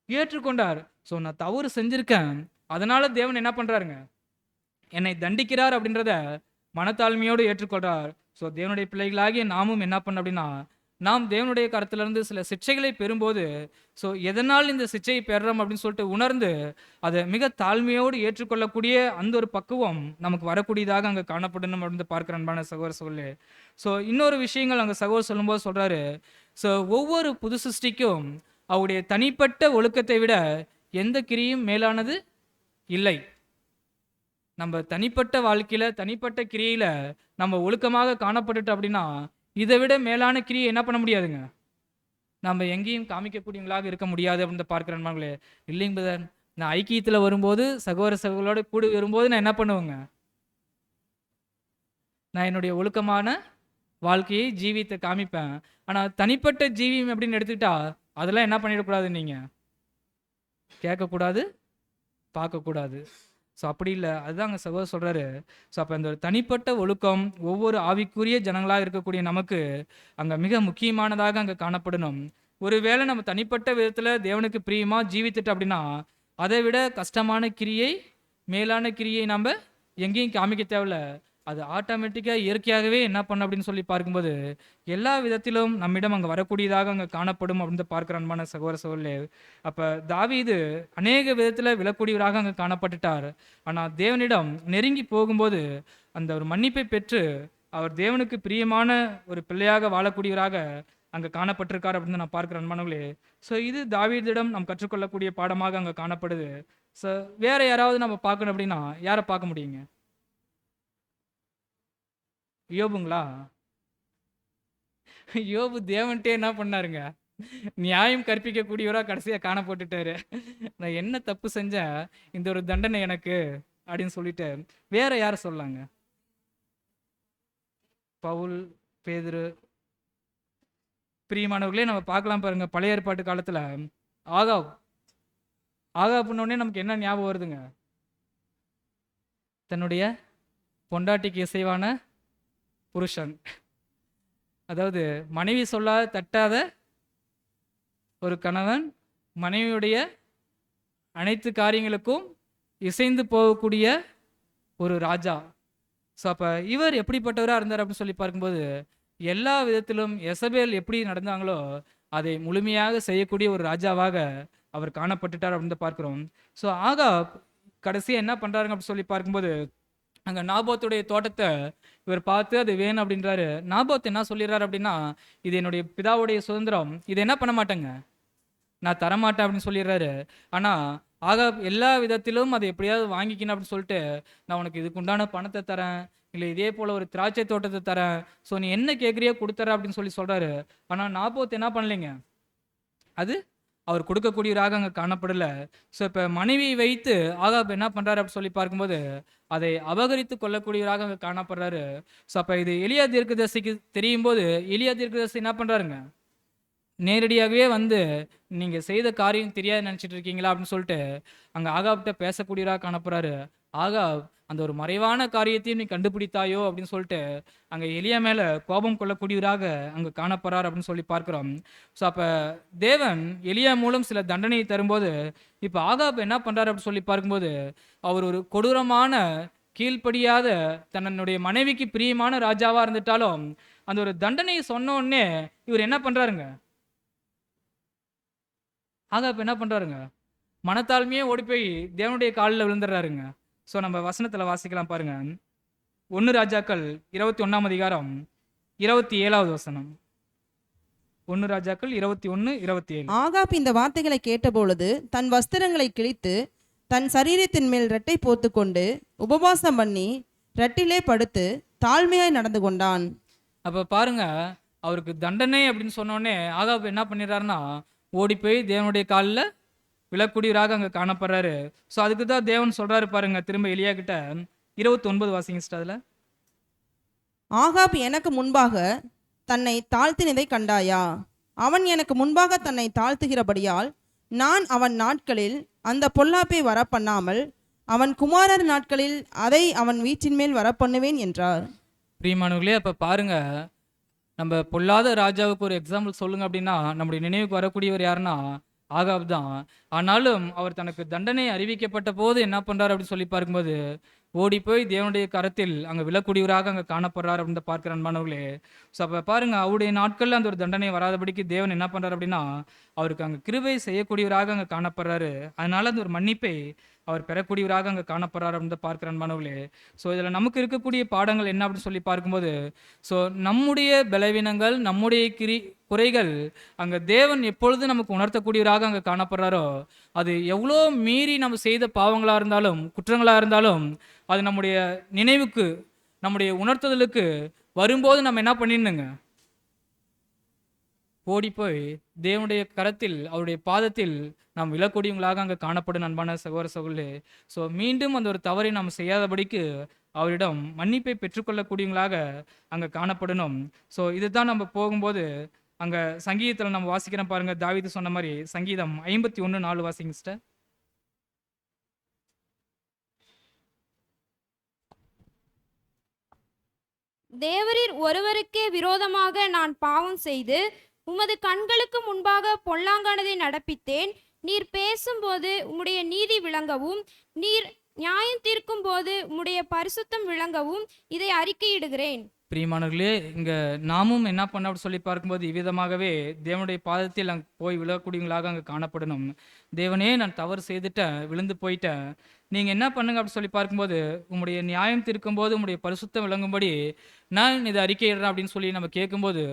A: ஏற்றுக்கொண்டார். ஸோ நான் தவறு செஞ்சிருக்கேன், அதனால தேவன் என்ன பண்றாருங்க, என்னை தண்டிக்கிறார் அப்படின்றத மனத்தாழ்மையோடு ஏற்றுக்கொள்றார். ஸோ தேவனுடைய பிள்ளைகளாகிய நாமும் என்ன பண்ண அப்படின்னா, நாம் தேவனுடைய கருத்திலிருந்து சில சிக்ஷைகளை பெறும்போது, ஸோ எதனால் இந்த சிக்ஷையை பெறுறோம் அப்படின்னு சொல்லிட்டு உணர்ந்து அதை மிக தாழ்மையோடு ஏற்றுக்கொள்ளக்கூடிய அந்த ஒரு பக்குவம் நமக்கு வரக்கூடியதாக அங்கே காணப்படணும் அப்படின்னு பார்க்குற அன்பான சகோதர சொல்லு. ஸோ இன்னொரு விஷயங்கள் அங்கே சகோதரர் சொல்லும்போது சொல்கிறாரு, ஸோ ஒவ்வொரு புது சிருஷ்டிக்கும் அவருடைய தனிப்பட்ட ஒழுக்கத்தை விட எந்த கிரியும் மேலானது இல்லை. நம்ம தனிப்பட்ட வாழ்க்கையில் தனிப்பட்ட கிரியில் நம்ம ஒழுக்கமாக காணப்பட்டுட்டோம் அப்படின்னா இதை விட மேலான கிரியை என்ன பண்ண முடியாதுங்க, நம்ம எங்கேயும் காமிக்கக்கூடியவங்களாக இருக்க முடியாது அப்படின்னு பார்க்குற நண்பர்களே. இல்லைங்க பிரதர், நான் ஐக்கியத்தில் வரும்போது சகோதர சகோதரோட கூட வரும்போது நான் என்ன பண்ணுவேங்க, நான் என்னுடைய ஒழுக்கமான வாழ்க்கையை ஜீவியத்தை காமிப்பேன். ஆனால் தனிப்பட்ட ஜீவியம் அப்படின்னு எடுத்துக்கிட்டா அதெல்லாம் என்ன பண்ணிடக்கூடாது, நீங்கள் கேட்கக்கூடாது, பார்க்கக்கூடாது. ஸோ அப்படி இல்லை, அதுதான் அங்கே சகோதரர் சொல்கிறாரு. ஸோ அப்போ அந்த தனிப்பட்ட ஒழுக்கம் ஒவ்வொரு ஆவிக்குரிய ஜனங்களாக இருக்கக்கூடிய நமக்கு அங்கே மிக முக்கியமானதாக அங்கே காணப்படணும். ஒருவேளை நம்ம தனிப்பட்ட விதத்தில் தேவனுக்கு பிரியமாக ஜீவித்துட்டு அப்படின்னா அதை விட கஷ்டமான கிரியை மேலான கிரியை நம்ம எங்கேயும் காமிக்க தேவையில்ல, அது ஆட்டோமேட்டிக்காக இயற்கையாகவே என்ன பண்ண அப்படின்னு சொல்லி பார்க்கும்போது எல்லா விதத்திலும் நம்மிடம் அங்கே வரக்கூடியதாக அங்கே காணப்படும் அப்படின்னு பார்க்குற அன்பான சகோதர சகோதரர்களே. அப்போ தாவீது அநேக விதத்தில் விழக்கூடியவராக அங்கே காணப்பட்டுட்டார். ஆனால் தேவனிடம் நெருங்கி போகும்போது அந்த ஒரு மன்னிப்பை பெற்று அவர் தேவனுக்கு பிரியமான ஒரு பிள்ளையாக வாழக்கூடியவராக அங்கே காணப்பட்டிருக்கார் அப்படின்னு நான் பார்க்குற அன்பானவர்களே. ஸோ இது தாவீதிடம் நாம் கற்றுக்கொள்ளக்கூடிய பாடமாக அங்கே காணப்படுது. ஸோ வேற யாராவது நம்ம பார்க்கணும் அப்படின்னா யாரை பார்க்க முடியுங்க, யோபுங்களா? யோபு தேவன்ட்டே என்ன பண்ணாருங்க, நியாயம் கற்பிக்கக்கூடியவராக கடைசியாக காணப்பட்டுட்டாரு. நான் என்ன தப்பு செஞ்சேன், இந்த ஒரு தண்டனை எனக்கு அப்படின்னு சொல்லிட்டு. வேற யாரை சொல்லாங்க, பவுல், பேதுரு. பிரியமானவர்களே, நம்ம பார்க்கலாம் பாருங்க, பழைய ஏற்பாட்டு காலத்துல ஆகாப் ஆகாப்னு உடனே நமக்கு என்ன ஞாபகம் வருதுங்க? தன்னுடைய பொண்டாட்டிக்கு இசைவான புருஷன். அதாவது மனைவி சொல்லாத தட்டாத ஒரு கணவன், மனைவியுடைய அனைத்து காரியங்களுக்கும் இசைந்து போகக்கூடிய ஒரு ராஜா. ஸோ அப்போ இவர் எப்படிப்பட்டவராக இருந்தார் அப்படின்னு சொல்லி பார்க்கும்போது, எல்லா விதத்திலும் எசபேல் எப்படி நடந்தாங்களோ அதை முழுமையாக செய்யக்கூடிய ஒரு ராஜாவாக அவர் காணப்பட்டுட்டார் அப்படின்னு பார்க்குறோம். ஸோ ஆகாப் கடைசியாக என்ன பண்ணுறாருங்க அப்படின்னு சொல்லி பார்க்கும்போது, அங்கே நாபோத்துடைய தோட்டத்தை இவர் பார்த்து அது வேணும் அப்படின்றாரு. நாபோத் என்ன சொல்லிடுறாரு அப்படின்னா, இது என்னுடைய பிதாவுடைய சுதந்திரம், இதை என்ன பண்ண மாட்டேங்க, நான் தரமாட்டேன் அப்படின்னு சொல்லிடுறாரு. ஆனால் ஆகாப் எல்லா விதத்திலும் அதை எப்படியாவது வாங்கிக்கணும் அப்படின்னு சொல்லிட்டு, நான் உனக்கு இதுக்கு உண்டான பணத்தை தரேன், இல்லை இதே போல் ஒரு திராட்சை தோட்டத்தை தரேன், ஸோ நீ என்ன கேட்குறியோ கொடுத்துற அப்படின்னு சொல்லி சொல்கிறாரு. ஆனால் நாபோத் என்ன பண்ணலைங்க, அது அவர் கொடுக்கக்கூடியவராக அங்கே காணப்படலை. ஸோ இப்போ மனைவியை வைத்து ஆகாப் என்ன பண்ணுறாரு அப்படின்னு சொல்லி பார்க்கும்போது, அதை அபகரித்து கொள்ளக்கூடியவராக அங்கே காணப்படுறாரு. ஸோ அப்போ இது எலியா தீர்க்கதரிசிக்கு தெரியும் போது, எலியா தீர்க்கதரிசி என்ன பண்ணுறாருங்க, நேரடியாகவே வந்து நீங்கள் செய்த காரியம் தெரியாது நினச்சிட்டு இருக்கீங்களா அப்படின்னு சொல்லிட்டு அங்கே ஆகாப்கிட்ட பேசக்கூடியவராக காணப்படுறாரு. ஆகாப் அந்த ஒரு மறைவான காரியத்தையும் நீ கண்டுபிடித்தாயோ அப்படின்னு சொல்லிட்டு அங்கே எலியா மேலே கோபம் கொள்ளக்கூடியவராக அங்கே காணப்படுறார் அப்படின்னு சொல்லி பார்க்குறோம். ஸோ அப்போ தேவன் எலியா மூலம் சில தண்டனையை தரும்போது, இப்போ ஆகாப் என்ன பண்ணுறாரு அப்படின்னு சொல்லி பார்க்கும்போது, அவர் ஒரு கொடூரமான கீழ்ப்படியாத தன்னுடைய மனைவிக்கு பிரியமான ராஜாவாக இருந்துட்டாலும் அந்த ஒரு தண்டனையை சொன்ன உடனே இவர் என்ன பண்ணுறாருங்க, ஆகாப் என்ன பண்ணுறாருங்க, மனத்தாழ்மையே ஓடி போய் தேவனுடைய காலில் விழுந்துடுறாருங்க. ஸோ நம்ம வசனத்தில் வாசிக்கலாம் பாருங்க, 1 ராஜாக்கள் 21ஆம் அதிகாரம் 27வது வசனம். 1 ராஜாக்கள் 21:27.
C: ஆகாப் இந்த வார்த்தைகளை கேட்டபொழுது தன் வஸ்திரங்களை கிழித்து தன் சரீரத்தின் மேல் ரெட்டை போத்துக்கொண்டு உபவாசம் பண்ணி ரெட்டிலே படுத்து தாழ்மையாய் நடந்து கொண்டான்.
A: அப்போ பாருங்க, அவருக்கு தண்டனை அப்படின்னு சொன்னோடனே ஆகாப் என்ன பண்ணிடுறாருன்னா, ஓடி போய் தேவனுடைய காலில் விழக்கூடியவராக அங்கே காணப்படுறாரு. ஸோ அதுக்கு தான் தேவன் சொல்றாரு பாருங்க, திரும்ப எலியா கிட்ட 29 வாசிங்க சிஸ்டர். அதில்
C: ஆகாப் எனக்கு முன்பாக தன்னை தாழ்த்தினதை கண்டாயா? அவன் எனக்கு முன்பாக தன்னை தாழ்த்துகிறபடியால் நான் அவன் நாட்களில் அந்த பொல்லாப்பை வரப்பண்ணாமல் அவன் குமாரர் நாட்களில் அதை அவன் வீட்டின் மேல் வரப்பண்ணுவேன் என்றார்.
A: பிரியமானவர்களே, அப்போ பாருங்க, நம்ம பொல்லாத ராஜாவுக்கு ஒரு எக்ஸாம்பிள் சொல்லுங்க அப்படின்னா நம்முடைய நினைவுக்கு வரக்கூடியவர் யாருன்னா ஆகாப் தான். ஆனாலும் அவர் தனக்கு தண்டனை அறிவிக்கப்பட்ட போது என்ன பண்றாரு அப்படின்னு சொல்லி பார்க்கும்போது, ஓடி போய் தேவனுடைய கரத்தில் அங்கே விழக்கூடியவராக அங்கே காணப்படுறாரு அப்படின்னு பார்க்குற அன்பானவர்களே. ஸோ அப்போ பாருங்க, அவருடைய நாட்களில் அந்த ஒரு தண்டனை வராதபடிக்கு தேவன் என்ன பண்ணுறாரு அப்படின்னா அவருக்கு அங்கே கிருபை செய்யக்கூடியவராக அங்கே காணப்படுறாரு. அதனால அந்த ஒரு மன்னிப்பை அவர் பெறக்கூடியவராக அங்கே காணப்படுறாரு அப்படின்னு பார்க்குற அன்பானவர்களே. ஸோ இதில் நமக்கு இருக்கக்கூடிய பாடங்கள் என்ன அப்படின்னு சொல்லி பார்க்கும்போது, ஸோ நம்முடைய பலவீனங்கள், நம்முடைய குறைகள் அங்கே தேவன் எப்பொழுது நமக்கு உணர்த்தக்கூடியவராக அங்கே காணப்படுறாரோ, அது எவ்வளோ மீறி நம்ம செய்த பாவங்களாக இருந்தாலும் குற்றங்களாக இருந்தாலும் அது நம்முடைய நினைவுக்கு, நம்முடைய உணர்த்துதலுக்கு வரும்போது நம்ம என்ன பண்ணிடணுங்க, ஓடி போய் தேவனுடைய கரத்தில் அவருடைய பாதத்தில் நாம் விழக்கூடியவங்களாக அங்கே காணப்படும் அன்பான சகோதர சகோதரர்களே. ஸோ மீண்டும் அந்த ஒரு தவறை நாம் செய்யாதபடிக்கு அவரிடம் மன்னிப்பை பெற்றுக்கொள்ளக்கூடியவங்களாக அங்கே காணப்படணும். ஸோ இதுதான் நம்ம போகும்போது அங்கே சங்கீதத்தில் நம்ம வாசிக்கிறோம் பாருங்க, தாவீது சொன்ன மாதிரி சங்கீதம் 51:4 வாசிங்க சிஸ்டர்.
B: தேவரீர் ஒருவருக்கே விரோதமாக நான் பாவம் செய்து உமது கண்களுக்கு முன்பாக பொல்லாங்கானதை நடப்பித்தேன். நீர் பேசும்போது உம்முடைய நீதி விளங்கவும், நீர் நியாயம் தீர்க்கும் போது உம்முடைய பரிசுத்தம் விளங்கவும் இதை அறிக்கையிடுகிறேன்.
A: பிரியமானவர்களே, இங்கே நாமும் என்ன பண்ண அப்படி சொல்லி பார்க்கும்போது இவ்விதமாகவே தேவனுடைய பாதத்தில் அங்கே போய் விழக்கூடியவங்களாக அங்கே காணப்படணும். தேவனே, நான் தவறு செய்துட்டேன், விழுந்து போயிட்டேன், நீங்கள் என்ன பண்ணுங்க அப்படி சொல்லி பார்க்கும்போது உங்களுடைய நியாயம் தீர்க்கும்போது உங்களுடைய பரிசுத்தம் விளங்கும்படி நான் இதை அறிக்கையிடுறேன் அப்படின்னு சொல்லி நம்ம கேட்கும்போது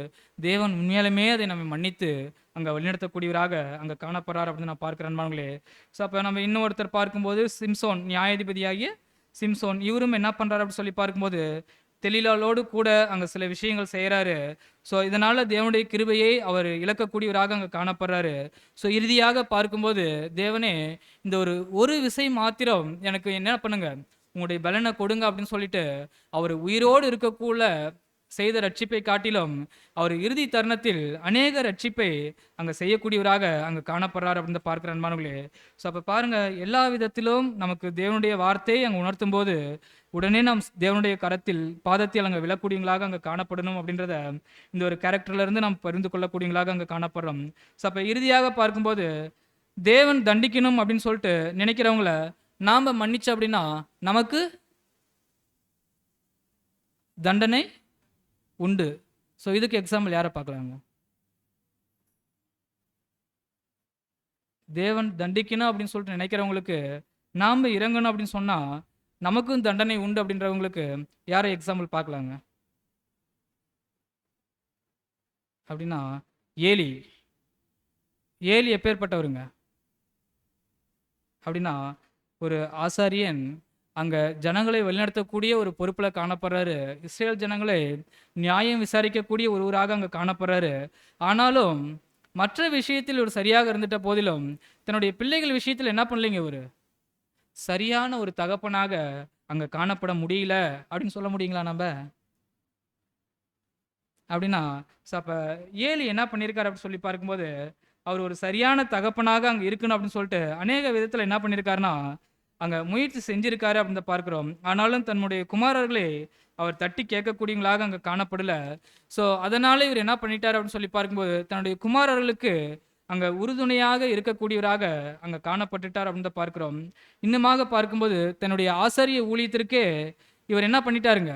A: தேவன் உண்மையாலுமே அதை நம்ம மன்னித்து அங்கே வழிநடத்தக்கூடியவராக அங்கே காணப்படுறார் அப்படின்னு நான் பார்க்குறேன் அன்பானவர்களே. ஸோ அப்போ நம்ம இன்னொருத்தர் பார்க்கும்போது சிம்சோன், நியாயாதிபதியாகிய சிம்சோன், இவரும் என்ன பண்ணுறாரு அப்படின்னு சொல்லி பார்க்கும்போது தெளிலாளோடு கூட அங்கே சில விஷயங்கள் செய்கிறாரு. ஸோ இதனால் தேவனுடைய கிருபையை அவர் இழக்கக்கூடியவராக அங்கே காணப்படுறாரு. ஸோ இறுதியாக பார்க்கும்போது தேவனே, இந்த ஒரு விசை மாத்திரம் எனக்கு என்ன பண்ணுங்க, உங்களுடைய பலனை கொடுங்க அப்படின்னு சொல்லிட்டு அவர் உயிரோடு இருக்கக்குள்ள செய்த ரட்சிப்பை காட்டிலும் அவர் இறுதி தருணத்தில் அநேக ரட்சிப்பை அங்கே செய்யக்கூடியவராக அங்கே காணப்படுறார் அப்படின்னு பார்க்குற அன்பானவர்களே. ஸோ அப்போ பாருங்கள், எல்லா விதத்திலும் நமக்கு தேவனுடைய வார்த்தையை அங்கே உணர்த்தும் போது உடனே நாம் தேவனுடைய கரத்தில் பாதத்தில் அங்கே விழக்கூடியவங்களாக அங்கே காணப்படணும் அப்படின்றத இந்த ஒரு கேரக்டர்லேருந்து நாம் பரிந்து கொள்ளக்கூடியவங்களாக அங்கே காணப்படுறோம். ஸோ அப்போ இறுதியாக பார்க்கும்போது தேவன் தண்டிக்கணும் அப்படின்னு சொல்லிட்டு நினைக்கிறவங்கள நாம் மன்னிச்சோம் அப்படின்னா நமக்கு தண்டனை உண்டு. ஸோ இதுக்கு எக்ஸாம்பிள் யாரை பார்க்கலாங்க? தேவன் தண்டிக்கணும் அப்படின்னு சொல்லிட்டு நினைக்கிறவங்களுக்கு நாம் இறங்கணும் அப்படின்னு சொன்னால் நமக்கும் தண்டனை உண்டு அப்படின்றவங்களுக்கு யாரை எக்ஸாம்பிள் பார்க்கலாங்க? அப்படின்னா ஏலி. ஏலி எப்பேற்பட்டவருங்க அப்படின்னா ஒரு ஆசாரியன் அங்கே ஜனங்களை வழிநடத்தக்கூடிய ஒரு பொறுப்பில் காணப்படுறாரு. இஸ்ரேல் ஜனங்களை நியாயம் விசாரிக்கக்கூடிய ஒருவராக அங்கே காணப்படுறாரு. ஆனாலும் மற்ற விஷயத்தில் ஒரு சரியாக இருந்துட்ட போதிலும் தன்னுடைய பிள்ளைகள் விஷயத்தில் என்ன பண்ணலைங்க, ஒரு சரியான ஒரு தகப்பனாக அங்கே காணப்பட முடியல அப்படின்னு சொல்ல முடியுங்களா நம்ம? அப்படின்னா அப்போ ஏலி என்ன பண்ணியிருக்காரு அப்படின்னு சொல்லி பார்க்கும்போது அவர் ஒரு சரியான தகப்பனாக அங்கே இருக்கணும் அப்படின்னு சொல்லிட்டு அநேக விதத்தில் என்ன பண்ணியிருக்காருன்னா அங்கே முயற்சி செஞ்சிருக்காரு அப்படின்னு பார்க்குறோம். ஆனாலும் தன்னுடைய குமாரர்களை அவர் தட்டி கேட்கக்கூடியவங்களாக அங்கே காணப்படல. ஸோ அதனால இவர் என்ன பண்ணிட்டார் அப்படின்னு சொல்லி பார்க்கும்போது தன்னுடைய குமாரர்களுக்கு அங்கே உறுதுணையாக இருக்கக்கூடியவராக அங்கே காணப்பட்டுட்டார் அப்படின்னு பார்க்குறோம். இன்னுமாக பார்க்கும்போது தன்னுடைய ஆசாரிய ஊழியத்திற்கே இவர் என்ன பண்ணிட்டாருங்க,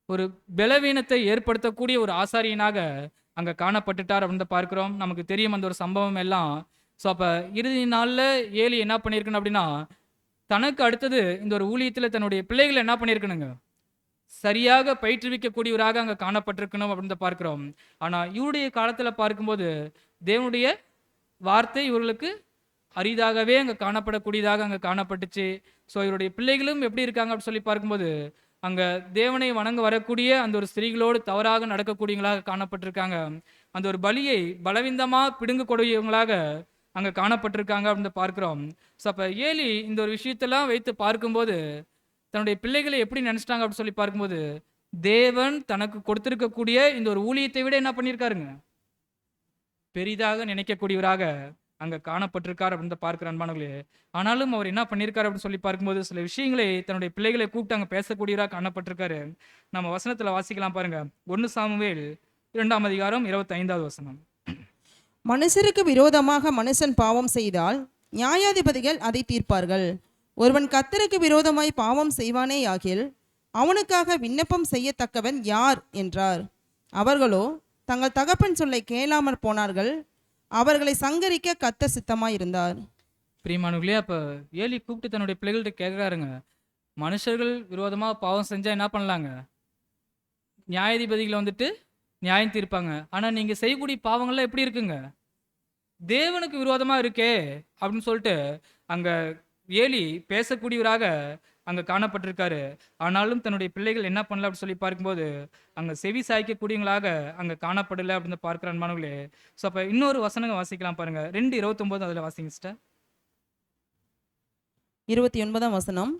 A: ஒரு பலவீனத்தை ஏற்படுத்தக்கூடிய ஒரு ஆசாரியனாக அங்கே காணப்பட்டுட்டார் அப்படின்னு பார்க்குறோம். நமக்கு தெரியும் அந்த ஒரு சம்பவம் எல்லாம். ஸோ அப்போ இறுதி நாளில் ஏலி என்ன பண்ணியிருக்கணும் அப்படின்னா தனக்கு அடுத்தது இந்த ஒரு ஊழியத்தில் தன்னுடைய பிள்ளைகளை என்ன பண்ணியிருக்கணுங்க, சரியாக பயிற்றுவிக்கக்கூடியவராக அங்கே காணப்பட்டிருக்கணும் அப்படின்னு பார்க்குறோம். ஆனால் இவருடைய காலத்தில் பார்க்கும்போது தேவனுடைய வார்த்தை இவர்களுக்கு அரிதாகவே அங்கே காணப்படக்கூடியதாக அங்கே காணப்பட்டுச்சு. ஸோ இவருடைய பிள்ளைகளும் எப்படி இருக்காங்க அப்படின்னு சொல்லி பார்க்கும்போது அங்கே தேவனை வணங்க வரக்கூடிய அந்த ஒரு ஸ்திரீகளோடு தவறாக நடக்கக்கூடியவங்களாக காணப்பட்டிருக்காங்க. அந்த ஒரு பலியை பலவீனமாக பிடுங்கக்கூடியவங்களாக அங்கே காணப்பட்டிருக்காங்க அப்படின்னு பார்க்குறோம். ஸோ அப்போ ஏலி இந்த ஒரு விஷயத்தெல்லாம் வைத்து பார்க்கும்போது தன்னுடைய பிள்ளைகளை எப்படி நினச்சிட்டாங்க அப்படின்னு சொல்லி பார்க்கும்போது தேவன் தனக்கு கொடுத்திருக்கக்கூடிய இந்த ஒரு ஊழியத்தை விட என்ன பண்ணியிருக்காருங்க, பெரிதாக நினைக்கக்கூடியவராக அங்கே காணப்பட்டிருக்கார் அப்படின்னு பார்க்குற அன்பானவர்களே. ஆனாலும் அவர் என்ன பண்ணியிருக்காரு அப்படின்னு சொல்லி பார்க்கும்போது சில விஷயங்களை தன்னுடைய பிள்ளைகளை கூப்பிட்டு அங்கே பேசக்கூடியவராக காணப்பட்டிருக்காரு. நம்ம வசனத்தில் வாசிக்கலாம் பாருங்க. 1 சாமுவேல் 2ஆம் அதிகாரம் 25வது வசனம்.
C: மனுஷருக்கு விரோதமாக மனுஷன் பாவம் செய்தால் நியாயாதிபதிகள் அதை தீர்ப்பார்கள். ஒருவன் கர்த்தருக்கு விரோதமாய் பாவம் செய்வானேயாகில் அவனுக்காக விண்ணப்பம் செய்யத்தக்கவன் யார் என்றார். அவர்களோ தங்கள் தகப்பன் சொல்லை கேளாமற் போனார்கள். அவர்களை சங்கரிக்க கர்த்தர் சித்தமாய் இருந்தார்.
A: பிரியமானவர்களே, அப்போ ஏலி கூப்பிட்டு தன்னுடைய பிள்ளைகள்கிட்ட கேட்குறாருங்க, மனுஷர்கள் விரோதமாக பாவம் செஞ்சால் என்ன பண்ணலாங்க, நியாயாதிபதிகளை வந்துட்டு நியாயம் தீர்ப்பாங்க. ஆனால் நீங்கள் செய்யக்கூடிய பாவங்கள்லாம் எப்படி இருக்குங்க, தேவனுக்கு விரோதமாக இருக்கே அப்படின்னு சொல்லிட்டு அங்கே ஏலி பேசக்கூடியவராக அங்கே காணப்பட்டிருக்காரு. ஆனாலும் தன்னுடைய பிள்ளைகள் என்ன பண்ணல அப்படின்னு சொல்லி பார்க்கும்போது அங்கே செவி சாய்க்கக்கூடியவங்களாக அங்கே காணப்படலை அப்படின்னு பார்க்குற அன்பானவர்களே. ஸோ அப்போ இன்னொரு வசனங்க வாசிக்கலாம் பாருங்க. 2:29 அதில் வாசிங்க சிஸ்டர்.
C: 29ஆம் வசனம்.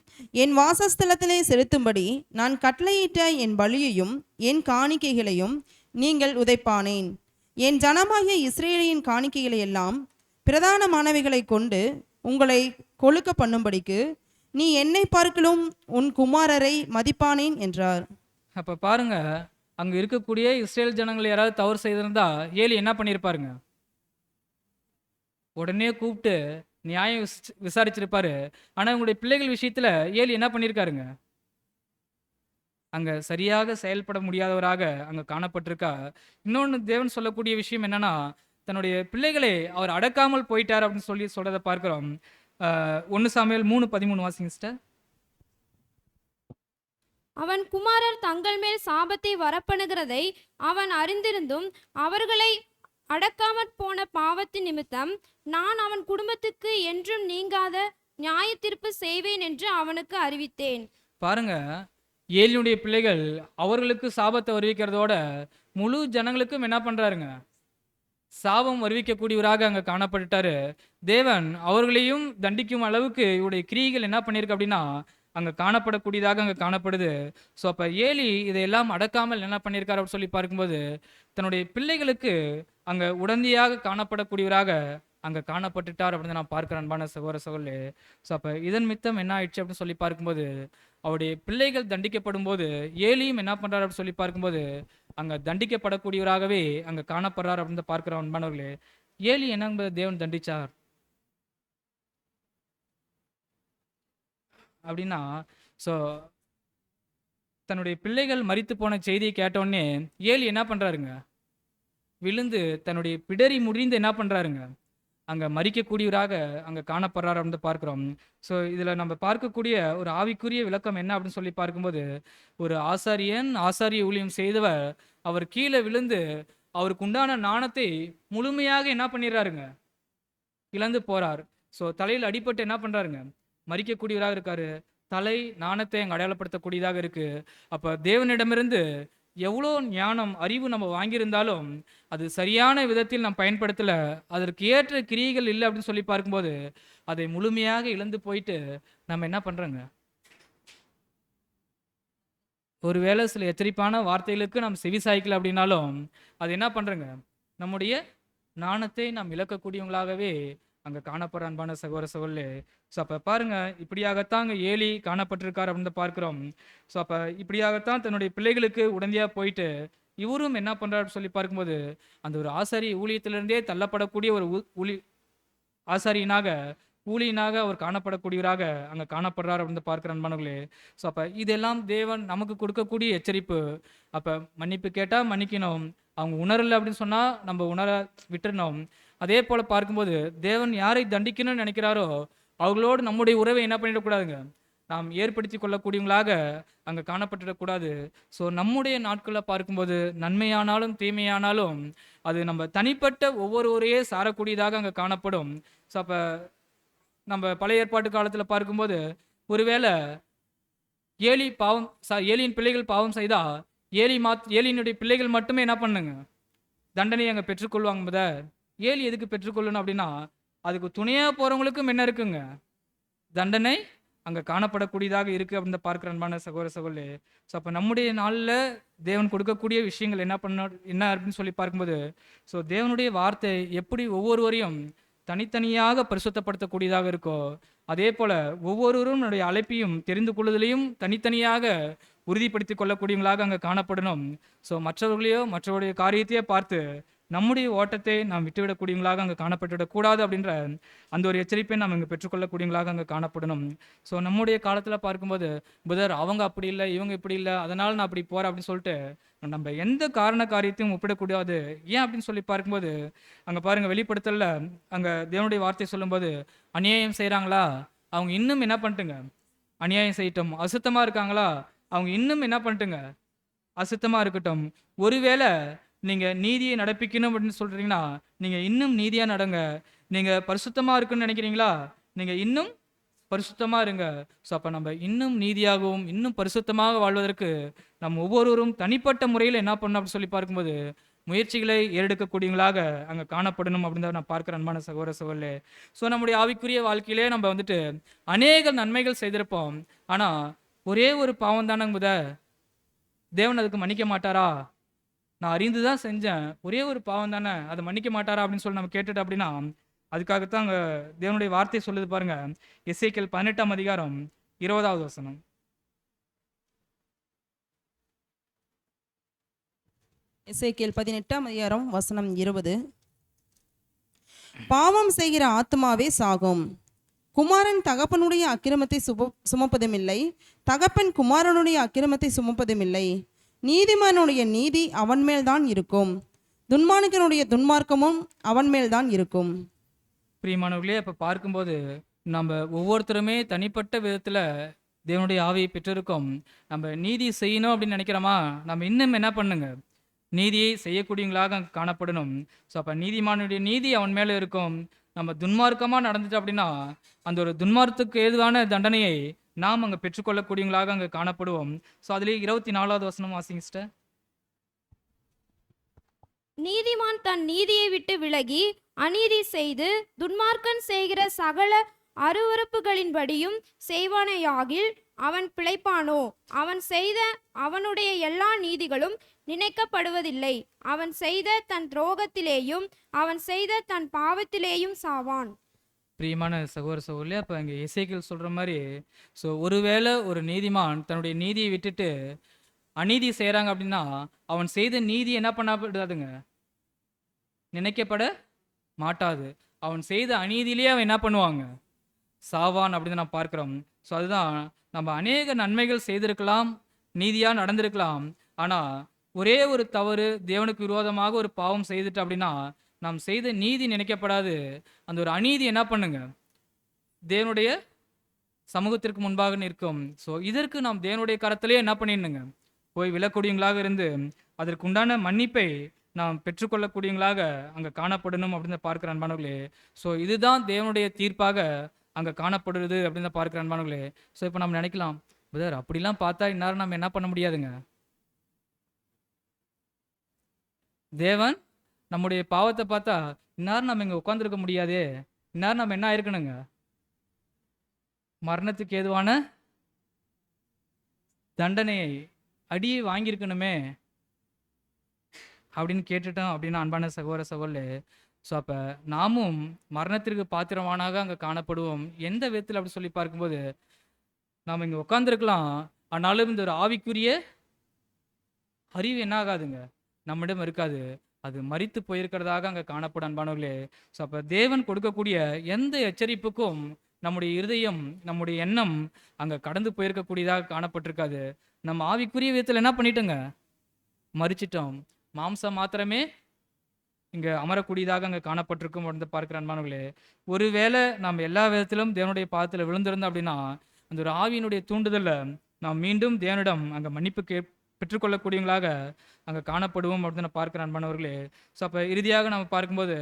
C: என் வாசஸ்தலத்திலே செலுத்தும்படி நான் கட்டளையிட்ட என் பலியையும் என் காணிக்கைகளையும் நீங்கள் உதைப்பானேன். என் ஜனமாகிய இஸ்ரேலின் காணிக்கைகளை எல்லாம் பிரதானமானவைகளை கொண்டு உங்களை கொழுக்க பண்ணும்படிக்கு நீ என்னை பார்க்கலும் உன் குமாரரை மதிப்பானேன் என்றார்.
A: அப்போ பாருங்க, அங்கே இருக்கக்கூடிய இஸ்ரேல் ஜனங்கள் யாராவது தவறு செய்திருந்தா ஏலி என்ன பண்ணியிருப்பாருங்க, உடனே கூப்பிட்டு நியாயம் விசாரிச்சிருப்பாரு. ஆனால் உங்களுடைய பிள்ளைகள் விஷயத்தில் ஏலி என்ன பண்ணியிருக்காருங்க, அங்கே சரியாக செயல்பட முடியாதவராக அங்கே காணப்பட்டிருக்கா. இன்னொன்று தேவன் சொல்லக்கூடிய விஷயம் என்னன்னா, தன்னுடைய பிள்ளைகளை அவர் அடக்காமல் போயிட்டார் அப்படின்னு சொல்றதை பார்க்கிறோம். 1 சாமுவேல் 3:13 வாசிங்க சிஸ்டர்.
B: அவன் குமாரர் தங்கள் மேல் சாபத்தை வரப்பண்ணுகிறதை அவன் அறிந்திருந்தும் அவர்களை அடக்காமற் போன பாவத்தின் நிமித்தம் நான் அவன் குடும்பத்துக்கு என்றும் நீங்காத நியாய தீர்ப்பு செய்வேன் என்று அவனுக்கு அறிவித்தேன்.
A: பாருங்க, ஏலியுடைய பிள்ளைகள் அவர்களுக்கு சாபத்தை வருவிக்கிறதோட முழு ஜனங்களுக்கும் என்ன பண்றாருங்க, சாபம் வருவிக்கக்கூடியவராக அங்கே காணப்பட்டுட்டாரு. தேவன் அவர்களையும் தண்டிக்கும் அளவுக்கு இவருடைய கிரியைகள் என்ன பண்ணியிருக்கு அப்படின்னா அங்கே காணப்படக்கூடியதாக அங்கே காணப்படுது. ஸோ அப்போ ஏலி இதையெல்லாம் அடக்காமல் என்ன பண்ணியிருக்காரு அப்படின்னு சொல்லி பார்க்கும்போது தன்னுடைய பிள்ளைகளுக்கு அங்கே உடந்தையாக காணப்படக்கூடியவராக அங்கே காணப்பட்டுட்டார் அப்படின்னு நான் பார்க்கிறேன் அன்பான சகோதர சகோதரே. ஸோ அப்போ இதன் மித்தம் என்ன ஆயிடுச்சு அப்படின்னு சொல்லி பார்க்கும்போது அவருடைய பிள்ளைகள் தண்டிக்கப்படும் போது ஏலியும் என்ன பண்றாரு அப்படின்னு சொல்லி பார்க்கும்போது அங்கே தண்டிக்கப்படக்கூடியவராகவே அங்கே காணப்படுறார் அப்படின்னு பார்க்கிறோம் அன்பானவர்களே. ஏலி என்ன தேவன் தண்டிச்சார் அப்படின்னா, ஸோ தன்னுடைய பிள்ளைகள் மரித்து போன செய்தியை கேட்டோடனே ஏலி என்ன பண்றாருங்க, விழுந்து தன்னுடைய பிடரி முடிந்து என்ன பண்றாருங்க, அங்கே மறிக்கக்கூடியவராக அங்கே காணப்படுறாரு அப்படின்னு பார்க்குறோம். ஸோ இதில் நம்ம பார்க்கக்கூடிய ஒரு ஆவிக்குரிய விளக்கம் என்ன அப்படின்னு சொல்லி பார்க்கும்போது ஒரு ஆசாரிய ஊழியம் செய்தவர் அவர் கீழே விழுந்து அவருக்கு உண்டான நாணத்தை முழுமையாக என்ன பண்ணிடுறாருங்க, இழந்து போறார். ஸோ தலையில் அடிபட்டு என்ன பண்றாருங்க, மறிக்கக்கூடியவராக இருக்காரு. தலை நாணத்தை அங்கே அடையாளப்படுத்தக்கூடியதாக இருக்கு. அப்போ தேவனிடமிருந்து எவ்வளோ ஞானம் அறிவு நம்ம வாங்கியிருந்தாலும் அது சரியான விதத்தில் நம்ம பயன்படுத்தலை, அதற்கு ஏற்ற கிரியைகள் இல்லை அப்படின்னு சொல்லி பார்க்கும்போது அதை முழுமையாக இழந்து போயிட்டு நம்ம என்ன பண்ணுறோங்க, ஒருவேளை சில எச்சரிப்பான வார்த்தைகளுக்கு நாம் செவி சாய்க்கல அப்படின்னாலும் அது என்ன பண்ணுறோங்க, நம்முடைய நாணத்தை நாம் இழக்கக்கூடியவங்களாகவே அங்கே காணப்படுற அன்பான சகோதர சகோதரே. ஸோ அப்போ பாருங்க, இப்படியாகத்தான் அங்கே ஏலி காணப்பட்டிருக்கார் அப்படின்னு பார்க்குறோம். ஸோ அப்போ இப்படியாகத்தான் தன்னுடைய பிள்ளைகளுக்கு உடந்தையாக போயிட்டு இவரும் என்ன பண்ணுறாரு சொல்லி பார்க்கும்போது அந்த ஒரு ஆசாரி ஊழியத்திலிருந்தே தள்ளப்படக்கூடிய ஒரு ஊழியனாக அவர் காணப்படக்கூடியவராக அங்கே காணப்படுறார் அப்படின்னு பார்க்குற அன்பானவர்களே. ஸோ அப்போ இதெல்லாம் தேவன் நமக்கு கொடுக்கக்கூடிய எச்சரிப்பு. அப்போ மன்னிப்பு கேட்டால் மன்னிக்கணும், அவங்க உணரலை அப்படின்னு சொன்னால் நம்ம உணர விட்டுறணும். அதே போல் பார்க்கும்போது தேவன் யாரை தண்டிக்கணும்னு நினைக்கிறாரோ அவங்களோடு நம்முடைய உறவை என்ன பண்ணிடக்கூடாதுங்க, நாம் ஏற்படுத்தி கொள்ளக்கூடியவங்களாக அங்கே காணப்பட்டுடக்கூடாது. ஸோ நம்முடைய நாட்களில் பார்க்கும்போது நன்மையானாலும் தீமையானாலும் அது நம்ம தனிப்பட்ட ஒவ்வொருவரையே சாரக்கூடியதாக அங்கே காணப்படும். ஸோ அப்போ நம்ம பழைய ஏற்பாட்டு காலத்தில் பார்க்கும்போது ஒருவேளை ஏலியின் பிள்ளைகள் பாவம் செய்தா ஏலியினுடைய பிள்ளைகள் மட்டுமே என்ன பண்ணுங்க, தண்டனை அங்கே பெற்றுக்கொள்வாங்க. ஏலி எதுக்கு பெற்றுக்கொள்ளணும் அப்படின்னா அதுக்கு துணையாக போகிறவங்களுக்கும் என்ன இருக்குங்க, தண்டனை அங்கே காணப்படக்கூடியதாக இருக்குது அப்படின்னு பார்க்குற அன்பான சகோதர சகோதரே. ஸோ அப்போ நம்முடைய நாளில் தேவன் கொடுக்கக்கூடிய விஷயங்கள் என்ன அப்படின்னு சொல்லி பார்க்கும்போது ஸோ தேவனுடைய வார்த்தை எப்படி ஒவ்வொருவரையும் தனித்தனியாக பரிசுத்தப்படுத்தக்கூடியதாக இருக்கோ அதே போல் ஒவ்வொருவரும் நம்முடைய அழைப்பையும் தெரிந்து கொள்வதிலையும் தனித்தனியாக உறுதிப்படுத்தி கொள்ளக்கூடியவங்களாக அங்கே காணப்படணும். ஸோ மற்றவருடைய காரியத்தையே பார்த்து நம்முடைய ஓட்டத்தை நாம் விட்டுவிடக்கூடியவங்களாக அங்கே காணப்பட்டுவிடக்கூடாது அப்படின்ற அந்த ஒரு எச்சரிப்பை நாம் இங்கே பெற்றுக்கொள்ளக்கூடியவங்களாக அங்கே காணப்படணும். ஸோ நம்முடைய காலத்தில் பார்க்கும்போது புதர் அவங்க அப்படி இல்லை, இவங்க இப்படி இல்லை, அதனால் நான் அப்படி போகிறேன் அப்படின்னு சொல்லிட்டு நம்ம எந்த காரியத்தையும் ஒப்பிடக்கூடாது. ஏன் அப்படின்னு சொல்லி பார்க்கும்போது அங்கே பாருங்கள், வெளிப்படுத்தல அங்கே தேவனுடைய வார்த்தை சொல்லும்போது அநியாயம் செய்கிறாங்களா, அவங்க இன்னும் என்ன பண்ணிட்டுங்க, அநியாயம் செய்யட்டும். அசுத்தமாக இருக்காங்களா, அவங்க இன்னும் என்ன பண்ணிட்டுங்க, அசுத்தமாக இருக்கட்டும். ஒருவேளை நீங்கள் நீதியை நடப்பிக்கணும் அப்படின்னு சொல்கிறீங்கன்னா நீங்கள் இன்னும் நீதியாக நடங்க. நீங்கள் பரிசுத்தமாக இருக்குன்னு நினைக்கிறீங்களா, நீங்கள் இன்னும் பரிசுத்தமாக இருங்க. ஸோ அப்போ நம்ம இன்னும் நீதியாகவும் இன்னும் பரிசுத்தமாக வாழ்வதற்கு நம்ம ஒவ்வொருவரும் தனிப்பட்ட முறையில் என்ன பண்ணணும் அப்படின்னு சொல்லி பார்க்கும்போது முயற்சிகளை ஏறெடுக்கக்கூடியவங்களாக அங்கே காணப்படணும் அப்படின்னு தான் நான் பார்க்குற அன்பான சகோதர சகோதரே. ஸோ நம்முடைய ஆவிக்குரிய வாழ்க்கையிலே நம்ம வந்துட்டு அநேக நன்மைகள் செய்திருப்போம், ஆனால் ஒரே ஒரு பாவம் தானே தேவன் அதுக்கு மன்னிக்க மாட்டாரா, நான் அறிந்து தான் செஞ்சேன், ஒரே ஒரு பாவம் தானே, அதை மன்னிக்க மாட்டாரா அப்படின்னு சொல்லி நம்ம கேட்டுட்டு அப்படின்னா அதுக்காகத்தான் அங்கே தேவனுடைய வார்த்தை சொல்லுது பாருங்க. எசேக்கியேல் 18ஆம் அதிகாரம் 20வது வசனம்.
C: எசேக்கியேல் 18ஆம் அதிகாரம் வசனம் 20. பாவம் செய்கிற ஆத்மாவே சாகும், குமாரன் தகப்பனுடைய அக்கிரமத்தை சுமப்பதுமில்லை, தகப்பன் குமாரனுடைய அக்கிரமத்தை சுமப்பதுமில்லை. நீதிமானுடைய நீதி அவன் மேல்தான் இருக்கும், துன்மார்க்கனுடைய துன்மார்க்கமும் அவன் மேல்தான் இருக்கும்.
A: பிரியமானவர்களே, அப்போ பார்க்கும்போது நம்ம ஒவ்வொருத்தருமே தனிப்பட்ட விதத்தில் தேவனுடைய ஆவியை பெற்றிருக்கோம். நம்ம நீதி செய்யணும் அப்படின்னு நினைக்கிறோமா, நம்ம இன்னும் என்ன பண்ணுங்க, நீதியை செய்யக்கூடியவங்களாக காணப்படணும். ஸோ அப்போ நீதிமானுடைய நீதி அவன் மேலே இருக்கும். நம்ம துன்மார்க்கமாக நடந்துட்டு அப்படின்னா அந்த ஒரு துன்மார்க்கத்துக்கு ஏதுவான தண்டனையை நாம் அங்கே பெற்றுக்கொள்ளக்கூடியவங்களாக அங்கே காணப்படுவோம். ஸோ அதுலேயே 24வது வசனம் வாசிங்க சிஸ்டர்.
B: நீதிமான் தன் நீதியை விட்டு விலகி அநீதி செய்து துன்மார்க்கன் செய்கிற சகல அருவருப்புகளின்படியும் செய்வானேயாகில் அவன் பிழைப்பானோ? அவன் செய்த அவனுடைய எல்லா நீதிகளும் நினைக்கப்படுவதில்லை. அவன் செய்த தன் துரோகத்திலேயும் அவன் செய்த தன் பாவத்திலேயும் சாவான்.
A: பிரியமான சகோதர சகோதரி, அப்போ இங்கே எசேக்கியேல் சொல்கிற மாதிரி, ஸோ ஒருவேளை ஒரு நீதிமான் தன்னுடைய நீதியை விட்டுட்டு அநீதி செய்கிறாங்க அப்படின்னா, அவன் செய்த நீதி என்ன பண்ணப்படாதுங்க, நினைக்கப்பட மாட்டாது. அவன் செய்த அநீதியிலேயே அவன் என்ன பண்ணுவாங்க, சாவான் அப்படின்னு நான் பார்க்குறோம். ஸோ அதுதான், நம்ம அநேக நன்மைகள் செய்திருக்கலாம், நீதியாக நடந்திருக்கலாம், ஆனால் ஒரே ஒரு தவறு, தேவனுக்கு விரோதமாக ஒரு பாவம் செய்துட்டு அப்படின்னா நாம் செய்த நீதி நினைக்கப்படாது. அந்த ஒரு அநீதி என்ன பண்ணுங்க, தேவனுடைய சமூகத்திற்கு முன்பாக நிற்கும். ஸோ இதற்கு நாம் தேவனுடைய கரத்திலே என்ன பண்ணிடணுங்க, போய் விழக்கூடியவங்களாக இருந்து அதற்கு உண்டான மன்னிப்பை நாம் பெற்றுக்கொள்ளக்கூடியவங்களாக அங்கே காணப்படணும் அப்படின்னு பார்க்குற அன்பானவர்களே. ஸோ இதுதான் தேவனுடைய தீர்ப்பாக அங்கே காணப்படுறது அப்படின்னு பார்க்குற அன்பானவர்களே. ஸோ இப்போ நம்ம நினைக்கலாம், பிரதர் அப்படிலாம் பார்த்தா இந்நேரம் நம்ம என்ன பண்ண முடியாதுங்க, தேவன் நம்முடைய பாவத்தை பார்த்தா இந்நேரம் நம்ம இங்கே உட்காந்துருக்க முடியாதே, இந்நேரம் நம்ம என்ன ஆயிருக்கணுங்க, மரணத்துக்கு ஏதுவான தண்டனையை அடியை வாங்கியிருக்கணுமே அப்படின்னு கேட்டுட்டோம் அப்படின்னா அன்பான சகோதர சகோதரே. ஸோ அப்போ நாமும் மரணத்திற்கு பாத்திரமானாக அங்கே காணப்படுவோம். எந்த விதத்தில் அப்படி சொல்லி பார்க்கும்போது, நாம் இங்கே உட்காந்துருக்கலாம், ஆனாலும் இந்த ஒரு ஆவிக்குரிய அறிவு என்ன ஆகாதுங்க, நம்மிடம் இருக்காது, அது மரித்து போயிருக்கிறதாக அங்கே காணப்படும் அன்பானவர்களே. ஸோ அப்போ தேவன் கொடுக்கக்கூடிய எந்த எச்சரிப்புக்கும் நம்முடைய இருதயம், நம்முடைய எண்ணம் அங்கே கடந்து போயிருக்கக்கூடியதாக காணப்பட்டிருக்காது. நம்ம ஆவிக்குரிய விதத்தில் என்ன பண்ணிட்டோங்க, மறிச்சிட்டோம். மாம்சம் மாத்திரமே இங்கே அமரக்கூடியதாக அங்கே காணப்பட்டிருக்கும் அப்படின்னு பார்க்குற அன்பானவர்களே. ஒருவேளை நாம் எல்லா விதத்திலும் தேவனுடைய பாதத்தில் விழுந்திருந்தோம் அப்படின்னா, அந்த ஒரு ஆவியினுடைய தூண்டுதலில் நாம் மீண்டும் தேவனிடம் அங்கே மன்னிப்பு பெற்றுக்கொள்ளக்கூடியவங்களாக அங்கே காணப்படுவோம் அப்படின்னு பார்க்குற அன்பானவர்களே. ஸோ அப்போ இறுதியாக நம்ம பார்க்கும்போது,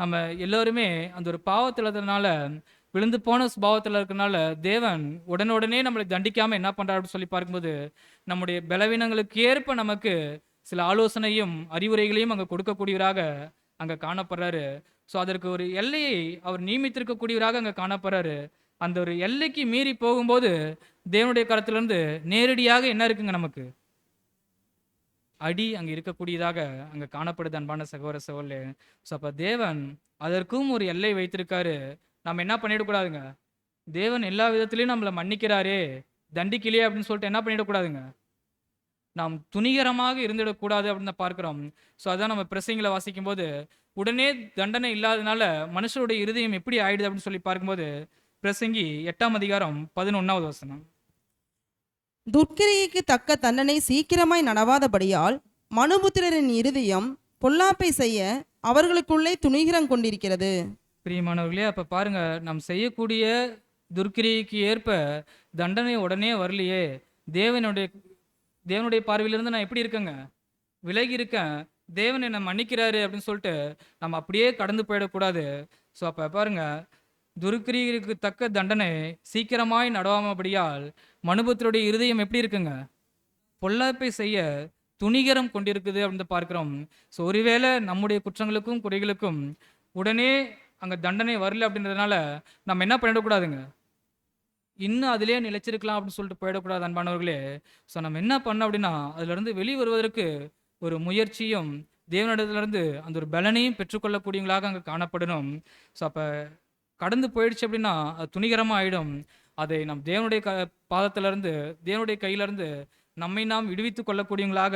A: நம்ம எல்லோருமே அந்த ஒரு பாவத்திலனால, விழுந்து போன சுபாவத்தில் இருக்கிறனால தேவன் உடனுடனே நம்மளை தண்டிக்காமல் என்ன பண்ணுறாரு அப்படின்னு சொல்லி பார்க்கும்போது, நம்முடைய பலவீனங்களுக்கு ஏற்ப நமக்கு சில ஆலோசனையும் அறிவுரைகளையும் அங்கே கொடுக்கக்கூடியவராக அங்கே காணப்படுறாரு. ஸோ அதற்கு ஒரு எல்லையை அவர் நியமித்திருக்கக்கூடியவராக அங்கே காணப்படுறாரு. அந்த ஒரு எல்லைக்கு மீறி போகும்போது தேவனுடைய கரத்திலிருந்து நேரடியாக என்ன இருக்குங்க, நமக்கு அடி அங்கே இருக்கக்கூடியதாக அங்கே காணப்படுது அன்பான சகோதர சகோதரே. ஸோ அப்போ தேவன் அதற்கும் ஒரு எல்லை வைத்திருக்காரு. நம்ம என்ன பண்ணிடக்கூடாதுங்க, தேவன் எல்லா விதத்துலையும் நம்மளை மன்னிக்கிறாரே, தண்டிக்கலையே அப்படின்னு சொல்லிட்டு என்ன பண்ணிடக்கூடாதுங்க, நாம் துணிகரமாக இருந்துடக்கூடாது அப்படின்னு பார்க்குறோம். ஸோ அதான் நம்ம பிரசங்கில் வாசிக்கும் போது, உடனே தண்டனை இல்லாதனால மனுஷருடைய இருதயம் எப்படி ஆயிடுது அப்படின்னு சொல்லி பார்க்கும்போது, பிரசங்கி 8ஆம் அதிகாரம் 11வது வசனம்.
C: துர்க்கிரியைக்கு தக்க தண்டனை சீக்கிரமாய் நடவாதபடியால் மனுபுத்திரரின் இருதயம் பொல்லாப்பை செய்ய அவர்களுக்குள்ளே துணிகரம் கொண்டிருக்கிறது.
A: பிரியமானவர்களே, அப்போ பாருங்க, நாம் செய்யக்கூடிய துர்க்கிரியைக்கு ஏற்ப தண்டனை உடனே வரலையே, தேவனுடைய பார்வையிலிருந்து நான் எப்படி இருக்கேங்க, விலகி இருக்கேன், தேவன் என்னை மன்னிக்கிறாரு அப்படின்னு சொல்லிட்டு நம்ம அப்படியே கடந்து போயிடக்கூடாது. ஸோ அப்போ பாருங்க, துர்க்கிரியைக்கு தக்க தண்டனை சீக்கிரமாய் நடவாமபடியால் மனுபுத்திரருடைய இருதயம் எப்படி இருக்குங்க, பொல்லாப்பை செய்ய துணிகரம் கொண்டிருக்குது அப்படின்னு பார்க்குறோம். ஸோ ஒருவேளை நம்முடைய குற்றங்களுக்கும் குறைகளுக்கும் உடனே அங்கே தண்டனை வரல அப்படின்றதுனால நம்ம என்ன பண்ணிடக்கூடாதுங்க, இன்னும் அதிலே நிலைச்சிருக்கலாம் அப்படின்னு சொல்லிட்டு போயிடக்கூடாது அன்பானவர்களே. ஸோ நம்ம என்ன பண்ணோம் அப்படின்னா, அதிலிருந்து வெளியே வருவதற்கு ஒரு முயற்சியும் தேவனிடத்துலேருந்து அந்த ஒரு பலனையும் பெற்றுக்கொள்ளக்கூடியவங்களாக அங்கே காணப்படணும். ஸோ அப்போ கடந்து போயிடுச்சு அப்படின்னா அது துணிகரமாக ஆகிடும். அதை நம் தேவனுடைய பாதத்திலிருந்து, தேவனுடைய கையிலேருந்து நம்மை நாம் விடுவித்து கொள்ளக்கூடியவங்களாக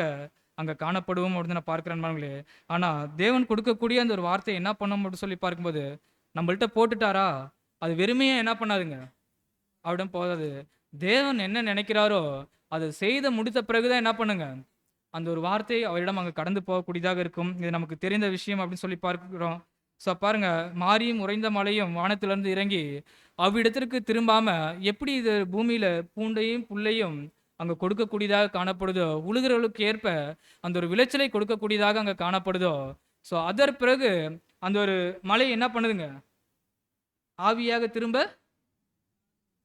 A: அங்கே காணப்படுவோம் அப்படின்னு நான் பார்க்குறேன் அன்பானவர்களே. ஆனால் தேவன் கொடுக்கக்கூடிய அந்த ஒரு வார்த்தையை என்ன பண்ணோம் அப்படின்னு சொல்லி பார்க்கும்போது, நம்மள்கிட்ட போட்டுட்டாரா, அது வெறுமையாக என்ன பண்ணாதுங்க, அவரிடம் போகாது. தேவன் என்ன நினைக்கிறாரோ அதை செய்த முடித்த பிறகுதான் என்ன பண்ணுங்க, அந்த ஒரு வார்த்தை அவரிடம் அங்கே கடந்து போகக்கூடியதாக இருக்கும். இது நமக்கு தெரிந்த விஷயம் அப்படின்னு சொல்லி பார்க்கிறோம். ஸோ பாருங்க, மாரியும் உறைந்த மழையும் வானத்திலிருந்து இறங்கி அவ்விடத்திற்கு திரும்பாம எப்படி இது பூமியில பூண்டையும் புல்லையும் அங்கே கொடுக்கக்கூடியதாக காணப்படுதோ, உழுகிறவர்களுக்கு ஏற்ப அந்த ஒரு விளைச்சலை கொடுக்கக்கூடியதாக அங்கே காணப்படுதோ, ஸோ அதற்கு பிறகு அந்த ஒரு மழை என்ன பண்ணுதுங்க, ஆவியாக திரும்ப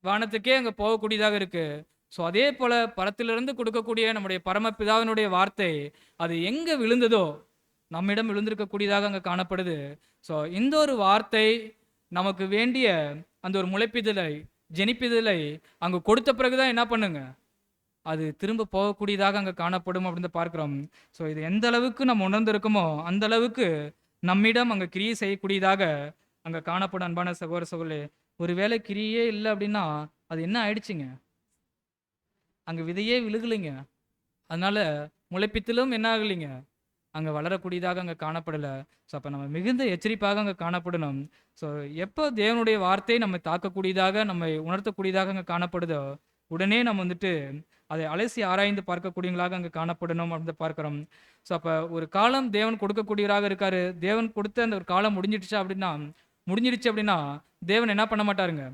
A: வானத்துக்கே அங்கே போகக்கூடியதாக இருக்கு. ஸோ அதே போல பரத்திலிருந்து கொடுக்கக்கூடிய நம்முடைய பரமபிதாவினுடைய வார்த்தை அது எங்கே விழுந்ததோ நம்மிடம் விழுந்திருக்கக்கூடியதாக அங்கே காணப்படுது. ஸோ இந்த ஒரு வார்த்தை நமக்கு வேண்டிய அந்த ஒரு முளைப்பிதழை ஜெனிப்பிதழை அங்கே கொடுத்த பிறகுதான் என்ன பண்ணுங்க, அது திரும்ப போகக்கூடியதாக அங்கே காணப்படும் அப்படின்னு பார்க்கிறோம். ஸோ இது எந்த அளவுக்கு நம்ம உணர்ந்திருக்கோமோ அந்த அளவுக்கு நம்மிடம் அங்கே கிரியை செய்யக்கூடியதாக அங்கே காணப்படும். அன்பான சகோதர சகோதரர்களே, ஒருவேளை கிரியே இல்லை அப்படின்னா அது என்ன ஆயிடுச்சுங்க, அங்கே விதையே விழுகலைங்க. அதனால முளைப்பித்திலும் என்ன ஆகலைங்க, அங்கே வளரக்கூடியதாக அங்கே காணப்படலை. ஸோ அப்போ நம்ம மிகுந்த எச்சரிப்பாக அங்கே காணப்படணும். ஸோ எப்போ தேவனுடைய வார்த்தை நம்மை தாக்கக்கூடியதாக நம்மை உணர்த்தக்கூடியதாக அங்கே காணப்படுதோ உடனே நம்ம வந்துட்டு அதை அலசி ஆராய்ந்து பார்க்கக்கூடியவங்களாக அங்கே காணப்படணும் அப்படின்னு பார்க்குறோம். ஸோ அப்போ ஒரு காலம் தேவன் கொடுக்கக்கூடியவராக இருக்காரு. தேவன் கொடுத்த அந்த ஒரு காலம் முடிஞ்சிடுச்சு அப்படின்னா தேவன் என்ன பண்ண மாட்டாருங்க,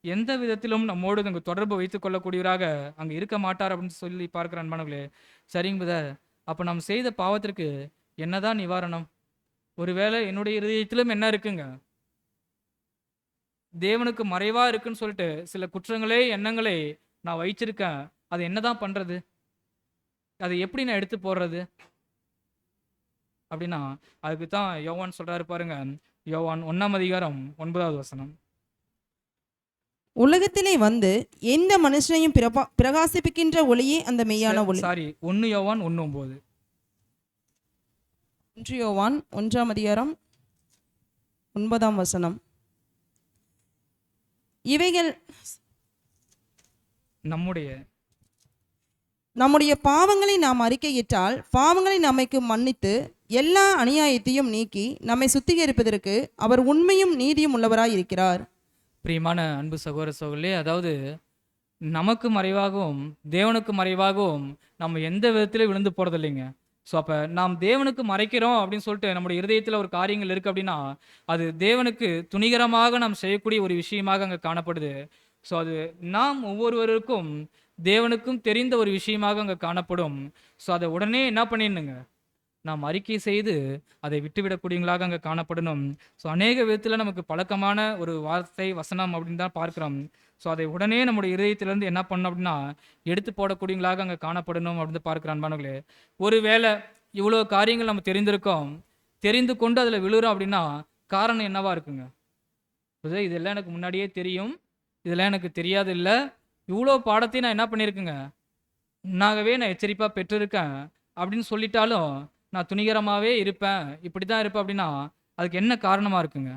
A: எந்த விதத்திலும் நம்மோடு அங்கே தொடர்பு வைத்துக் கொள்ளக்கூடியவராக அங்கே இருக்க மாட்டார் அப்படின்னு சொல்லி பார்க்குற அன்பானவர்களே. சரிங்க பிரதர், அப்போ நாம் செய்த பாவத்திற்கு என்னதான் நிவாரணம்? ஒருவேளை என்னுடைய இருதயத்திலும் என்ன இருக்குங்க, தேவனுக்கு மறைவா இருக்குன்னு சொல்லிட்டு சில குற்றங்களே எண்ணங்களே நான் வச்சிருக்கேன். அது என்னதான் பண்றது, அதை எப்படி நான் எடுத்து போடுறது அப்படின்னா அதுக்கு தான் யோவான் சொல்றாரு பாருங்க. யோவான் 1:9.
C: உலகத்திலே வந்து எந்த மனுஷனையும் பிரகாசிப்பிக்கின்ற ஒளியே அந்த மெய்யான ஒளி.
A: சாரி, 1 யோவான் 1:9.
C: 1 யோவான் 1:9. இவைகள் நம்முடைய பாவங்களை நாம் அறிக்கையிட்டால் பாவங்களை நம்மைக்கு மன்னித்து எல்லா அநியாயத்தையும் நீக்கி நம்மை சுத்திகரிப்பதற்கு அவர் உண்மையும் நீதியும் உள்ளவராய் இருக்கிறார்.
A: பிரியமான அன்பு சகோதர சகோதரர்களே, அதாவது நமக்கு மறைவாகவும் தேவனுக்கு மறைவாகவும் நம்ம எந்த விதத்திலும் விழுந்து போகிறது இல்லைங்க. ஸோ அப்போ நாம் தேவனுக்கு மறைக்கிறோம் அப்படின்னு சொல்லிட்டு நம்முடைய இருதயத்தில் ஒரு காரியங்கள் இருக்குது அப்படின்னா அது தேவனுக்கு துணிகரமாக நாம் செய்யக்கூடிய ஒரு விஷயமாக அங்கே காணப்படுது. ஸோ அது நாம் ஒவ்வொருவருக்கும் தேவனுக்கும் தெரிந்த ஒரு விஷயமாக அங்கே காணப்படும். ஸோ அதை உடனே என்ன பண்ணிடணுங்க, நாம் அறிக்கை செய்து அதை விட்டுவிடக்கூடியவங்களாக அங்கே காணப்படணும். ஸோ அநேக விதத்தில் நமக்கு பழக்கமான ஒரு வார்த்தை வசனம் அப்படின்னு தான் பார்க்குறோம். ஸோ அதை உடனே நம்முடைய இதயத்திலேருந்து என்ன பண்ணணும் அப்படின்னா எடுத்து போடக்கூடியவங்களாக அங்கே காணப்படணும் அப்படின்னு பார்க்குற அன்பானவர்களே. ஒருவேளை இவ்வளோ காரியங்கள் நம்ம தெரிந்திருக்கோம், தெரிந்து கொண்டு அதில் விழுறோம் அப்படின்னா காரணம் என்னவா இருக்குங்க? இதெல்லாம் எனக்கு முன்னாடியே தெரியும், இதெல்லாம் எனக்கு தெரியாது இல்லை, இவ்வளோ பாடத்தையும் நான் என்ன பண்ணியிருக்கேங்க, முன்னாகவே நான் எச்சரிப்பாக பெற்றிருக்கேன் அப்படின்னு சொல்லிட்டாலும் நான் துணிகரமாகவே இருப்பேன், இப்படி தான் இருப்பேன் அப்படின்னா அதுக்கு என்ன காரணமாக இருக்குங்க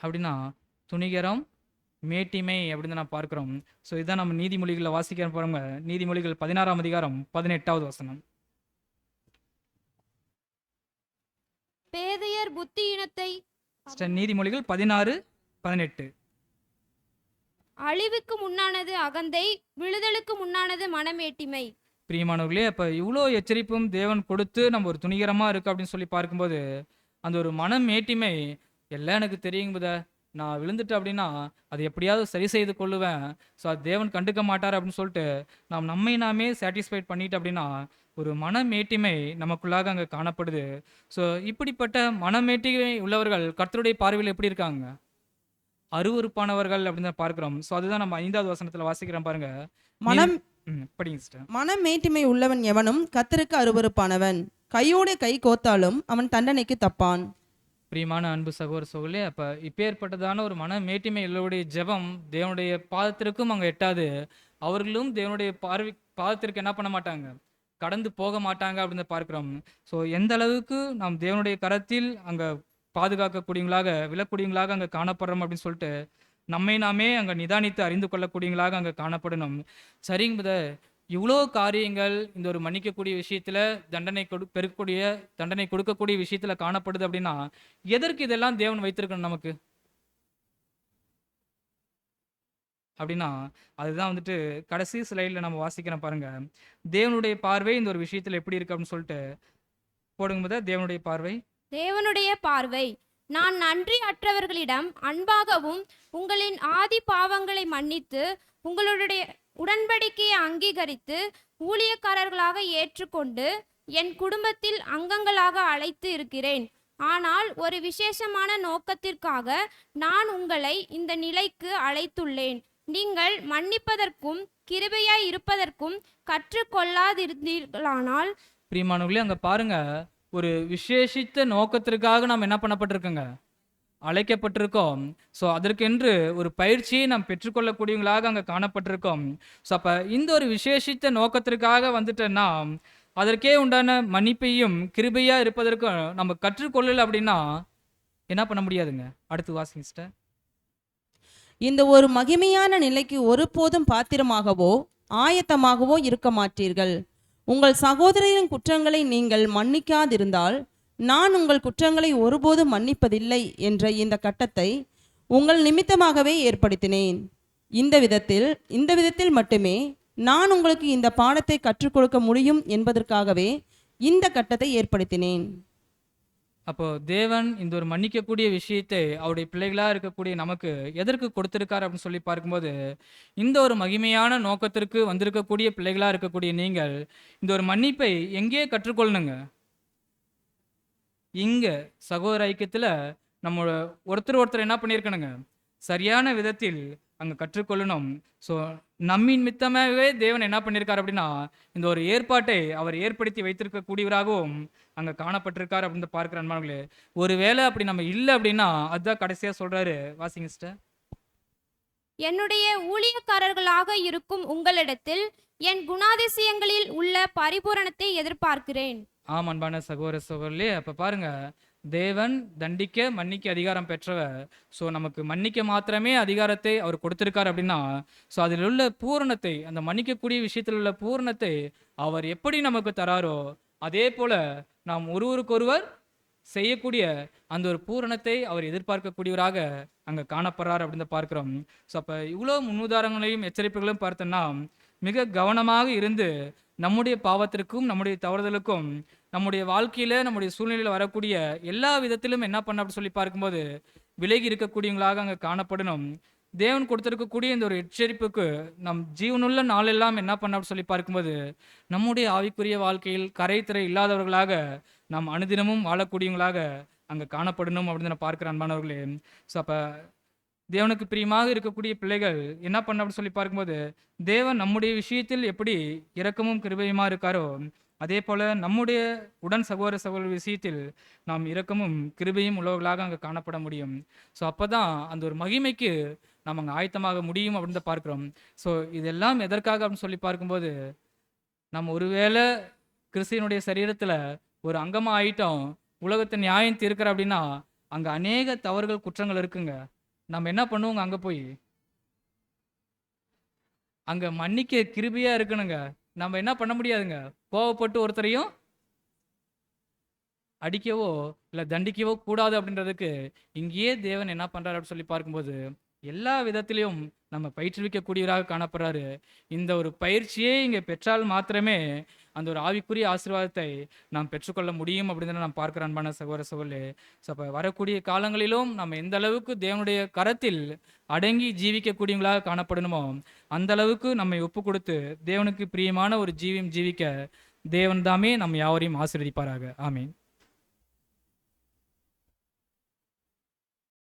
A: அப்படின்னா துணிகரம், மேட்டிமை அப்படின்னு நான் பார்க்குறோம். ஸோ இதுதான் நம்ம நீதிமொழிகளில் வாசிக்க போகிறோங்க. நீதிமொழிகள் 16:18.
B: பேதையர் புத்தியினத்தை
A: நீதிமொழிகள் 16:18.
B: அழிவுக்கு முன்னானது அகந்தை, விழுதலுக்கு முன்னானது மனமேட்டிமை.
A: பிரியமானவர்களே, அப்போ இவ்வளோ எச்சரிப்பும் தேவன் கொடுத்து நம்ம ஒரு துணிகரமாக இருக்குது அப்படின்னு சொல்லி பார்க்கும்போது அந்த ஒரு மனமேட்டிமை, எல்லாம் எனக்கு தெரியுங்க, நான் விழுந்துட்டேன் அப்படின்னா அது எப்படியாவது சரி செய்து கொள்ளுவேன், ஸோ அது தேவன் கண்டுக்க மாட்டார் அப்படின்னு சொல்லிட்டு நாம் நம்மை நாமே சாட்டிஸ்ஃபைட் பண்ணிட்டு அப்படின்னா ஒரு மனமேட்டிமை நமக்குள்ளாக அங்கே காணப்படுது. ஸோ இப்படிப்பட்ட மனமேட்டிமை உள்ளவர்கள் கர்த்தருடைய பார்வையில் எப்படி இருக்காங்க? அருவருப்பானவர்கள் அப்படின்னு தான் பார்க்கிறோம். ஸோ அதுதான் நம்ம 5வது வசனத்தில் வாசிக்கிறோம் பாருங்க.
C: மனமேட்டிமை உள்ளவன் எவனும் கர்த்தருக்கு அருவருப்பானவன், கையோடு கை கோத்தாலும் அவன் தண்டனைக்கு தப்பான்.
A: பிரியமான அன்பு சகோதர சகோதரர்களே, அப்போ இப்பேற்பட்டதான ஒரு மனமேட்டிமை உள்ளவருடைய ஜெபம் தேவனுடைய பாதத்திற்கும் அங்கே எட்டாது. அவர்களும் தேவனுடைய பாதத்திற்கு என்ன பண்ண மாட்டாங்க, கடந்து போக மாட்டாங்க அப்படின்னு பார்க்கிறோம். ஸோ எந்த அளவுக்கு நாம் தேவனுடைய கரத்தில் அங்கே பாதுகாக்கக்கூடியவங்களாக விழக்கூடியவங்களாக அங்கே காணப்படுறோம் அப்படின்னு சொல்லிட்டு நம்மை நாமே அங்கே நிதானித்து அறிந்து கொள்ளக்கூடியவங்களாக அங்கே காணப்படணும். சரிங்க, இவ்வளோ காரியங்கள் இந்த ஒரு மன்னிக்கக்கூடிய விஷயத்தில் தண்டனை கொடுக்கக்கூடிய விஷயத்தில் காணப்படுது அப்படின்னா எதற்கு இதெல்லாம் தேவன் வைத்திருக்கணும் நமக்கு அப்படின்னா அதுதான் வந்துட்டு கடைசி ஸ்லைடில் நம்ம வாசிக்கிறோம் பாருங்க. தேவனுடைய பார்வை இந்த ஒரு விஷயத்தில் எப்படி இருக்கு அப்படின்னு சொல்லிட்டு போடுங்க.
B: தேவனுடைய பார்வை நான் நன்றி அற்றவர்களிடம் அன்பாகவும் உங்களின் ஆதி பாவங்களை மன்னித்து உங்களுடைய உடன்படிக்கையை அங்கீகரித்து ஊழியக்காரர்களாக ஏற்றுக்கொண்டு என் குடும்பத்தில் அங்கங்களாக அழைத்து இருக்கிறேன். ஆனால் ஒரு விசேஷமான நோக்கத்திற்காக நான் உங்களை இந்த நிலைக்கு அழைத்துள்ளேன். நீங்கள் மன்னிப்பதற்கும் கிருபையாய் இருப்பதற்கும் கற்றுக்கொள்ளாதிருந்தீர்களானால்.
A: பிரியமானவர்களே, அங்க பாருங்க, ஒரு விசேஷித்த நோக்கத்திற்காக நாம் என்ன பண்ணப்பட்டிருக்கோங்க, அழைக்கப்பட்டிருக்கோம். ஸோ அதற்கென்று ஒரு பயிற்சியை நாம் பெற்றுக்கொள்ளக்கூடியவங்களாக அங்கே காணப்பட்டிருக்கோம். ஸோ அப்போ இந்த ஒரு விசேஷித்த நோக்கத்திற்காக வந்துட்டேன்னா அதற்கே உண்டான மன்னிப்பையும் கிருபையாக இருப்பதற்கும் நம்ம கற்றுக்கொள்ளலை அப்படின்னா என்ன பண்ண முடியாதுங்க. அடுத்து வாசிங்க சிஸ்டர்.
C: இந்த ஒரு மகிமையான நிலைக்கு ஒருபோதும் பாத்திரமாகவோ ஆயத்தமாகவோ இருக்க மாட்டீர்கள். உங்கள் சகோதரரின் குற்றங்களை நீங்கள் மன்னிக்காதிருந்தால் நான் உங்கள் குற்றங்களை ஒருபோதும் மன்னிப்பதில்லை என்ற இந்த கட்டத்தை உங்கள் நிமித்தமாகவே ஏற்படுத்தினேன். இந்த விதத்தில் மட்டுமே நான் உங்களுக்கு இந்த பாடத்தை கற்றுக் கொடுக்க முடியும் என்பதற்காகவே இந்த கட்டத்தை ஏற்படுத்தினேன்.
A: அப்போ தேவன் இந்த ஒரு மன்னிக்கக்கூடிய விஷயத்தை அவருடைய பிள்ளைகளாக இருக்கக்கூடிய நமக்கு எதற்கு கொடுத்திருக்காரு அப்படின்னு சொல்லி பார்க்கும்போது, இந்த ஒரு மகிமையான நோக்கத்திற்கு வந்திருக்கக்கூடிய பிள்ளைகளாக இருக்கக்கூடிய நீங்கள் இந்த ஒரு மன்னிப்பை எங்கே கற்றுக்கொள்ளணுங்க? இங்க சகோதர ஐக்கியத்தில் நம்ம ஒருத்தர் என்ன பண்ணியிருக்கணுங்க, சரியான விதத்தில் அங்கே கற்றுக்கொள்ளணும். ஸோ நம்மின் மித்தமாகவே தேவன் என்ன பண்ணியிருக்காரு அப்படின்னா இந்த ஒரு ஏற்பாட்டை அவர் ஏற்படுத்தி வைத்திருக்கக்கூடியவராகவும் அங்கே காணப்பட்டிருக்காரு அப்படின்னு பார்க்குற அன்பானவர்களே. ஒருவேளை அப்படி நம்ம இல்லை அப்படின்னா அதுதான் கடைசியாக சொல்றாரு. வாசிங்க சிஸ்டர்.
B: என்னுடைய ஊழியக்காரர்களாக இருக்கும் உங்களிடத்தில் என் குணாதிசயங்களில் உள்ள பரிபூரணத்தை எதிர்பார்க்கிறேன்.
A: ஆம் அன்பான சகோதர சகோதரிலே, அப்போ பாருங்க, தேவன் தண்டிக்க மன்னிக்க அதிகாரம் பெற்றவர். ஸோ நமக்கு மன்னிக்க மாத்திரமே அதிகாரத்தை அவர் கொடுத்திருக்கார் அப்படின்னா ஸோ அதில் உள்ள பூரணத்தை, அந்த மன்னிக்கக்கூடிய விஷயத்தில் உள்ள பூரணத்தை அவர் எப்படி நமக்கு தராரோ அதே போல நாம் ஒருவருக்கொருவர் செய்யக்கூடிய அந்த ஒரு பூரணத்தை அவர் எதிர்பார்க்கக்கூடியவராக அங்கே காணப்படுறார் அப்படின்னு பார்க்கிறோம். ஸோ அப்போ இவ்வளோ முன்னுதாரணங்களையும் எச்சரிப்புகளையும் பார்த்தோன்னா மிக கவனமாக இருந்து நம்முடைய பாவத்திற்கும் நம்முடைய தவறுதலுக்கும் நம்முடைய வாழ்க்கையில் நம்முடைய சூழ்நிலையில் வரக்கூடிய எல்லா விதத்திலும் என்ன பண்ண அப்படி சொல்லி பார்க்கும்போது விலகி இருக்கக்கூடியவங்களாக அங்கே காணப்படணும். தேவன் கொடுத்திருக்கக்கூடிய இந்த ஒரு எச்சரிப்புக்கு நம் ஜீவனுள்ள நாளெல்லாம் என்ன பண்ண அப்படி சொல்லி பார்க்கும்போது நம்முடைய ஆவிக்குரிய வாழ்க்கையில் கரைத்திரை இல்லாதவர்களாக நாம் அனுதினமும் வாழக்கூடியவங்களாக அங்கே காணப்படணும் அப்படின்னு நான் பார்க்குறேன் அன்பானவர்களே. ஸோ அப்போ தேவனுக்கு பிரியமாக இருக்கக்கூடிய பிள்ளைகள் என்ன பண்ண அப்படி சொல்லி பார்க்கும்போது தேவன் நம்முடைய விஷயத்தில் எப்படி இரக்கமும் கிருபையுமா இருக்காரோ அதே போல் நம்முடைய உடன் சகோதர விஷயத்தில் நாம் இரக்கமும் கிருபையும் உள்ளவர்களாக அங்கே காணப்பட முடியும். ஸோ அப்போ தான் அந்த ஒரு மகிமைக்கு நாம் அங்கே ஆயத்தமாக முடியும் அப்படின்னு தான் பார்க்குறோம். ஸோ இதெல்லாம் எதற்காக அப்படின்னு சொல்லி பார்க்கும்போது நம்ம ஒருவேளை கிறிஸ்தியனுடைய சரீரத்தில் ஒரு அங்கமாக ஆயிட்டோம், உலகத்தை நியாயம் தீர்க்கிற அப்படின்னா அங்கே அநேக தவறுகள் குற்றங்கள் இருக்குங்க. நம்ம என்ன பண்ணுவோங்க, அங்கே போய் அங்கே மன்னிக்க கிருபையாக இருக்கணுங்க. நம்ம என்ன பண்ண முடியாதுங்க, கோவப்பட்டு ஒருத்தரையும் அடிக்கவோ இல்லை தண்டிக்கவோ கூடாது அப்படின்றதுக்கு இங்கேயே தேவன் என்ன பண்ணுறாரு அப்படின்னு சொல்லி பார்க்கும்போது எல்லா விதத்திலையும் நம்ம பயிற்றுவிக்கக்கூடியவராக காணப்படுறாரு. இந்த ஒரு பயிற்சியே இங்கே பெற்றால் மாத்திரமே அந்த ஒரு ஆவிக்குரிய ஆசீர்வாதத்தை நாம் பெற்றுக்கொள்ள முடியும் அப்படின்னு நான் பார்க்குற அன்பான சகோதர சகோதரே. ஸோ அப்போ வரக்கூடிய காலங்களிலும் நம்ம எந்த அளவுக்கு தேவனுடைய கரத்தில் அடங்கி ஜீவிக்கக்கூடியவங்களாக காணப்படணுமோ அந்த அளவுக்கு நம்மை ஒப்பு கொடுத்து தேவனுக்கு பிரியமான ஒரு ஜீவியம் ஜீவிக்க தேவன் தாமே நம்ம யாவரையும் ஆசீர்வதிப்பாராக. ஆமீன்.